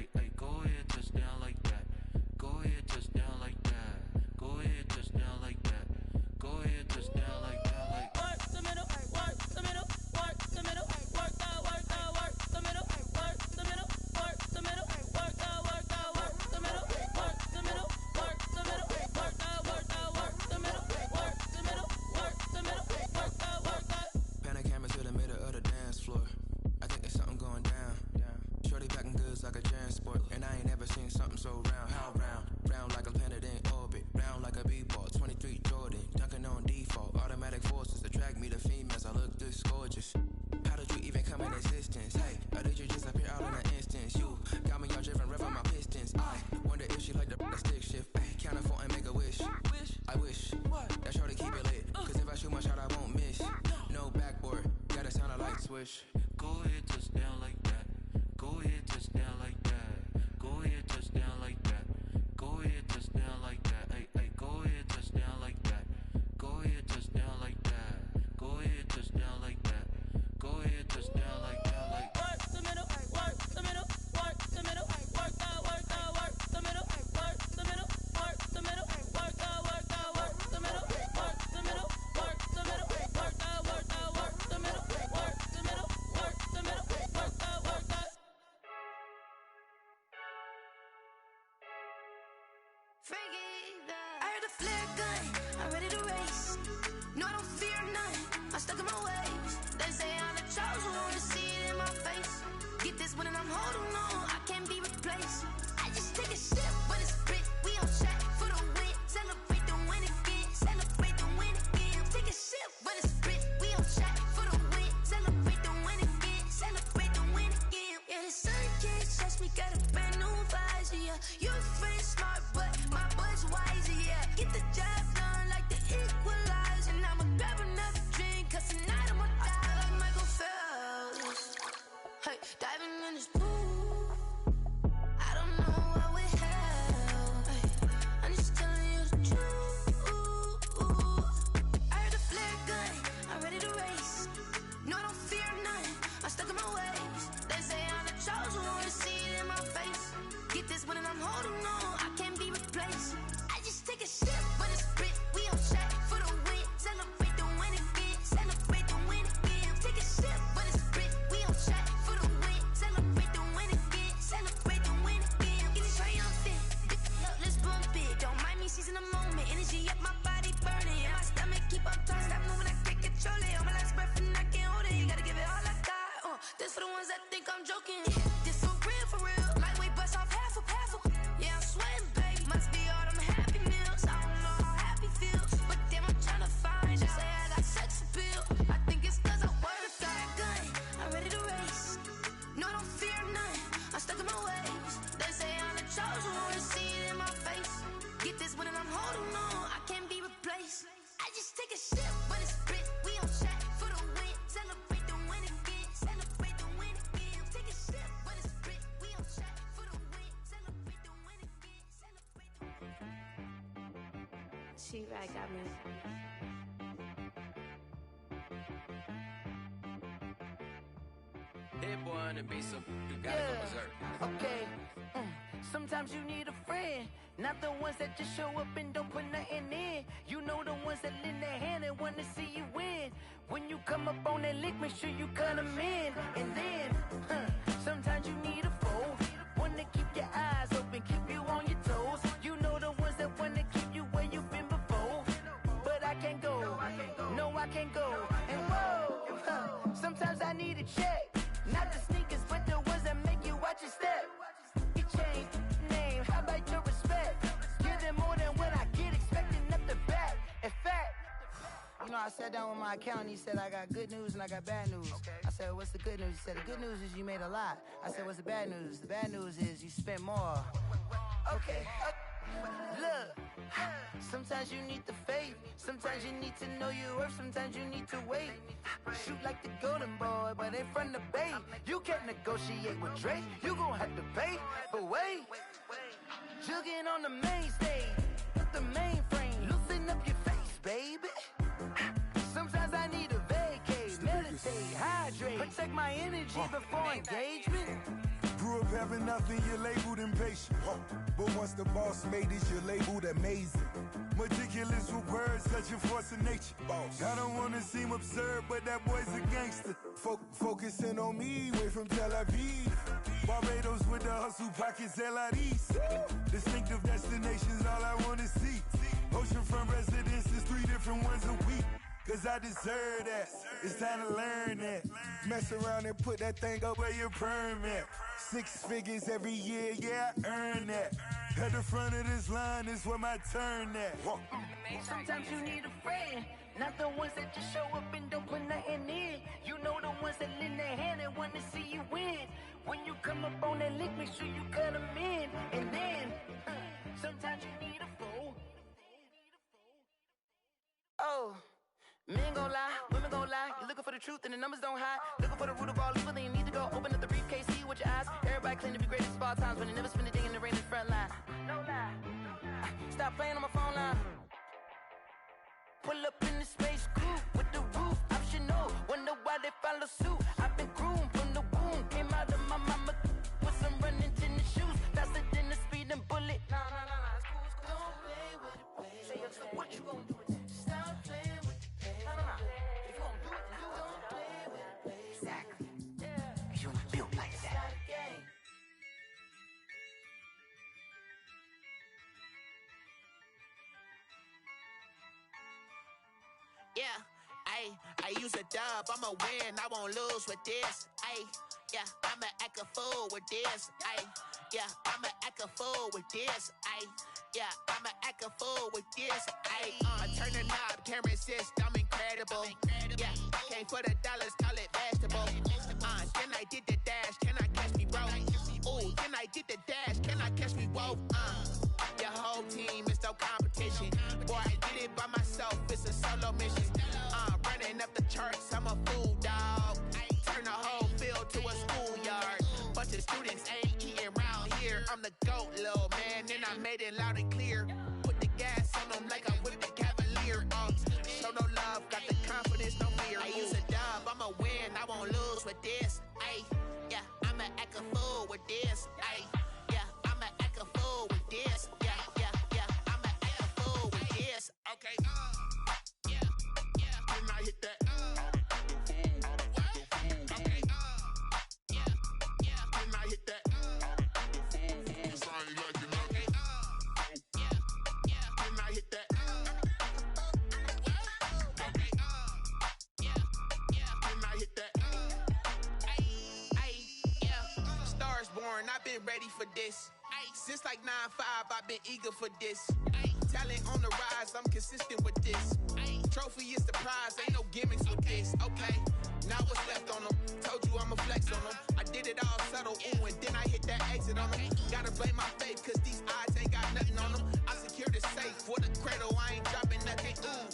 like a transport. And I ain't never seen something so round. How round? Round like a planet in orbit. Round like a b-ball. 23 Jordan. Dunking on default. Automatic forces attract me to females. I look this gorgeous. How did you even come in existence? Hey, or did you just appear out in an instance? You got me all driven, revving my pistons. I wonder if she like the stick shift. Ay, count it 4 and make a wish. I wish that shorty keep it lit. Cause if I shoot my shot, I won't miss. No backboard, gotta sound a light switch. Go ahead, touch down like that. Go ahead, touch down like that. Go ahead, touch down like that. Go ahead, touch down like that. Hey, hey, go ahead, touch down like that. Go ahead, touch down like that. Go ahead, touch down like that. Go ahead, touch down like that. Like work the middle, work the middle, work the middle, work the middle, work the middle, work the middle, work the middle, work the middle, work the middle, work the middle, work the middle, work the middle, work the Freaky, I heard the flare gun, I'm ready to race. No, I don't fear none, I'm stuck in my ways. They say I'm the chosen one, to see it in my face. Get this one and I'm holding on, I can't be replaced. I just take a sip, but it's split, we on track for the win. Celebrate the win again, celebrate the win again. Take a sip, but it's split, we on track for the win. Celebrate the win again, celebrate the win again. Yeah, the sun can't touch me, got a brand new visor, yeah. You friend smart, but my boy's wiser, yeah. Get the job done like the equalizer. And I'ma grab another drink, cause tonight I'ma die like Michael Phelps. Hey, diving in this pool, I don't know what we have. Hey, I'm just telling you the truth. I heard the flare gun, I'm ready to race. No, I don't fear none, I'm stuck in my ways. They say I'm the chosen one, to see it in my face. Get this one and I'm holding on, I can't be replaced. I just take a sip, but it's split, we on track for the win. Celebrate the win again, celebrate the win again. Take a sip, but it's split, we on track for the win. Celebrate the win again, celebrate the win again. Get it triumphant, look, let's bump it. Don't mind me seizing the moment, energy up my body burning. And my stomach keep up turning, stop moving, I can't control it. On my last breath and I can't hold it, you gotta give it all I got. This for the ones that think I'm joking. This for real, lightweight bust off half a. Yeah, I'm sweating, babe, must be all them happy meals. I don't know how happy feels, but damn, I'm tryna find you. Say I got sex appeal, I think it's cause I work that gun. I'm ready to race, no, I don't fear none, I'm stuck in my ways. They say I'm the chosen one, to see it in my face. Get this one and I'm holding on, I can't be replaced. I just take a sip, but it's split, we on track for the win. Celebrate the win again, celebrate the win again. Take a sip, but it's split, we on track for the win. Celebrate the win again, celebrate the win. She right got me. Hit boy on the beat, so you gotta go berserk. Okay. Sometimes you need a friend, not the ones that just show up and don't put nothing in. You know the ones that lend their hand and want to see you win. When you come up on that lick, make sure you cut them in. And then, sometimes you need a foe, one to keep your eyes open, keep you on your toes. You know the ones that want to keep you where you've been before. But I can't go, no I can't go. And whoa, sometimes I need a check. Not the sneakers, but the ones that make you watch your step. You change name, how about your respect? Give them more than what I get, expecting up the back. In fact, you know, I sat down with my accountant, he said I got good news and I got bad news. I said, what's the good news? He said, the good news is you made a lot. I said, what's the bad news? The bad news is you spent more. Okay, look, sometimes you need the faith, sometimes you need to know your worth, sometimes you need to wait. Shoot like the golden boy, but in front of bait. You can't negotiate with Drake, you gon' have to pay. But wait, jugging on the main stage, with the mainframe, loosen up your face, baby. Sometimes I need a vacate, meditate, hydrate, protect my energy before engagement. Grew up having nothing, you're labeled impatient. But once the boss made it, you're labeled amazing. Meticulous with words, such a force of nature. I don't wanna seem absurd, but that boy's a gangster. Focusing on me, way from Tel Aviv. Barbados with the hustle pockets, LIDs. Distinctive destinations, all I wanna see. Oceanfront residences, 3 different ones a week. cause I deserve that. It's time to learn that. Mess around and put that thing up where your permit. 6 figures every year, yeah, I earn that. At the front of this line is where my turn at. Sometimes you need a friend, not the ones that just show up and don't put nothing in. You know the ones that lend their hand and want to see you win. When you come up on that lick, make sure you cut them in. And then, sometimes you need a fool. Oh, men gon' lie, women gon' lie. You're looking for the truth and the numbers don't hide. Looking for the root of all evil, then you need to go open up the briefcase, see with your eyes. Everybody claim to be greatest of all times, but they never spend a day in the rain in the front line. No lie. Stop playing on my phone line. Pull up in the space coupe with the roof optional. Wonder why they follow suit. I've been groomed from the womb. Came out of my mama with some running tennis shoes. Faster than the speeding bullet. No, it's cool, it's cool. Don't play with it, play. So what you gonna do with it? Stop playing with the play. No. If you gonna do it, then you don't play with it, play. Exactly. Cause you ain't built like that. Yeah, I use a dub, I'ma win, I won't lose with this. Yeah, I'ma act a fool with this. Yeah, I'ma act a fool with this. Yeah, I'ma act a fool with this. I turn the knob, camera assist, I'm incredible. Yeah, came for the dollars, call it vegetable. Then I did the dash, can I catch me, bro? Ooh, then I did the dash, can I catch me, whoa? Your whole team is no competition. Boy, I did it by myself, it's a solo mission. Running up the charts, I'm a fool, dog. Turn the whole field to a schoolyard. Bunch of students ain't eating round here. I'm the GOAT, little man, and I made it loud and clear. Put the gas on them like I whipped the Cavalier. Show no love, got the confidence, no fear. I use a dub, I'ma win, I won't lose with this. Yeah, I'ma act a fool with this. Yeah, I'ma act a fool with this. Yeah, I'ma act a fool with this. Okay, Can I hit that? Okay, Can I hit that? Cause I ain't like it. Okay, Can I hit that? Okay, Can I hit that? Stars born, I've been ready for this. Since like 9-5, I've been eager for this. Talent on the rise, I'm consistent with this. Trophy is the prize, ain't no gimmicks with this. Okay, now what's left on them? Told you I'ma flex on them. I did it all subtle, ooh, and then I hit that exit on them. Gotta blame my faith, cause these odds ain't got nothing on them. I secured the safe for the cradle, I ain't dropping nothing, ooh.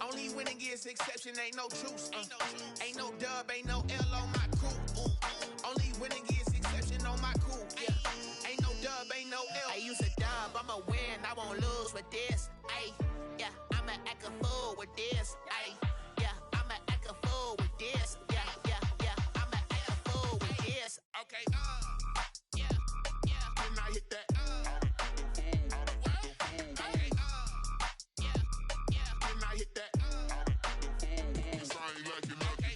Only winning is exception, ain't no truce. Ain't no dub, ain't no L on my crew, ooh. Only winning is exception on my crew, yeah. Ain't no dub, ain't no L. I use a dub, I'ma win, I won't lose with this. Yeah, I'ma act a fool with this. Yeah, I'ma act a fool with this. Yeah, I'ma act a fool with this. Okay, Can I hit that? Okay, Can I hit that? Cause I ain't like it. Okay,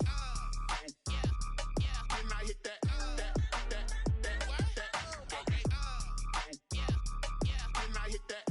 Can I hit that? Okay, Can I hit that?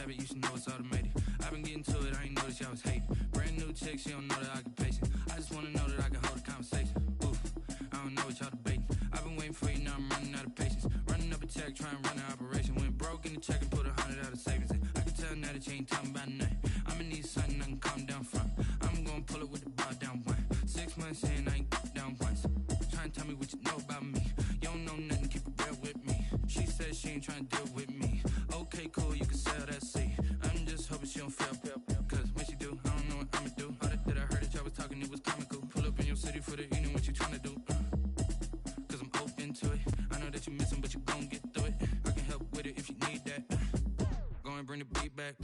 You should know it's automated. I've been getting to it, I ain't noticed y'all was hating. Brand new chick, she don't know the occupation. I just wanna know that I can hold a conversation. Oof, I don't know what y'all debating. I've been waiting for you, now I'm running out of patience. Running up a check, trying to run an operation. Went broke in the check and put 100 out of savings in. I can tell now that you ain't talking about nothing. I'ma need something I can calm down from. I'm gonna pull it with the bar down one. 6 months in, I ain't down once. Trying to tell me what you know about me. You don't know nothing, keep it real with me. She said she ain't trying to deal with me. Okay, cool, you can sell that seed. I'm just hoping she don't fail. Cause when she do, I don't know what I'ma do. All that I heard that y'all was talking, it was comical. Pull up in your city for the evening, what you tryna do? and bring the beat back.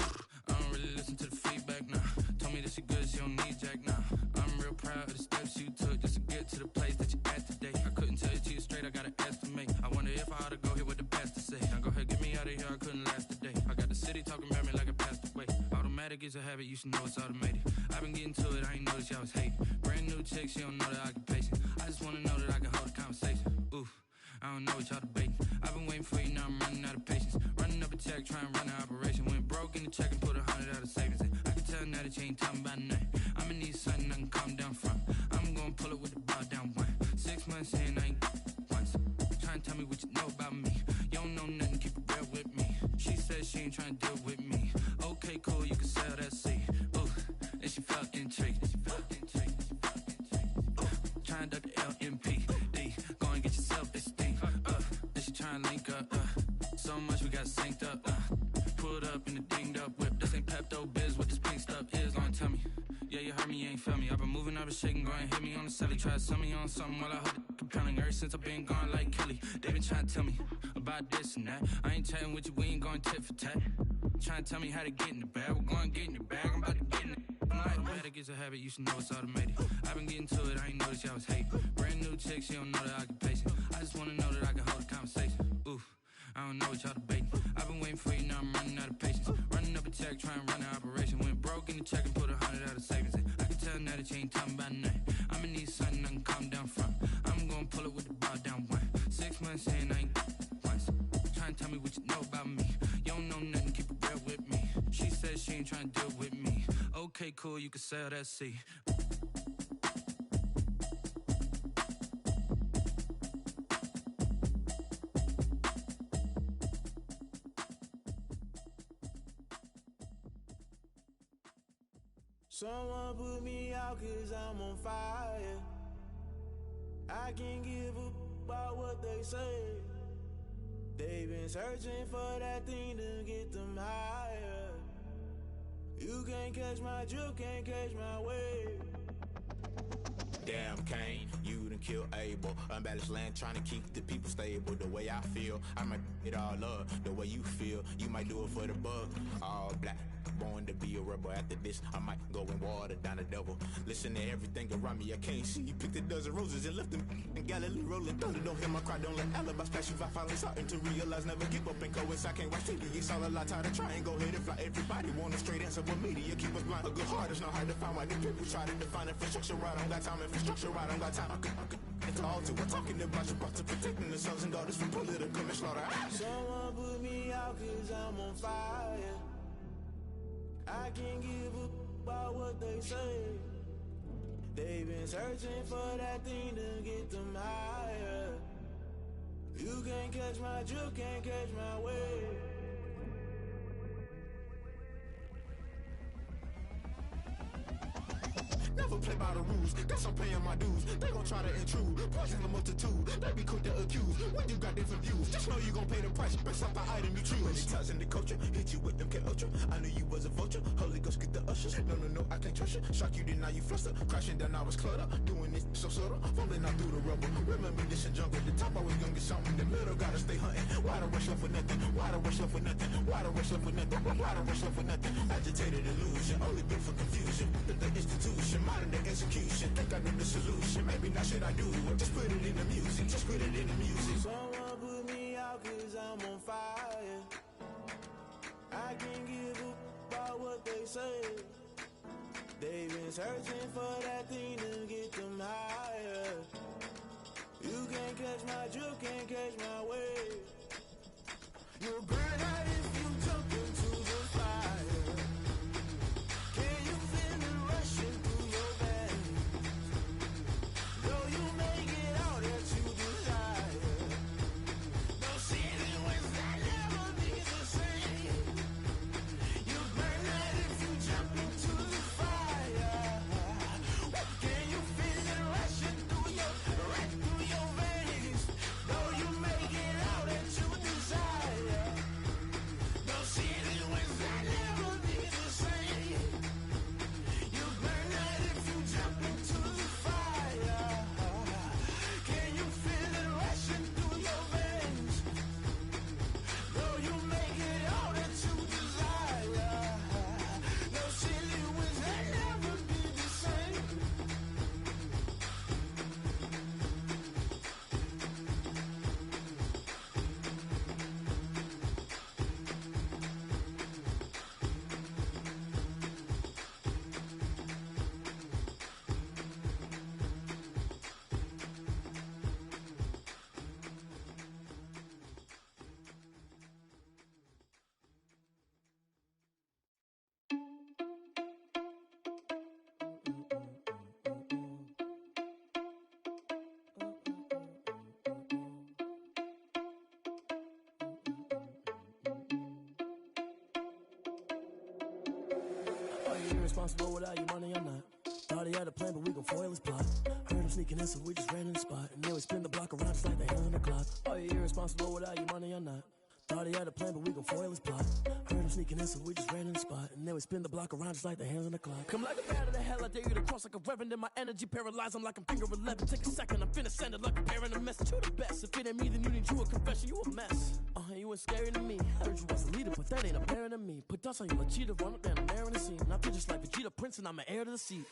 I don't really listen to the feedback, nah. Told me that she good, she don't need Jack, nah. I'm real proud of the steps you took just to get to the place that you at today. I couldn't tell you to you straight, I gotta estimate. I wonder if I ought to go here with the best to say. Now go ahead, get me out of here, I couldn't last a day. I got the city talking about me like I passed away. Automatic is a habit, you should know it's automated. I've been getting to it, I ain't noticed y'all was hating. Brand new chick, she don't know the occupation. I just wanna know that I can hold a conversation. Oof, I don't know what y'all debating. I've been waiting for you, now I'm running out of patience. Running up a check, trying to run an operation. Went broke in the check and put 100 out of savings in. I can tell now that you ain't talking about nothing. I'ma need something I can calm down from. I'm gonna pull it with the bow down one. 6 months in, I ain't once. Trying to tell me what you know about me. You don't know nothing, keep it real with me. She said she ain't trying to deal with me. Okay, cool, you can sell that seed. Ooh, and she felt intrigued. Trying to duck the LMPD. Go and get yourself esteem. Then she trying to link up. So much we got synced up. Pulled up in the dinged up whip. This ain't Pepto Biz, what this pink stuff is. Don't tell me. Yeah, you heard me, you ain't feel me. I've been moving, I've been shaking, go and hit me on the celly. Try to sell me on something while I hold it compelling. Ever since I've been gone like Kelly, they been trying to tell me about this and that. I ain't chatting with you, we ain't going tit for tat. Trying to tell me how to get in the bag. We're going to get in the bag, I'm about to get in it. Automatic is a habit, you should know it's automated. I've been getting to it, I ain't noticed y'all was hating. Brand new chick, she don't know the occupation. I just wanna know that I can hold a conversation. Oof, I don't know what y'all debating. I've been waiting for you, now I'm running out of patience. Running up a check, trying to run an operation. Went broke in the check and put 100 out of savings in. I can tell now that you ain't talking about nothing. I'ma need something I can calm down from. I'm gonna pull it with the bow down one. 6 months in, I ain't once. Trying to tell me what you know about me. You don't know nothing, keep it real with me. She said she ain't trying to deal with me. Okay, cool, you can sell that seed. Someone put me out 'cause I'm on fire. I can't give up about what they say. They've been searching for that thing to get them higher. You can't catch my drift, can't catch my wave. Damn Kane, you done killed Abel. Unbalanced land trying to keep the people stable. The way I feel, I might it all up. The way you feel, you might do it for the bug. All black, born to be a rebel. After this, I might go and water down the devil. Listen to everything around me, I can't see. Picked a dozen roses and left them in Galilee rolling thunder. Don't hear my cry, don't let alibis flash. If I finally starting to realize, never give up and coincide. I can't watch TV, it's all a lot. Tired of trying, go ahead and fly. Everybody want a straight answer, but media keep us blind. A good heart is not hard to find. Why the people try to define infrastructure right? I don't got time, infrastructure right, I don't got time. I could it's all to we're talking about your to protecting the sons and daughters from political manslaughter. Someone put me out 'cause I'm on fire. I can't give up about what they say. They've been searching for that thing to get them higher. You can't catch my drift, can't catch my wave. Never play by the rules, guess I'm paying my dues. They gon' try to intrude, poison the multitude. They be quick to accuse, when you got different views. Just know you gon' pay the price, based off the item you choose. Many times in the culture, hit you with MK Ultra. I knew you was a vulture, Holy Ghost get the ushers. No, I can't trust you. Shock you, then now you fluster. Crashing down, I was clutter. Doing this so subtle, fumbling out through the rubble. Remember this in jungle, the top always gonna get something. In the middle, gotta stay hunting. Why the rush left with nothing? Why the rush left with nothing? Why the rush left with nothing? Why the rush left with nothing? Agitated illusion, only built for confusion. The institution, modern day execution. Think I know the solution. Maybe not should I do it? Just put it in the music. Just put it in the music. Someone put me out 'cause I'm on fire. I can't give up about what they say. They've been searching for that thing to get them higher. You can't catch my drift, can't catch my wave. You'll burn out if you jump into the fire. Can you feel it rushing through your veins? Though you may get all that you desire, those city winds that never be the same. You burn out if you jump into the fire. Can you feel it rushing through your veins? Though you may get all that you desire. you irresponsible without your money or not? Thought he had a plan, but we gon' foil his plot. Heard him sneaking in, so we just ran in the spot. And then we spin the block around just like the hand on the clock. Are you irresponsible without your money or not? Thought he had a plan, but we gon' foil his plot. Heard him sneaking in, so we just ran in the spot. And then we spin the block around just like the hands on the clock. Come like a bat of the hell, I dare you to cross like a reverend. In my energy paralyzed, I'm like I'm finger 11. Take a second, I'm finna send it like a parent a message. You the best, if it ain't me, then you need you a confession. You a mess, you ain't scary to me. I heard you was a leader, but that ain't apparent to me. Put dust on you, like cheetah, run up down the air in the scene. I feel just like Vegeta Prince, and I'm an heir to the seat.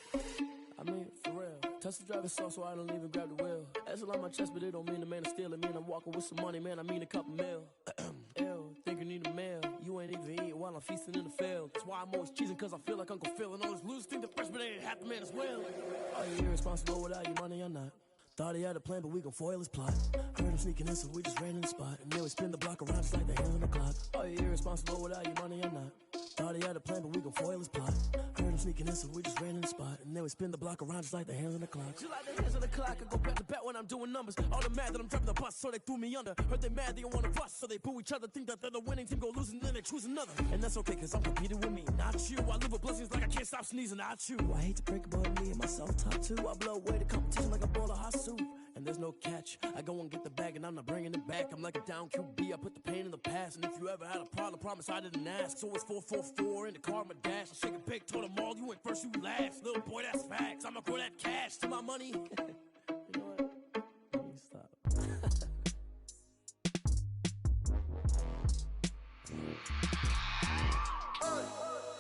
I mean, for real. Touch the driver's soft, so I don't even grab the wheel. That's on my chest, but it don't mean the man is stealing. Man, I'm walking with some money, man, I mean a couple mil. Ew, think you need a meal. You ain't even eating while I'm feasting in the field. That's why I'm always cheesing, cause I feel like Uncle Phil. And all those losers think the freshman ain't half the man as well. Are you irresponsible without your money or not? Thought he had a plan, but we gon' foil his plot. Heard him sneaking in, so we just ran in the spot. And then we spin the block around just like the hands on the clock. Are you irresponsible without your money or not? Thought he had a plan, but we gon' foil his plot. Heard him sneaking in, so we just ran in the spot. And then we spin the block around just like the hands on the clock. Just like the hands on the clock, I go back to back when I'm doing numbers. All the mad that I'm driving the bus, so they threw me under. Heard they mad, they don't wanna bust, so they boo each other. Think that they're the winning team, go losing, then they choose another. And that's okay, cause I'm competing with me, not you. I live with blessings like I can't stop sneezing, not you. I hate to break it, but me and myself top two. I blow away the competition like a bowl of hot soup. And there's no catch. I go and get the bag and I'm not bringing it back. I'm like a down QB, I put the pain in the past. And if you ever had a problem, promise I didn't ask. So it's 444 in the car, my dash. I shake a big, told them all, you went first, you last. Little boy, that's facts. I'ma grow that cash to my money. You know what? Let me stop.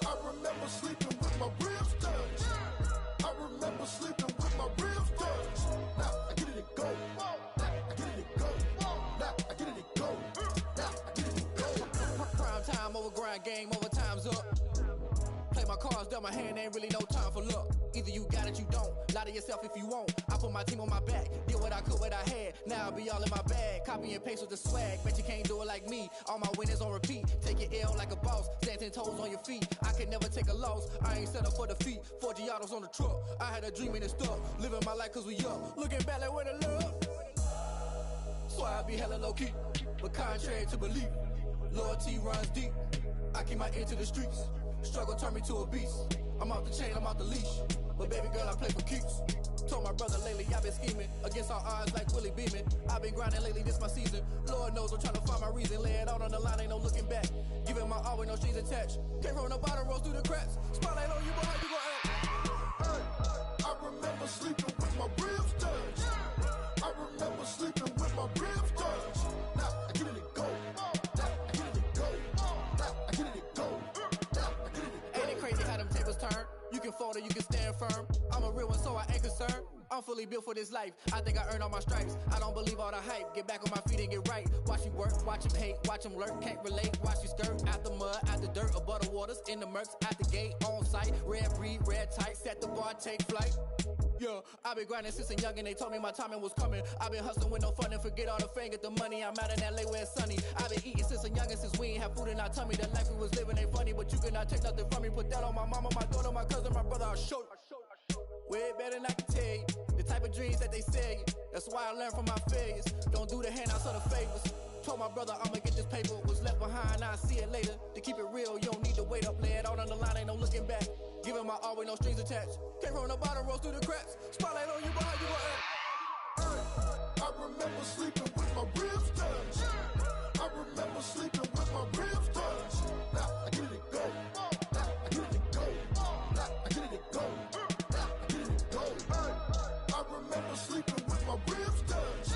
I remember sleeping with my ribs touched. I remember sleeping with my ribs touched. Now I get it to go. Now I get it to go. Now I get it to go. Now I get it to go. Prime time over grind game, over time's up. Play my cards, dealt my hand, ain't really no time for luck. Either you got it, you don't. Lie to yourself if you won't. I put my team on my back, did what I could, what I had. Now I'll be all in my bag, copy and paste with the swag. Bet you can't do it like me. All my winners on repeat. Take your L like a boss, stand 10 toes on your feet. I can never take a loss. I ain't set up for defeat. 4 Giottos on the truck. I had a dream and it stuck. Living my life cause we up. Looking back like where the love. So I be hella low key, but contrary to belief, loyalty runs deep. I keep my ear to the streets. Struggle turned me to a beast. I'm off the chain, I'm off the leash. But baby girl, I play for keeps. Told my brother lately, I've been scheming against all odds like Willie Beeman. I've been grinding lately, this my season. Lord knows I'm trying to find my reason. Lay it out on the line, ain't no looking back. Giving my all with no strings attached. Came from the bottom, rose through the cracks. Spotlight on you, but how you gon' act? I remember sleeping with my ribs touched. I remember sleeping with my ribs touched. Now I get it to go. Now I get it to go. Now I get it to go. Now I get it to go. Ain't it crazy how them tables turn? You can fold or you can stand firm. I'm a real one, so I ain't concerned. I'm fully built for this life. I think I earned all my stripes. I don't believe all the hype. Get back on my feet and get right. Watch him work, watch him hate, watch him lurk. Can't relate, watch you skirt. Out the mud, out the dirt, above the waters, in the murks, out the gate, on site. Red breed, red tight, set the bar, take flight. Yeah, I been grinding since a youngin', they told me my timing was coming. I been hustling with no fun and forget all the fame, get the money. I'm out in LA where it's sunny. I been eating since a youngin', since we ain't have food in our tummy. The life we was living ain't funny, but you cannot take nothing from me. Put that on my mama, my daughter, my cousin, my brother, I'll show you. Way better than I can tell you. The type of dreams that they sell you. That's why I learned from my failures. Don't do the handouts or the favors. Told my brother I'ma get this paper. Was left behind, I'll see it later. To keep it real, you don't need to wait up. Lay it out on the line, ain't no looking back. Giving my all with no strings attached. Came from the bottom, rose through the cracks. Spotlight on you, but how you gon' act? I remember sleeping with my ribs touched. I remember sleeping with my ribs touched. Now I get it to go. Now I get it to go. Now I get it to go. Now I get it to go. I remember sleeping with my ribs touched.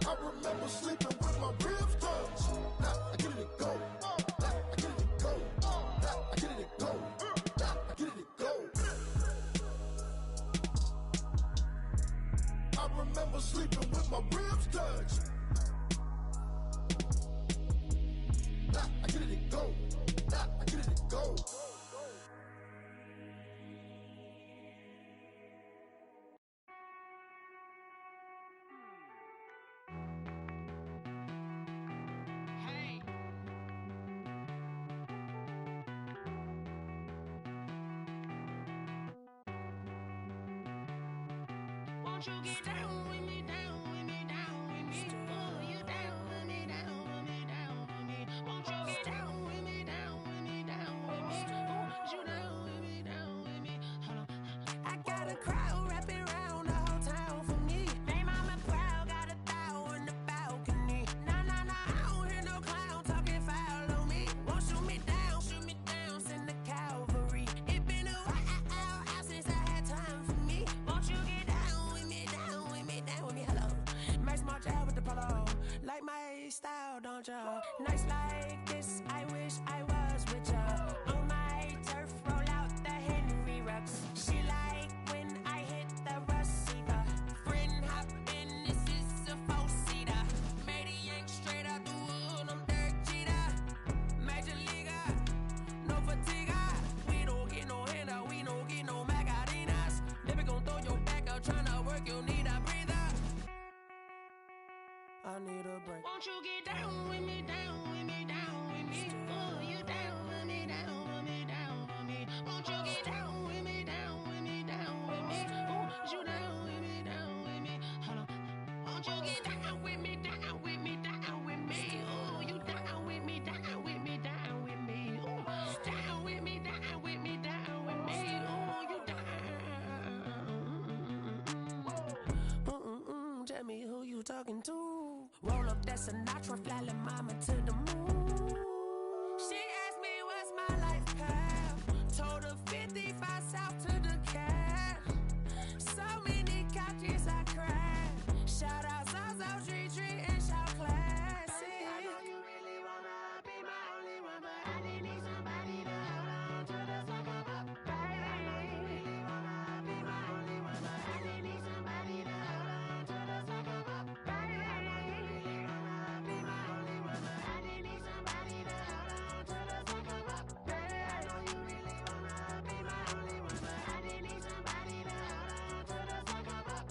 I remember sleeping with my ribs touched. Now I get it to go. Now I get it to go. Now I get it to go. Now I get it to go. I remember sleeping with my ribs touched. Now I get it to go. Now I get it to go. Won't you get down with me, down with me, down with me? Oh, you down with me, down with me, down with me. Won't you get down with me, down with me, down with me? Oh, you down with me, down out, don't ya? Nights like this, I wish I was with ya. On my turf, roll out the Henry Rux. She like when I hit the receiver. Friend hop in, this is a four-seater. Made a yank straight out the wood, I'm Derek Jeter. Major leaguer, no fatigue. We don't get no handout, we don't get no Macarinas. Never gon' throw your back out, tryna work, you need a breather. I need a break. Won't you get down with me, down with me, down with me? Oh, you down with me, down with me, down with me. Won't you get down with me, down with me, down with me? Oh, you down with me, down with me? Hold on. Won't you get down with me, down with me, down with me? Oh, you down with me, down with me, down with me? Oh, down with me, down with me, down with me? Oh, you down. Tell me who you talking to. Roll up that Sinatra, fly la mama to the moon. She asked me what's my life path. Told her 55 south to the cat. So many couches I cried. Shout out Zazo, Tree Tree, and shout classic. I know you really wanna be my only one, but I didn't need somebody to hold on to the sucker up. Baby, I know you really wanna be my only one, but I didn't need somebody to hold on to the sucker up. Baby, I know you really wanna be my only one, but I didn't need somebody to hold on to the sucker up. Baby, I know you really wanna be my only one, but I didn't need somebody to hold on to the sucker up.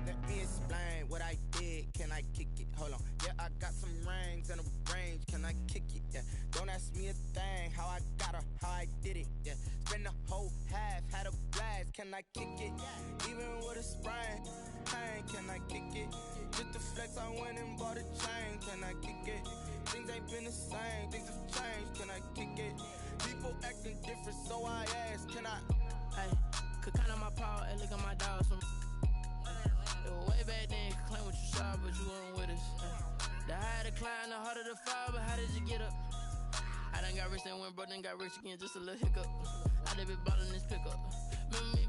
Let me explain what I did. Can I kick it? Hold on. Yeah, I got some rings and a range. Can I kick it? Yeah. Don't ask me a thing. How I got her, how I did it. Yeah. Spend the whole half, had a blast. Can I kick it? Even with a sprain. Pain, can I kick it? Just the flex, I went and bought a chain. Can I kick it? Things ain't been the same. Things have changed. Can I kick it? People acting different, so I ask. Can I? Hey, could count on my power and look at my dogs from. Way back then, could claim what you saw, but you weren't with us. The higher the climb, the harder the fall, but how did you get up? I done got rich and went broke, then got rich again, just a little hiccup. I done been ballin' this pickup. Remember me